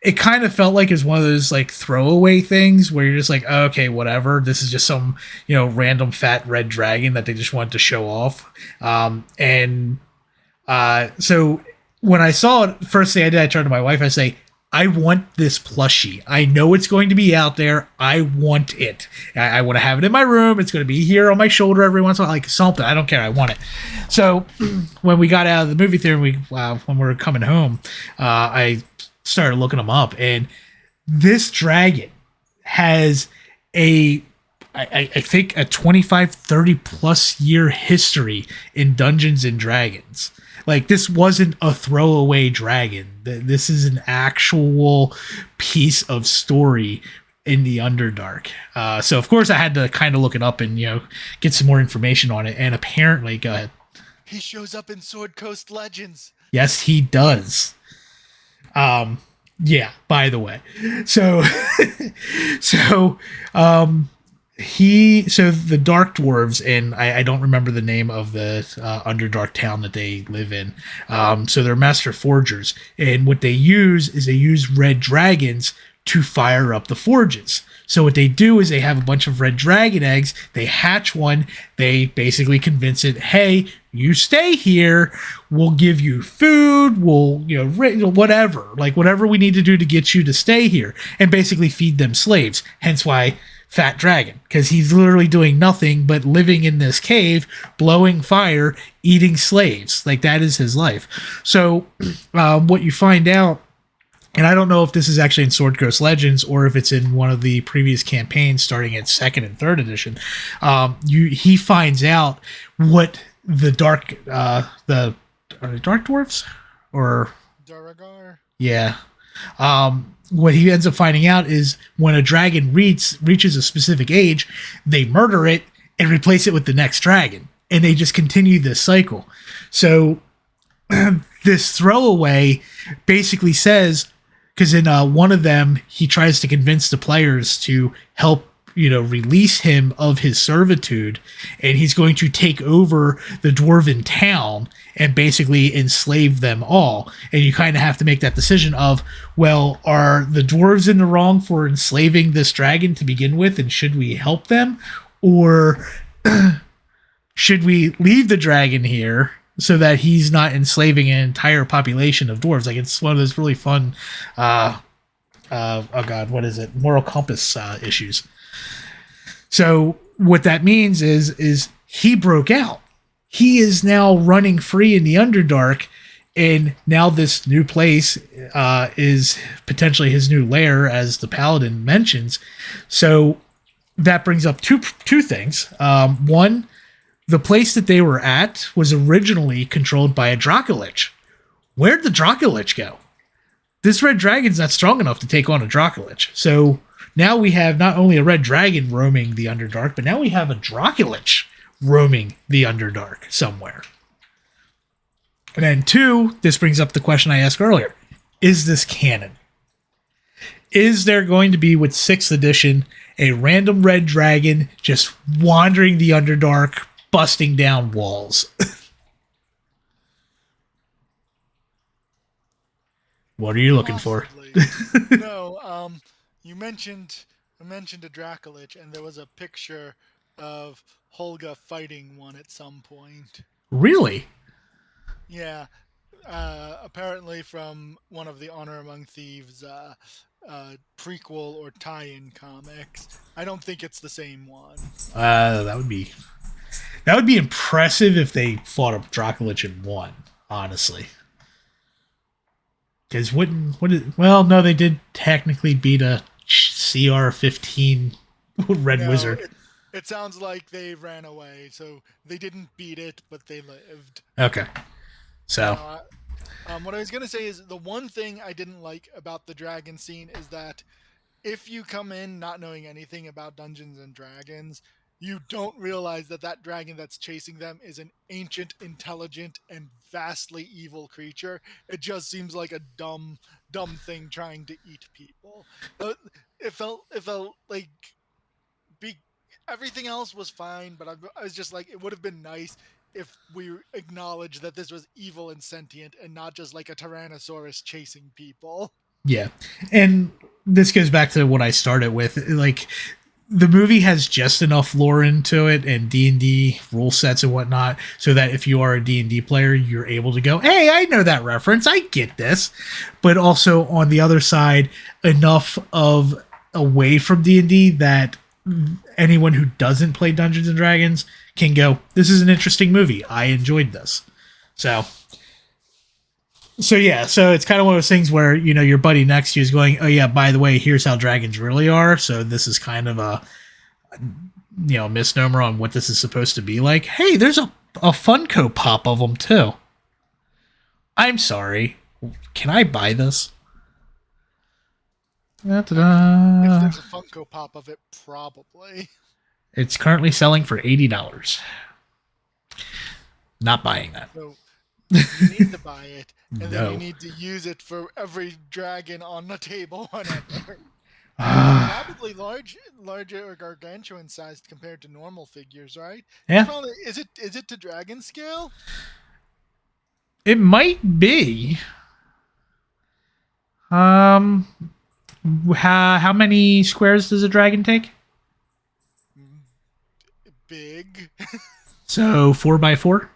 it kind of felt like it's one of those like throwaway things where you're just like, oh, okay, whatever. This is just some, random fat red dragon that they just wanted to show off. So when I saw it, first thing I did, I turned to my wife. I say, I want this plushie. I know it's going to be out there. I want it. I want to have it in my room. It's going to be here on my shoulder every once in a while, like something. I don't care. I want it. So when we got out of the movie theater, when we were coming home, I started looking them up, and this dragon has I think a 25, 30 plus year history in Dungeons and Dragons. Like, this wasn't a throwaway dragon. This is an actual piece of story in the Underdark. So, of course, I had to kind of look it up and, get some more information on it. And apparently, go ahead. He shows up in Sword Coast Legends. Yes, he does. Yeah, by the way. So, So the dark dwarves, and I don't remember the name of the underdark town that they live in. So they're master forgers, and what they use is they use red dragons to fire up the forges. So what they do is they have a bunch of red dragon eggs. They hatch one. They basically convince it, hey, you stay here. We'll give you food. We'll, whatever, like whatever we need to do to get you to stay here, and basically feed them slaves. Hence why Fat Dragon, because he's literally doing nothing but living in this cave, blowing fire, eating slaves. Like that is his life. So what you find out, and I don't know if this is actually in Sword Coast Legends or if it's in one of the previous campaigns starting at second and third edition, he finds out what the are they dark dwarfs or Duragar? yeah. What he ends up finding out is when a dragon reaches a specific age, they murder it and replace it with the next dragon. And they just continue this cycle. So this throwaway basically says, because in one of them, he tries to convince the players to help release him of his servitude, and he's going to take over the dwarven town and basically enslave them all. And you kind of have to make that decision of, well, are the dwarves in the wrong for enslaving this dragon to begin with, and should we help them? Or should we leave the dragon here so that he's not enslaving an entire population of dwarves? Like, it's one of those really fun, oh god, what is it? Moral compass issues. So what that means is he broke out. He is now running free in the Underdark, and now this new place is potentially his new lair, as the Paladin mentions. So that brings up two things. One, the place that they were at was originally controlled by a Dracolich. Where'd the Dracolich go? This red dragon's not strong enough to take on a Dracolich. So now we have not only a red dragon roaming the Underdark, but now we have a Dracolich roaming the Underdark somewhere. And then two, this brings up the question I asked earlier. Is this canon? Is there going to be, with 6th edition, a random red dragon just wandering the Underdark, busting down walls? What are you looking for? No, you mentioned a Dracolich, and there was a picture of Holga fighting one at some point. Really? Yeah, apparently from one of the Honor Among Thieves prequel or tie-in comics. I don't think it's the same one. That would be impressive if they fought a Dracolich and won. Honestly. Because well, no, they did technically beat a CR-15 Red Wizard. It sounds like they ran away, so they didn't beat it, but they lived. Okay. So. What I was going to say is the one thing I didn't like about the dragon scene is that if you come in not knowing anything about Dungeons and Dragons, you don't realize that dragon that's chasing them is an ancient, intelligent, and vastly evil creature. It just seems like a dumb thing trying to eat people. But it felt like everything else was fine, but I was just like, it would have been nice if we acknowledged that this was evil and sentient and not just like a Tyrannosaurus chasing people. Yeah. And this goes back to what I started with. Like, the movie has just enough lore into it and D&D rule sets and whatnot so that if you are a D&D player, you're able to go, hey, I know that reference. I get this. But also on the other side, enough of away from D&D that anyone who doesn't play Dungeons and Dragons can go, this is an interesting movie. I enjoyed this. So yeah, so it's kind of one of those things where, your buddy next to you is going, oh yeah, by the way, here's how dragons really are. So this is kind of a, misnomer on what this is supposed to be like. Hey, there's a Funko Pop of them too. I'm sorry. Can I buy this? Da-da-da. If there's a Funko Pop of it, probably. It's currently selling for $80. Not buying that. So you need to buy it, and then you need to use it for every dragon on the table whenever. And it's probably larger or gargantuan sized compared to normal figures, right? It's Yeah, probably is it to dragon scale? it might be. Um, how many squares does a dragon take? Mm, big. So 4 by 4.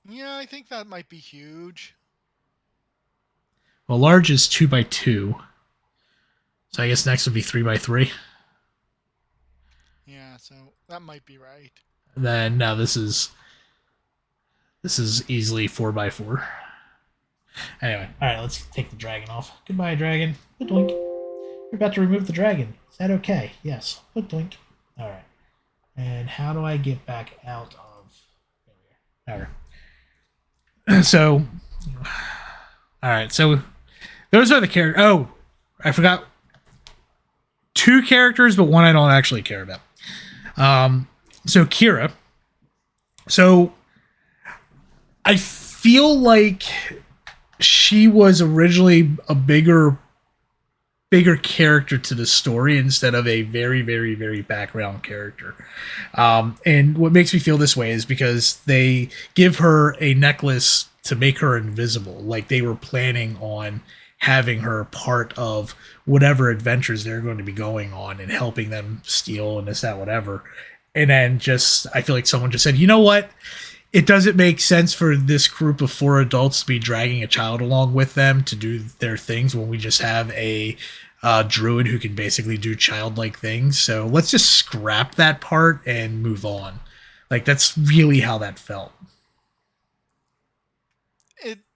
Yeah, I think that might be huge. Well, large is 2 by 2. So I guess next would be 3 by 3. Yeah, so that might be right. Then no, this is easily 4 by 4. Anyway, all right, let's take the dragon off. Goodbye, dragon. Good doink. You're about to remove the dragon. Is that okay? Yes. Good doink. All right. And how do I get back out of? There we go. All right. So, all right. So those are the characters. Oh, I forgot 2 characters, but one I don't actually care about. So Kira. So I feel like she was originally a bigger character to the story instead of a very, very, very background character. And what makes me feel this way is because they give her a necklace to make her invisible. Like they were planning on having her part of whatever adventures they're going to be going on and helping them steal and this, that, whatever. And then just, I feel like someone just said, you know what? It doesn't make sense for this group of 4 adults to be dragging a child along with them to do their things when we just have a druid who can basically do childlike things. So let's just scrap that part and move on. Like that's really how that felt.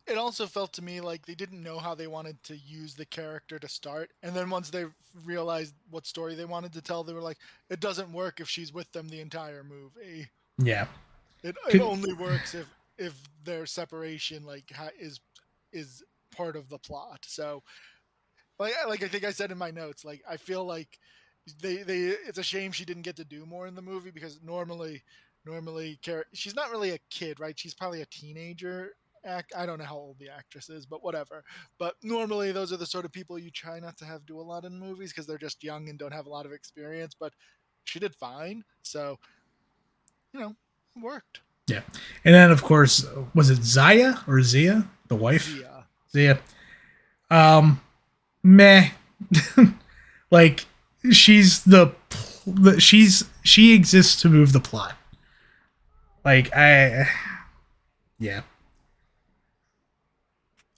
It also felt to me like they didn't know how they wanted to use the character to start, and then once they realized what story they wanted to tell, they were like, it doesn't work if she's with them the entire movie. Yeah. It only works if their separation is part of the plot. So like I think I said in my notes, like I feel like they it's a shame she didn't get to do more in the movie because normally she's not really a kid, right? She's probably a teenager. I don't know how old the actress is, but whatever. But normally those are the sort of people you try not to have do a lot in movies because they're just young and don't have a lot of experience. But she did fine, so it worked. Yeah. And then of course, was it Zaya or Zia, the wife? Zia. Zia. Um Meh. Like she's she exists to move the plot. Like yeah.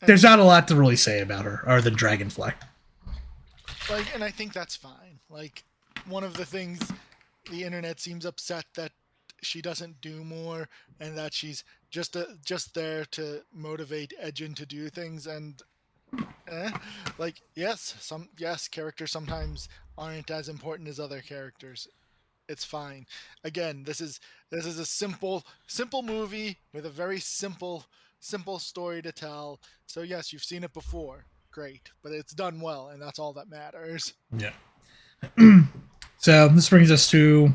There's And not a lot to really say about her or the dragonfly. and I think that's fine. Like one of the things the internet seems upset that she doesn't do more and that she's just there to motivate Edgin to do things and eh, like yes characters sometimes aren't as important as other characters. It's fine. Again, this is a simple movie with a very simple story to tell. So yes, you've seen it before. Great, but it's done well and that's all that matters. Yeah. So this brings us to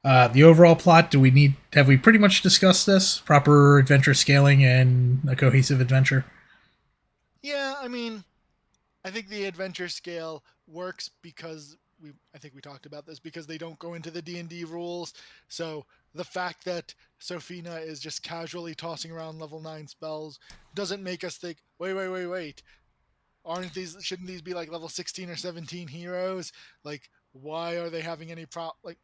the overall plot. Have we pretty much discussed this? Proper adventure scaling and a cohesive adventure? Yeah, I mean, I think the adventure scale works because I think we talked about this because they don't go into the D&D rules. So the fact that Sophina is just casually tossing around level 9 spells doesn't make us think, wait. Shouldn't these be like level 16 or 17 heroes? Like why are they having any like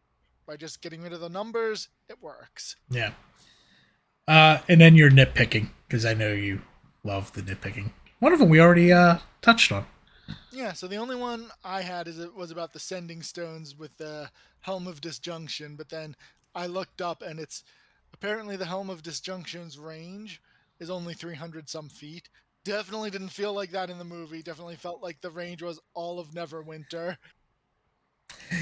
by just getting rid of the numbers? It works. Yeah. And then you're nitpicking because I know you love the nitpicking. One of them we already touched on. Yeah, so the only one I had is it was about the sending stones with the Helm of Disjunction, but then I looked up and it's apparently the Helm of Disjunction's range is only 300 some feet. Definitely didn't feel like that in the movie. Definitely felt like the range was all of Neverwinter.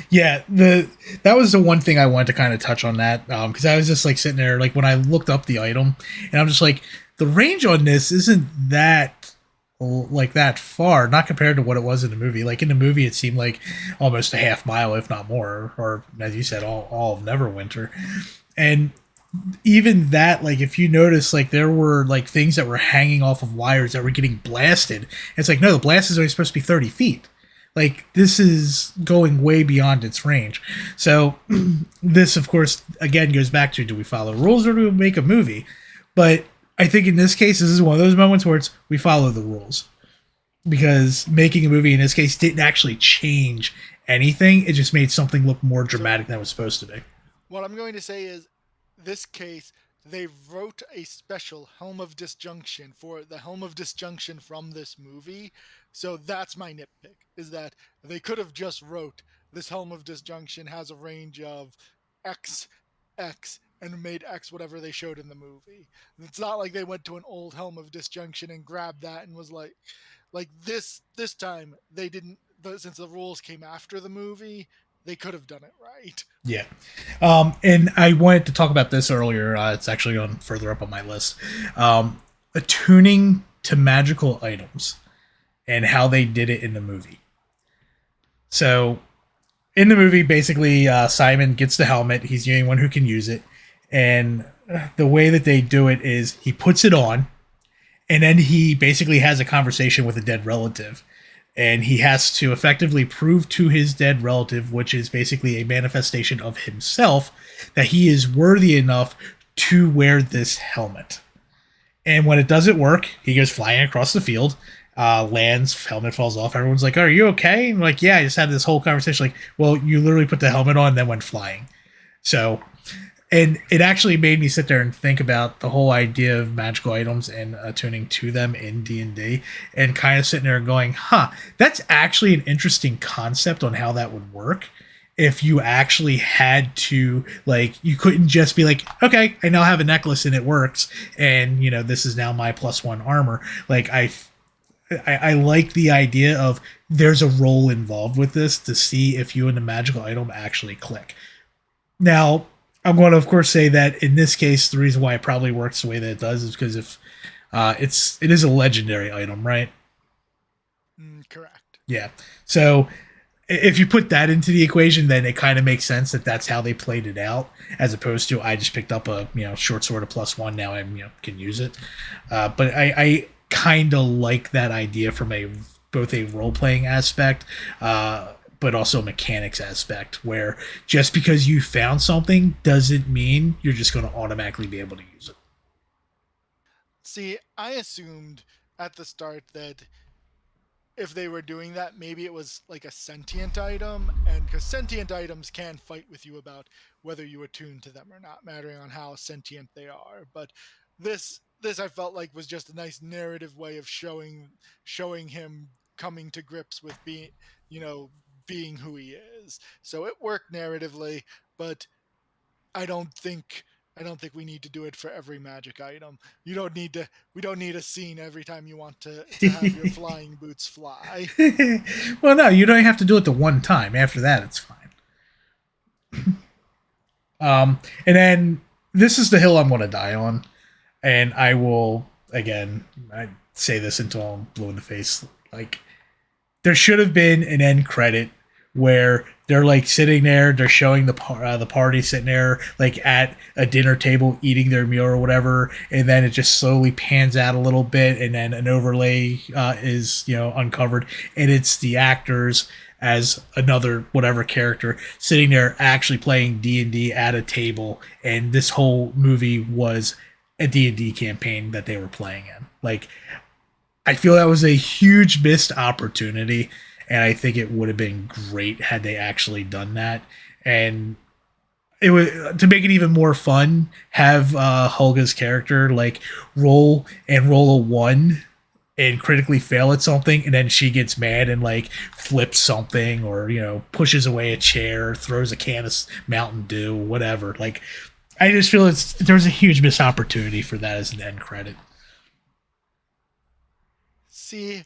Yeah, that was the one thing I wanted to kind of touch on that because I was just like sitting there like when I looked up the item and I'm just like the range on this isn't that like that far, not compared to what it was in the movie. Like in the movie, it seemed like almost a half mile, if not more, or as you said, all of Neverwinter. And even that, like if you notice, like there were like things that were hanging off of wires that were getting blasted. It's like no, the blast is only supposed to be 30 feet. Like this is going way beyond its range. So this, of course, again goes back to, do we follow rules or do we make a movie? But I think in this case, this is one of those moments where it's we follow the rules, because making a movie in this case didn't actually change anything. It just made something look more So dramatic than it was supposed to be. what I'm going to say is, this case, they wrote a special Helm of Disjunction for the Helm of Disjunction from this movie. So that's my nitpick, is that they could have just wrote this Helm of Disjunction has a range of X, X, and made X whatever they showed in the movie. It's not like they went to an old Helm of Disjunction and grabbed that and was like this time they didn't, since the rules came after the movie, they could have done it right. Yeah. And I wanted to talk about this earlier. It's actually gone further up on my list. Attuning to magical items and how they did it in the movie. So, in the movie, basically, Simon gets the helmet. He's the only one who can use it. And the way that they do it is he puts it on, and then he basically has a conversation with a dead relative, and he has to effectively prove to his dead relative, which is basically a manifestation of himself, that he is worthy enough to wear this helmet. And when it doesn't work, he goes flying across the field, lands, helmet falls off. Everyone's like, "Are you okay?" And I'm like, "Yeah, I just had this whole conversation." Like, well, you literally put the helmet on and then went flying. So, and it actually made me sit there and think about the whole idea of magical items and attuning to them in D&D, and kind of sitting there and going, huh, that's actually an interesting concept on how that would work. If you actually had to, like, you couldn't just be like, okay, I now have a necklace and it works, and this is now my +1 armor. Like, I like the idea of there's a role involved with this to see if you and the magical item actually click. Now, I'm going to, of course, say that in this case, the reason why it probably works the way that it does is because if it is a legendary item, right? Correct. Yeah. So if you put that into the equation, then it kind of makes sense that that's how they played it out, as opposed to I just picked up a short sword of +1, now I can use it. But I kind of like that idea from a both a role playing aspect, but also a mechanics aspect, where just because you found something doesn't mean you're just going to automatically be able to use it. See, I assumed at the start that if they were doing that, maybe it was like a sentient item, and because sentient items can fight with you about whether you attune to them or not, mattering on how sentient they are. But this I felt like was just a nice narrative way of showing him coming to grips with you know, being who he is. So it worked narratively, but I don't think I don't think we need to do it for every magic item. You don't need to. We don't need a scene every time you want to have your flying boots fly. Well, no, you don't have to do it the one time. After that, it's fine. And then this is the hill I'm going to die on, and I will again. I say this until I'm blue in the face. Like, there should have been an end credit where they're like sitting there, they're showing the party sitting there like at a dinner table eating their meal or whatever, and then it just slowly pans out a little bit, and then an overlay is uncovered, and it's the actors as another whatever character sitting there actually playing D&D at a table, and this whole movie was a D&D campaign that they were playing in. Like, I feel that was a huge missed opportunity, and I think it would have been great had they actually done that. And it was to make it even more fun. Have Hulga's character like roll a 1 and critically fail at something, and then she gets mad and like flips something, or pushes away a chair, throws a can of Mountain Dew, whatever. Like, I just feel there's a huge missed opportunity for that as an end credit. See,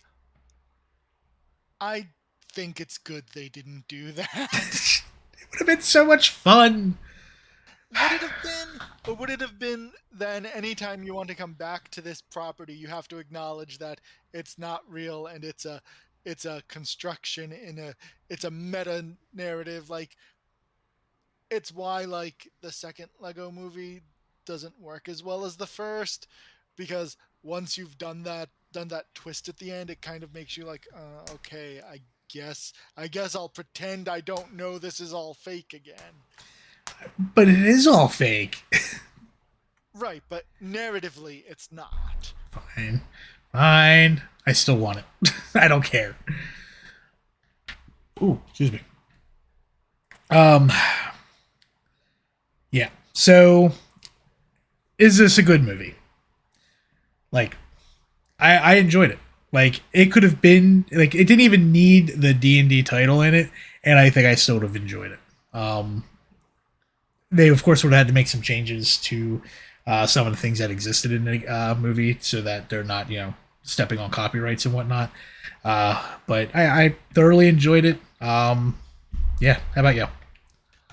I think it's good they didn't do that. It would have been so much fun. Would it have been? Or would it have been then anytime you want to come back to this property, you have to acknowledge that it's not real and it's a construction in a it's a meta narrative. Like, it's why like the second Lego movie doesn't work as well as the first, because once you've done that twist at the end, it kind of makes you like, okay, I I guess I'll pretend I don't know this is all fake again. But it is all fake. Right, but narratively, it's not. Fine. Fine. I still want it. I don't care. Ooh, excuse me. Um, yeah. So, is this a good movie? Like, I enjoyed it. Like, it could have been like it didn't even need the D&D title in it, and I think I still would have enjoyed it. They of course would have had to make some changes to some of the things that existed in the movie so that they're not stepping on copyrights and whatnot. But I thoroughly enjoyed it. Yeah, how about you?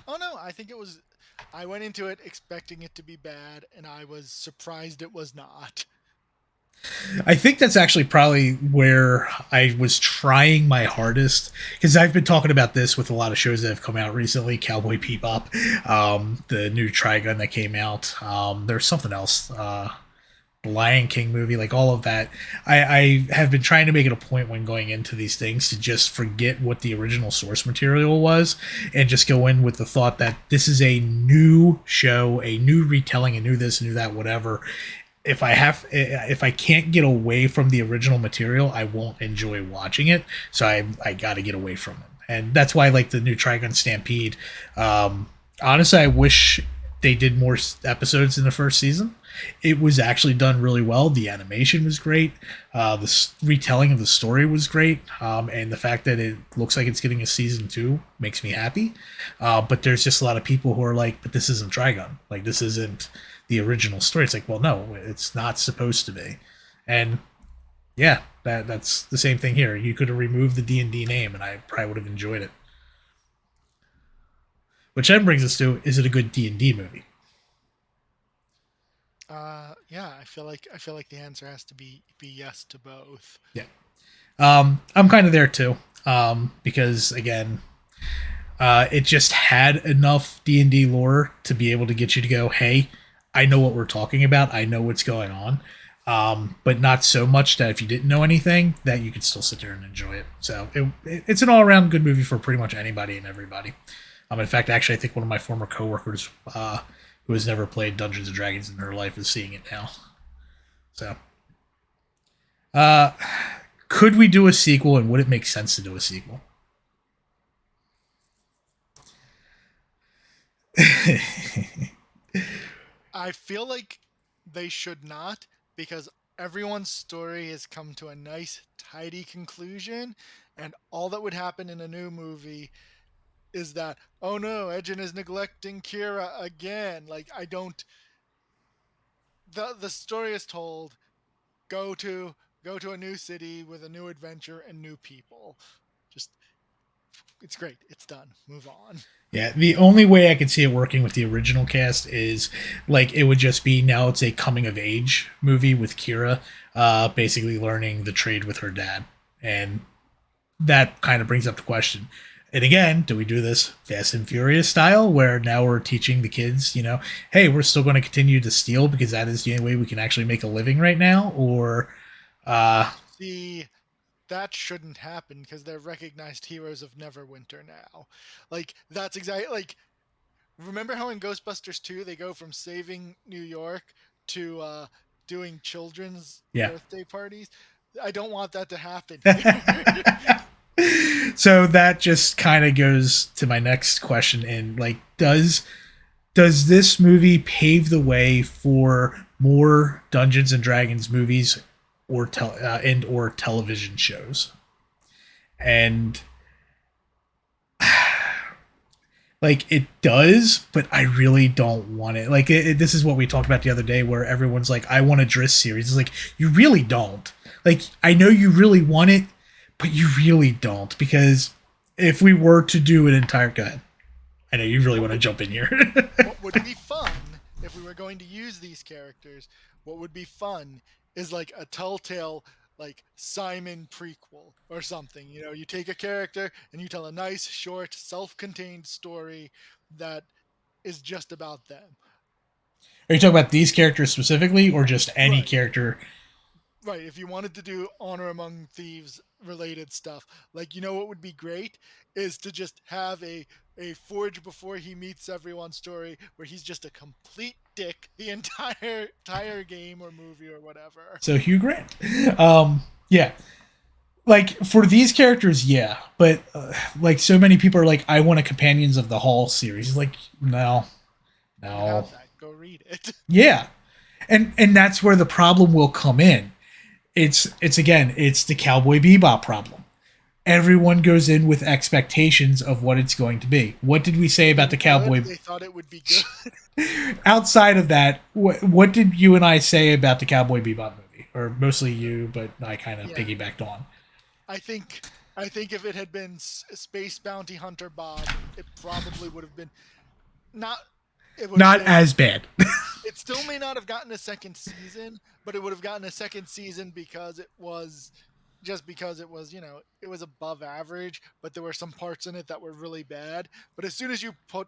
Oh no, I think it was. I went into it expecting it to be bad, and I was surprised it was not. I think that's actually probably where I was trying my hardest because I've been talking about this with a lot of shows that have come out recently. Cowboy Bebop, the new Trigun that came out. There's something else, Lion King movie, like all of that. I have been trying to make it a point when going into these things to just forget what the original source material was and just go in with the thought that this is a new show, a new retelling, a new this, a new that, whatever. If I can't get away from the original material, I won't enjoy watching it. So I got to get away from it, and that's why I like the new Trigun Stampede. Honestly, I wish they did more episodes in the first season. It was actually done really well. The animation was great. The retelling of the story was great, and the fact that it looks like it's getting a season 2 makes me happy. But there's just a lot of people who are like, "But this isn't Trigun. Like this isn't the original story." It's like, well, no, it's not supposed to be. And yeah, that's the same thing here. You could have removed the D&D name, and I probably would have enjoyed it. Which then brings us to: is it a good D&D movie? Yeah, I feel like the answer has to be yes to both. Yeah. I'm kind of there too. Because again, it just had enough D&D lore to be able to get you to go, hey, I know what we're talking about. I know what's going on. But not so much that if you didn't know anything, that you could still sit there and enjoy it. So it's an all-around good movie for pretty much anybody and everybody. In fact, actually, I think one of my former coworkers who has never played Dungeons and Dragons in her life is seeing it now. So, uh, could we do a sequel, and would it make sense to do a sequel? I feel like they should not because everyone's story has come to a nice, tidy conclusion, and all that would happen in a new movie is that, oh no, Edgin is neglecting Kira again. Like I don't. The story is told. Go to go to a new city with a new adventure and new people. Just it's great. It's done. Move on. Yeah, the only way I could see it working with the original cast is like it would just be now it's a coming of age movie with Kira, basically learning the trade with her dad, and that kind of brings up the question. And again, do we do this Fast and Furious style where now we're teaching the kids, hey, we're still going to continue to steal because that is the only way we can actually make a living right now, or uh, See, that shouldn't happen because they're recognized heroes of Neverwinter now. Like that's exactly like remember how in Ghostbusters 2 they go from saving New York to doing children's yeah. birthday parties? I don't want that to happen here. So that just kind of goes to my next question, and like does this movie pave the way for more Dungeons and Dragons movies or television shows? And like it does, but I really don't want it. Like this is what we talked about the other day, where everyone's like, "I want a Driss series." It's like you really don't. Like I know you really want it, but you really don't, because if we were to do an entire, go ahead. I know you really want to jump in here. What would be fun if we were going to use these characters? What would be fun is like a Telltale like Simon prequel or something. You know, you take a character and you tell a nice, short, self-contained story that is just about them. Are you talking about these characters specifically, or just any Right. character? Right. If you wanted to do Honor Among Thieves related stuff. Like, you know what would be great is to just have a Forge Before He Meets Everyone story where he's just a complete dick the entire game or movie or whatever. So Hugh Grant. Yeah. Like for these characters, yeah, but like so many people are like, I want a Companions of the Hall series. Like, no, You no, have that. Go read it. yeah, and that's where the problem will come in. It's again, it's the Cowboy Bebop problem. Everyone goes in with expectations of what it's going to be. What did we say about the Cowboy? They thought it would be good. Outside of that, what did you and I say about the Cowboy Bebop movie? Or mostly you, but I kind of Yeah. piggybacked on. I think I think if it had been Space Bounty Hunter Bob, it probably would have been not. It would have Not been. as bad. It still may not have gotten a second season, but it would have gotten a second season because it was just because it was, it was above average, but there were some parts in it that were really bad. But as soon as you put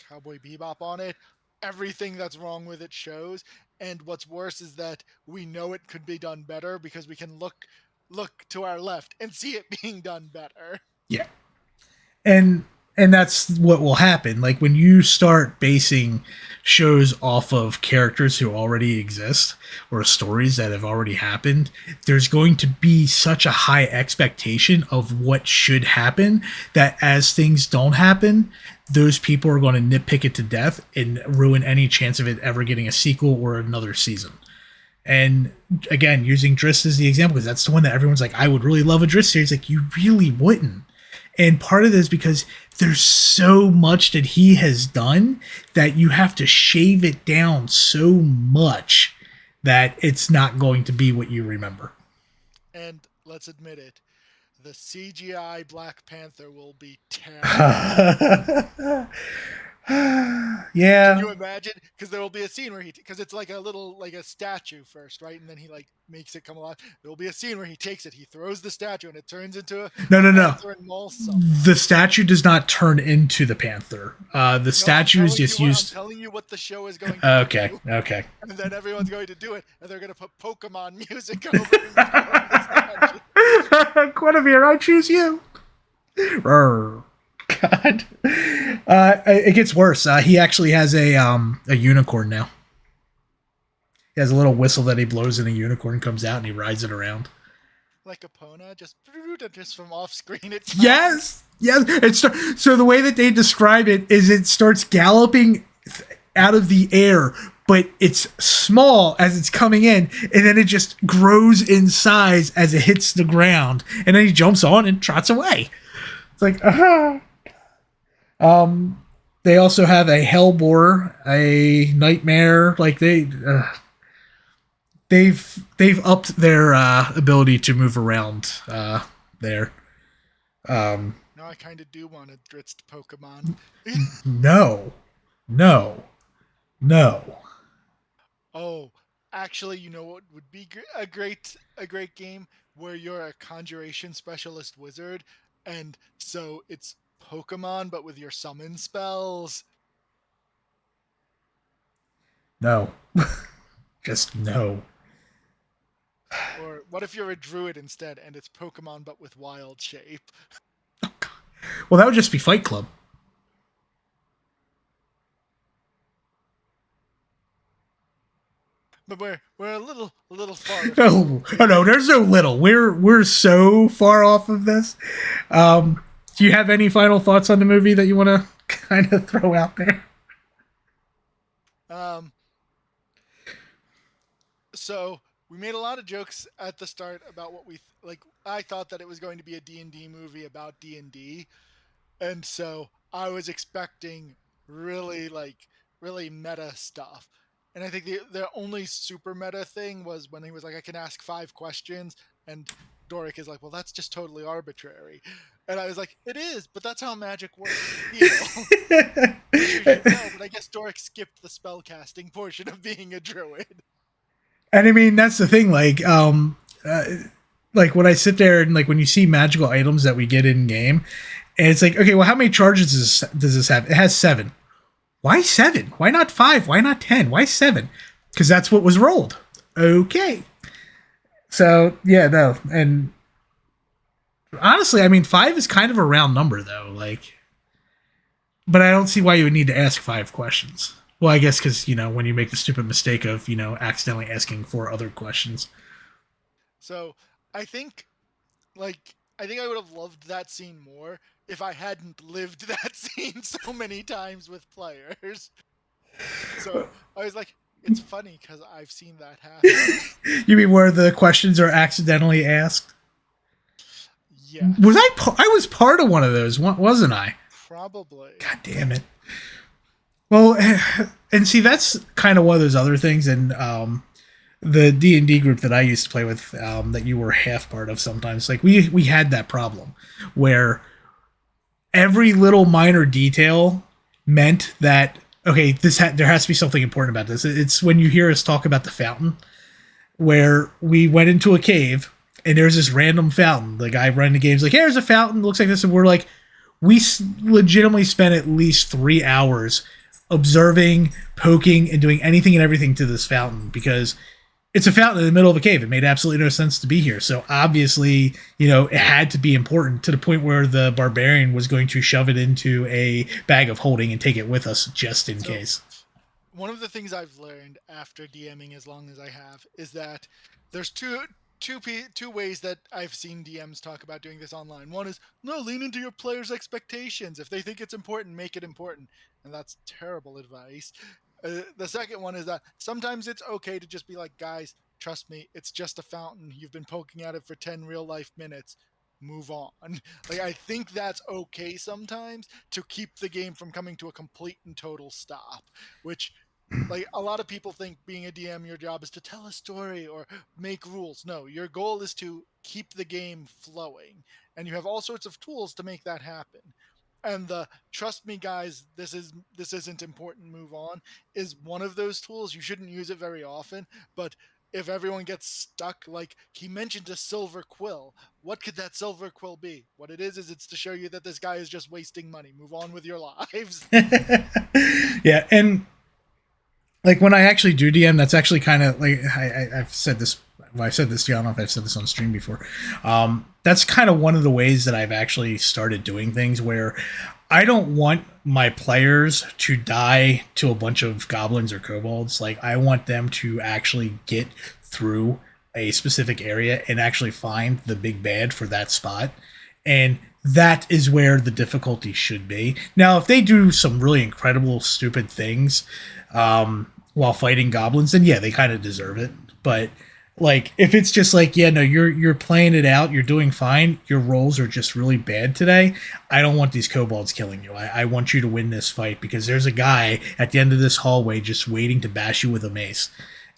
Cowboy Bebop on it, everything that's wrong with it shows. And what's worse is that we know it could be done better because we can look to our left and see it being done better. Yeah. And that's what will happen. Like when you start basing shows off of characters who already exist or stories that have already happened, there's going to be such a high expectation of what should happen that as things don't happen, those people are going to nitpick it to death and ruin any chance of it ever getting a sequel or another season. And again, using Driss as the example, because that's the one that everyone's like, I would really love a Driss series. Like, you really wouldn't. And part of this is because there's so much that he has done that you have to shave it down so much that it's not going to be what you remember. And let's admit it, the CGI Black Panther will be terrible. Yeah. Can you imagine? Because there will be a scene where because it's like a statue first, right? And then he like makes it come alive. There will be a scene where he takes it, he throws the statue, and it turns into a No. panther and mauls someone. The statue does not turn into the panther. The statue is just used. I'm telling you what the show is going to do. Okay. And then everyone's going to do it, and they're going to put Pokemon music over the statue. Guinevere, I choose you. Rrr. God. It gets worse. He actually has a unicorn now. He has a little whistle that he blows and a unicorn comes out and he rides it around. Like Epona, just from off screen. Yes. So the way that they describe it is it starts galloping out of the air, but it's small as it's coming in, and then it just grows in size as it hits the ground, and then he jumps on and trots away. It's like, they also have a Hellbore, a Nightmare. Like they've upped their ability to move around there. Now I kind of do want a Dritzed Pokemon. No. Oh, actually, you know what would be a great game where you're a conjuration specialist wizard, and so it's Pokemon but with your summon spells. No. Just no. Or what if you're a druid instead and it's Pokemon but with wild shape? Well, that would just be Fight Club. But we're a little far. Oh no, there's no little. We're so far off of this. Do you have any final thoughts on the movie that you want to kind of throw out there? So we made a lot of jokes at the start about what we like. I thought that it was going to be a D&D movie about D&D, and so I was expecting really meta stuff. And I think the only super meta thing was when he was like, I can ask 5 questions, and Doric is like, well, that's just totally arbitrary. And I was like, it is, but that's how magic works. But I guess Doric skipped the spellcasting portion of being a druid. And I mean, that's the thing. Like when I sit there and like when you see magical items that we get in game, and it's like, okay, well, how many charges does this have? It has 7. Why 7? Why not 5? Why not 10? Why 7? Because that's what was rolled. Okay. So yeah, no, and Honestly, I mean, 5 is kind of a round number, though. Like, but I don't see why you would need to ask 5 questions. Well, I guess because, when you make the stupid mistake of, accidentally asking 4 other questions. So I think I think I would have loved that scene more if I hadn't lived that scene so many times with players. So I was like, it's funny because I've seen that happen. You mean where the questions are accidentally asked? Was Yes, I was part of one of those, wasn't I? probably. God damn it. Well, and see, that's kind of one of those other things, and the D&D group that I used to play with, that you were half part of sometimes, like we had that problem where every little minor detail meant that, okay, there has to be something important about this. It's when you hear us talk about the fountain, where we went into a cave and there's this random fountain. The guy running the game's like, hey, there's a fountain, looks like this, and we're like, legitimately spent at least 3 hours observing, poking, and doing anything and everything to this fountain because it's a fountain in the middle of a cave. It made absolutely no sense to be here. So obviously, it had to be important to the point where the barbarian was going to shove it into a bag of holding and take it with us just in So case. one of the things I've learned after DMing as long as I have is that there's two ways that I've seen DMs talk about doing this online. One is no, lean into your players' expectations. If they think it's important, make it important, and that's terrible advice. The second one is that sometimes it's okay to just be like, guys, trust me, it's just a fountain. You've been poking at it for 10 real life minutes. Move on. Like I think that's okay sometimes to keep the game from coming to a complete and total stop, which like a lot of people think being a DM, your job is to tell a story or make rules. No, your goal is to keep the game flowing, and you have all sorts of tools to make that happen. And the trust me, guys, this isn't important. Move on is one of those tools. You shouldn't use it very often, but if everyone gets stuck, like he mentioned a silver quill, what could that silver quill be? What it is it's to show you that this guy is just wasting money. Move on with your lives. Yeah, and like when I actually do DM, that's actually kind of like I've said this. Well, I've said this. I don't know if I've said this on stream before. That's kind of one of the ways that I've actually started doing things where I don't want my players to die to a bunch of goblins or kobolds. Like I want them to actually get through a specific area and actually find the big bad for that spot. And that is where the difficulty should be. Now, if they do some really incredible, stupid things, while fighting goblins, then yeah, they kind of deserve it. But like, if it's just like, yeah, no, you're playing it out, you're doing fine, your rolls are just really bad today. I don't want these kobolds killing you. I want you to win this fight because there's a guy at the end of this hallway just waiting to bash you with a mace.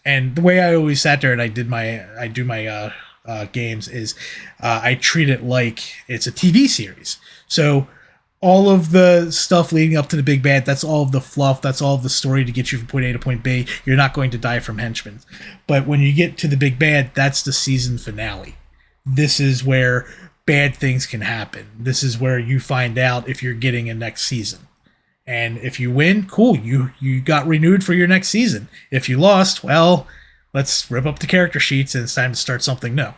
And the way I always sat there and I do my games is I treat it like it's a TV series. So all of the stuff leading up to the big bad, that's all of the fluff, that's all of the story to get you from point A to point B. You're not going to die from henchmen. But when you get to the big bad, that's the season finale. This is where bad things can happen. This is where you find out if you're getting a next season. And if you win, cool, you got renewed for your next season. If you lost, well, let's rip up the character sheets and it's time to start something new.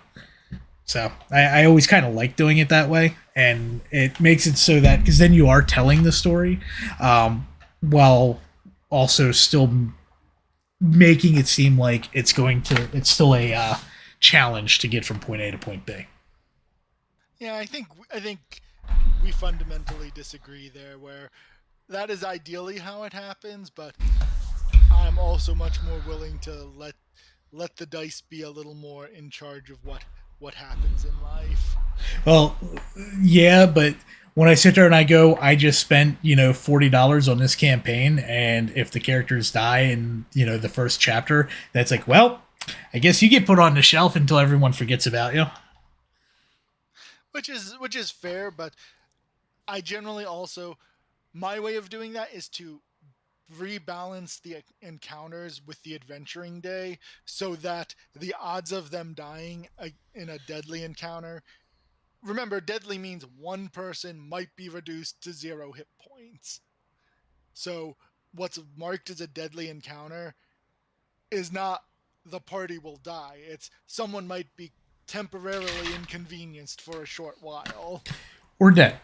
So I always kind of like doing it that way, and it makes it so that because then you are telling the story, while also still making it seem like it's still a challenge to get from point A to point B. Yeah, I think we fundamentally disagree there where that is ideally how it happens, but I'm also much more willing to let the dice be a little more in charge of what happens in life. Well, yeah, but when I sit there and I go, I just spent $40 on this campaign, and if the characters die in the first chapter, that's like, well, I guess you get put on the shelf until everyone forgets about you. Which is fair, but I generally also my way of doing that is to rebalance the encounters with the adventuring day so that the odds of them dying in a deadly encounter, remember deadly means one person might be reduced to 0 hit points. So what's marked as a deadly encounter is not the party will die. It's someone might be temporarily inconvenienced for a short while. Or dead.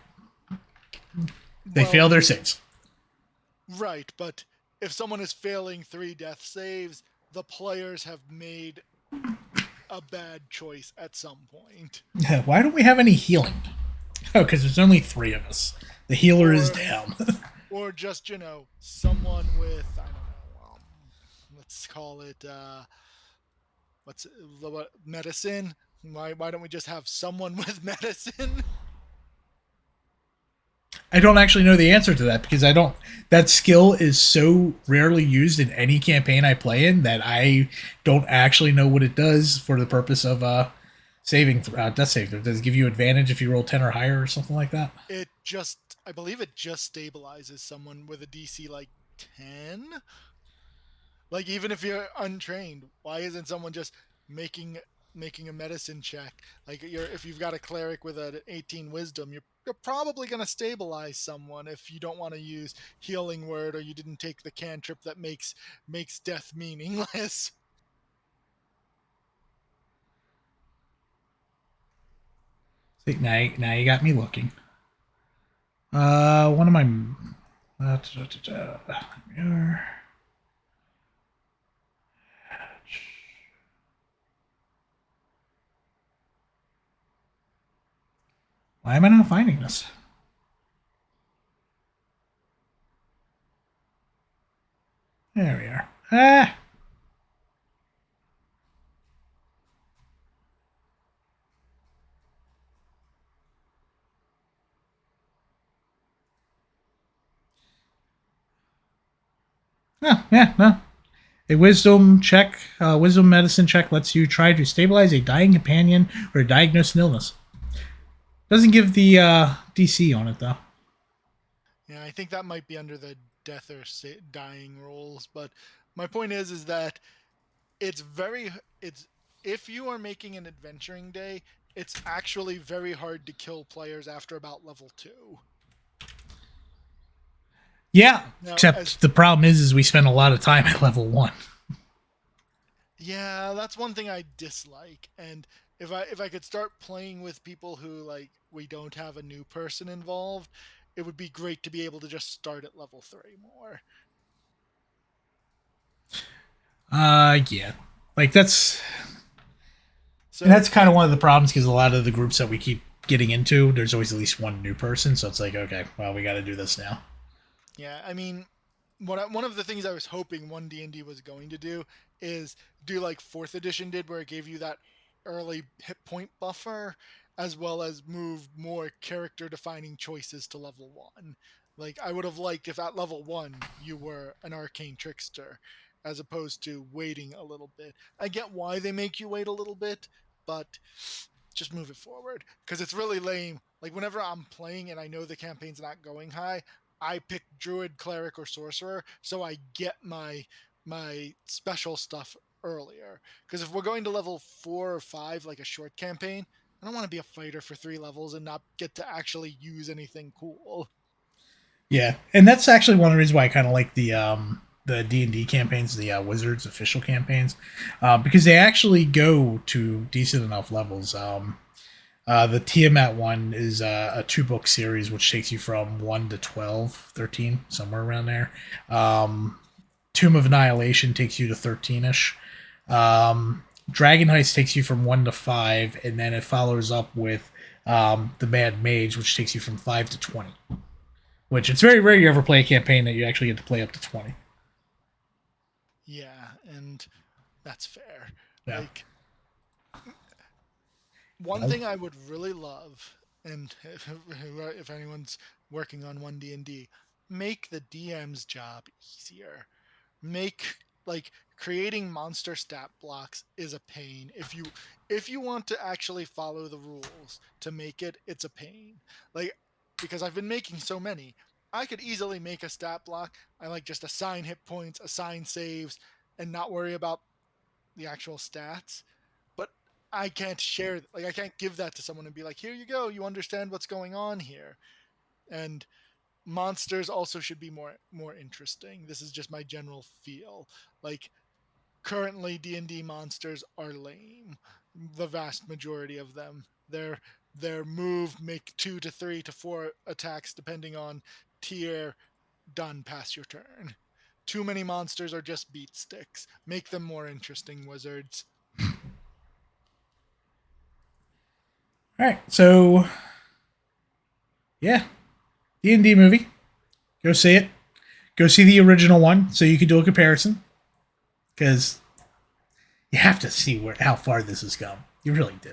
They Well, fail their saves. right, but if someone is failing 3 death saves, the players have made a bad choice at some point. Why don't we have any healing? Oh, because there's only 3 of us. The healer is Or down. or just, someone with, I don't know, let's call it what medicine. Why don't we just have someone with medicine? I don't actually know the answer to that because I don't. That skill is so rarely used in any campaign I play in that I don't actually know what it does for the purpose of saving death save. Does it give you advantage if you roll 10 or higher or something like that? It just, I believe it just stabilizes someone with a DC like 10. Like, even if you're untrained, why isn't someone just making making a medicine check? Like, if you've got a cleric with an 18 wisdom, you're probably going to stabilize someone if you don't want to use healing word, or you didn't take the cantrip that makes death meaningless. See, now you got me looking. One of my. Why am I not finding this? There we are. Ah! Oh, yeah, no. A wisdom check, wisdom medicine check lets you try to stabilize a dying companion or diagnose an illness. Doesn't give the DC on it, though. Yeah, I think that might be under the death or dying rules, but my point is that it's very it's if you are making an adventuring day, it's actually very hard to kill players after about level 2. Yeah, Now, as except the problem is we spend a lot of time at level 1. yeah, that's one thing I dislike. And if I could start playing with people who, like, we don't have a new person involved, it would be great to be able to just start at level 3 more. Yeah. Like, that's. And So that's kind of one of the problems because a lot of the groups that we keep getting into, there's always at least one new person. So it's like, okay, well, we got to do this now. yeah, I mean, one of the things I was hoping one D&D was going to do is do like 4th edition did, where it gave you that early hit point buffer, as well as move more character defining choices to level 1. Like, I would have liked if at level 1 you were an arcane trickster, as opposed to waiting a little bit. I get why they make you wait a little bit, but just move it forward, because it's really lame. Like, whenever I'm playing and I know the campaign's not going high, I pick druid, cleric, or sorcerer, so I get my special stuff earlier. Because if we're going to level 4 or 5, like a short campaign, I don't want to be a fighter for 3 levels and not get to actually use anything cool. Yeah, and that's actually one of the reasons why I kind of like the D&D campaigns, the Wizards official campaigns, because they actually go to decent enough levels. The Tiamat one is a 2 book series which takes you from 1 to 12, 13, somewhere around there. Tomb of Annihilation takes you to 13ish. Dragon Heist takes you from 1 to 5, and then it follows up with the Mad Mage, which takes you from 5 to 20. Which it's very rare you ever play a campaign that you actually get to play up to 20. Yeah, and that's fair. Yeah. Like, one Well, thing I would really love, and if anyone's working on 1D&D, make the DM's job easier. Make, like, creating monster stat blocks is a pain. If you want to actually follow the rules to make it, it's a pain. Like, because I've been making so many, I could easily make a stat block. I like just assign hit points, assign saves, and not worry about the actual stats. But I can't share, like, I can't give that to someone and be like, here you go, you understand what's going on here. And monsters also should be more interesting. This is just my general feel. Like, currently D&D monsters are lame. the vast majority of them. Their move make 2 to 3 to 4 attacks depending on tier. Done, pass your turn. Too many monsters are just beat sticks. Make them more interesting, wizards. All right, so yeah, D&D movie. Go see it. Go see the original one so you can do a comparison. Because you have to see how far this has come. You really do.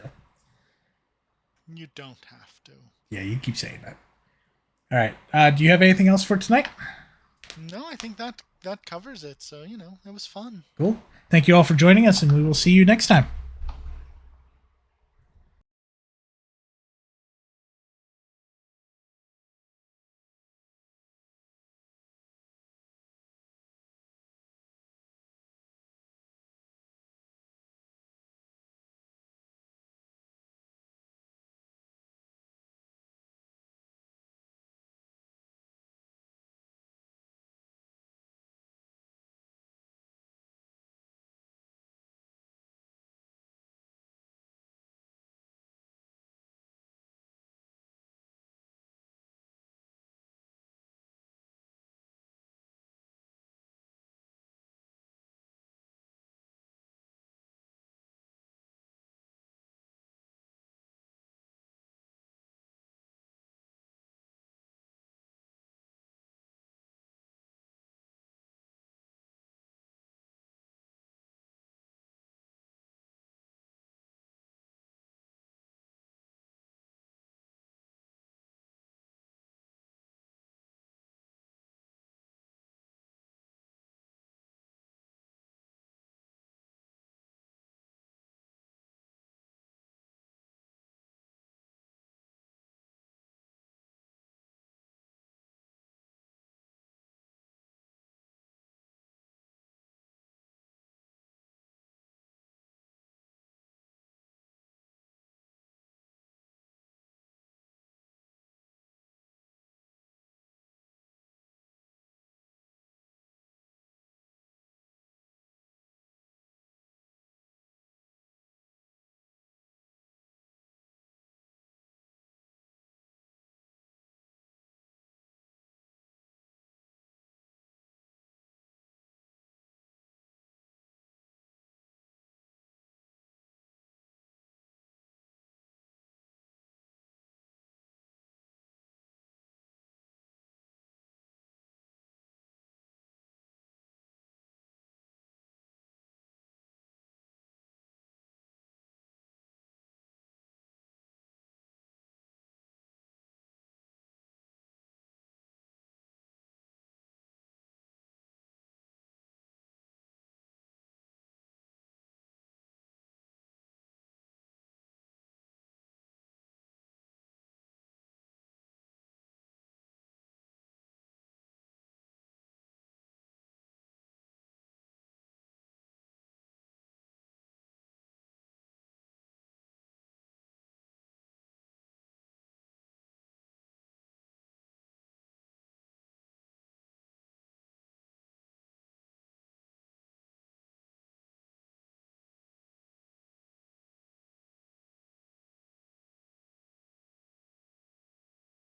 You don't have to. Yeah, you keep saying that. All right. Do you have anything else for tonight? No, I think that covers it. So, it was fun. Cool. Thank you all for joining us, and we will see you next time.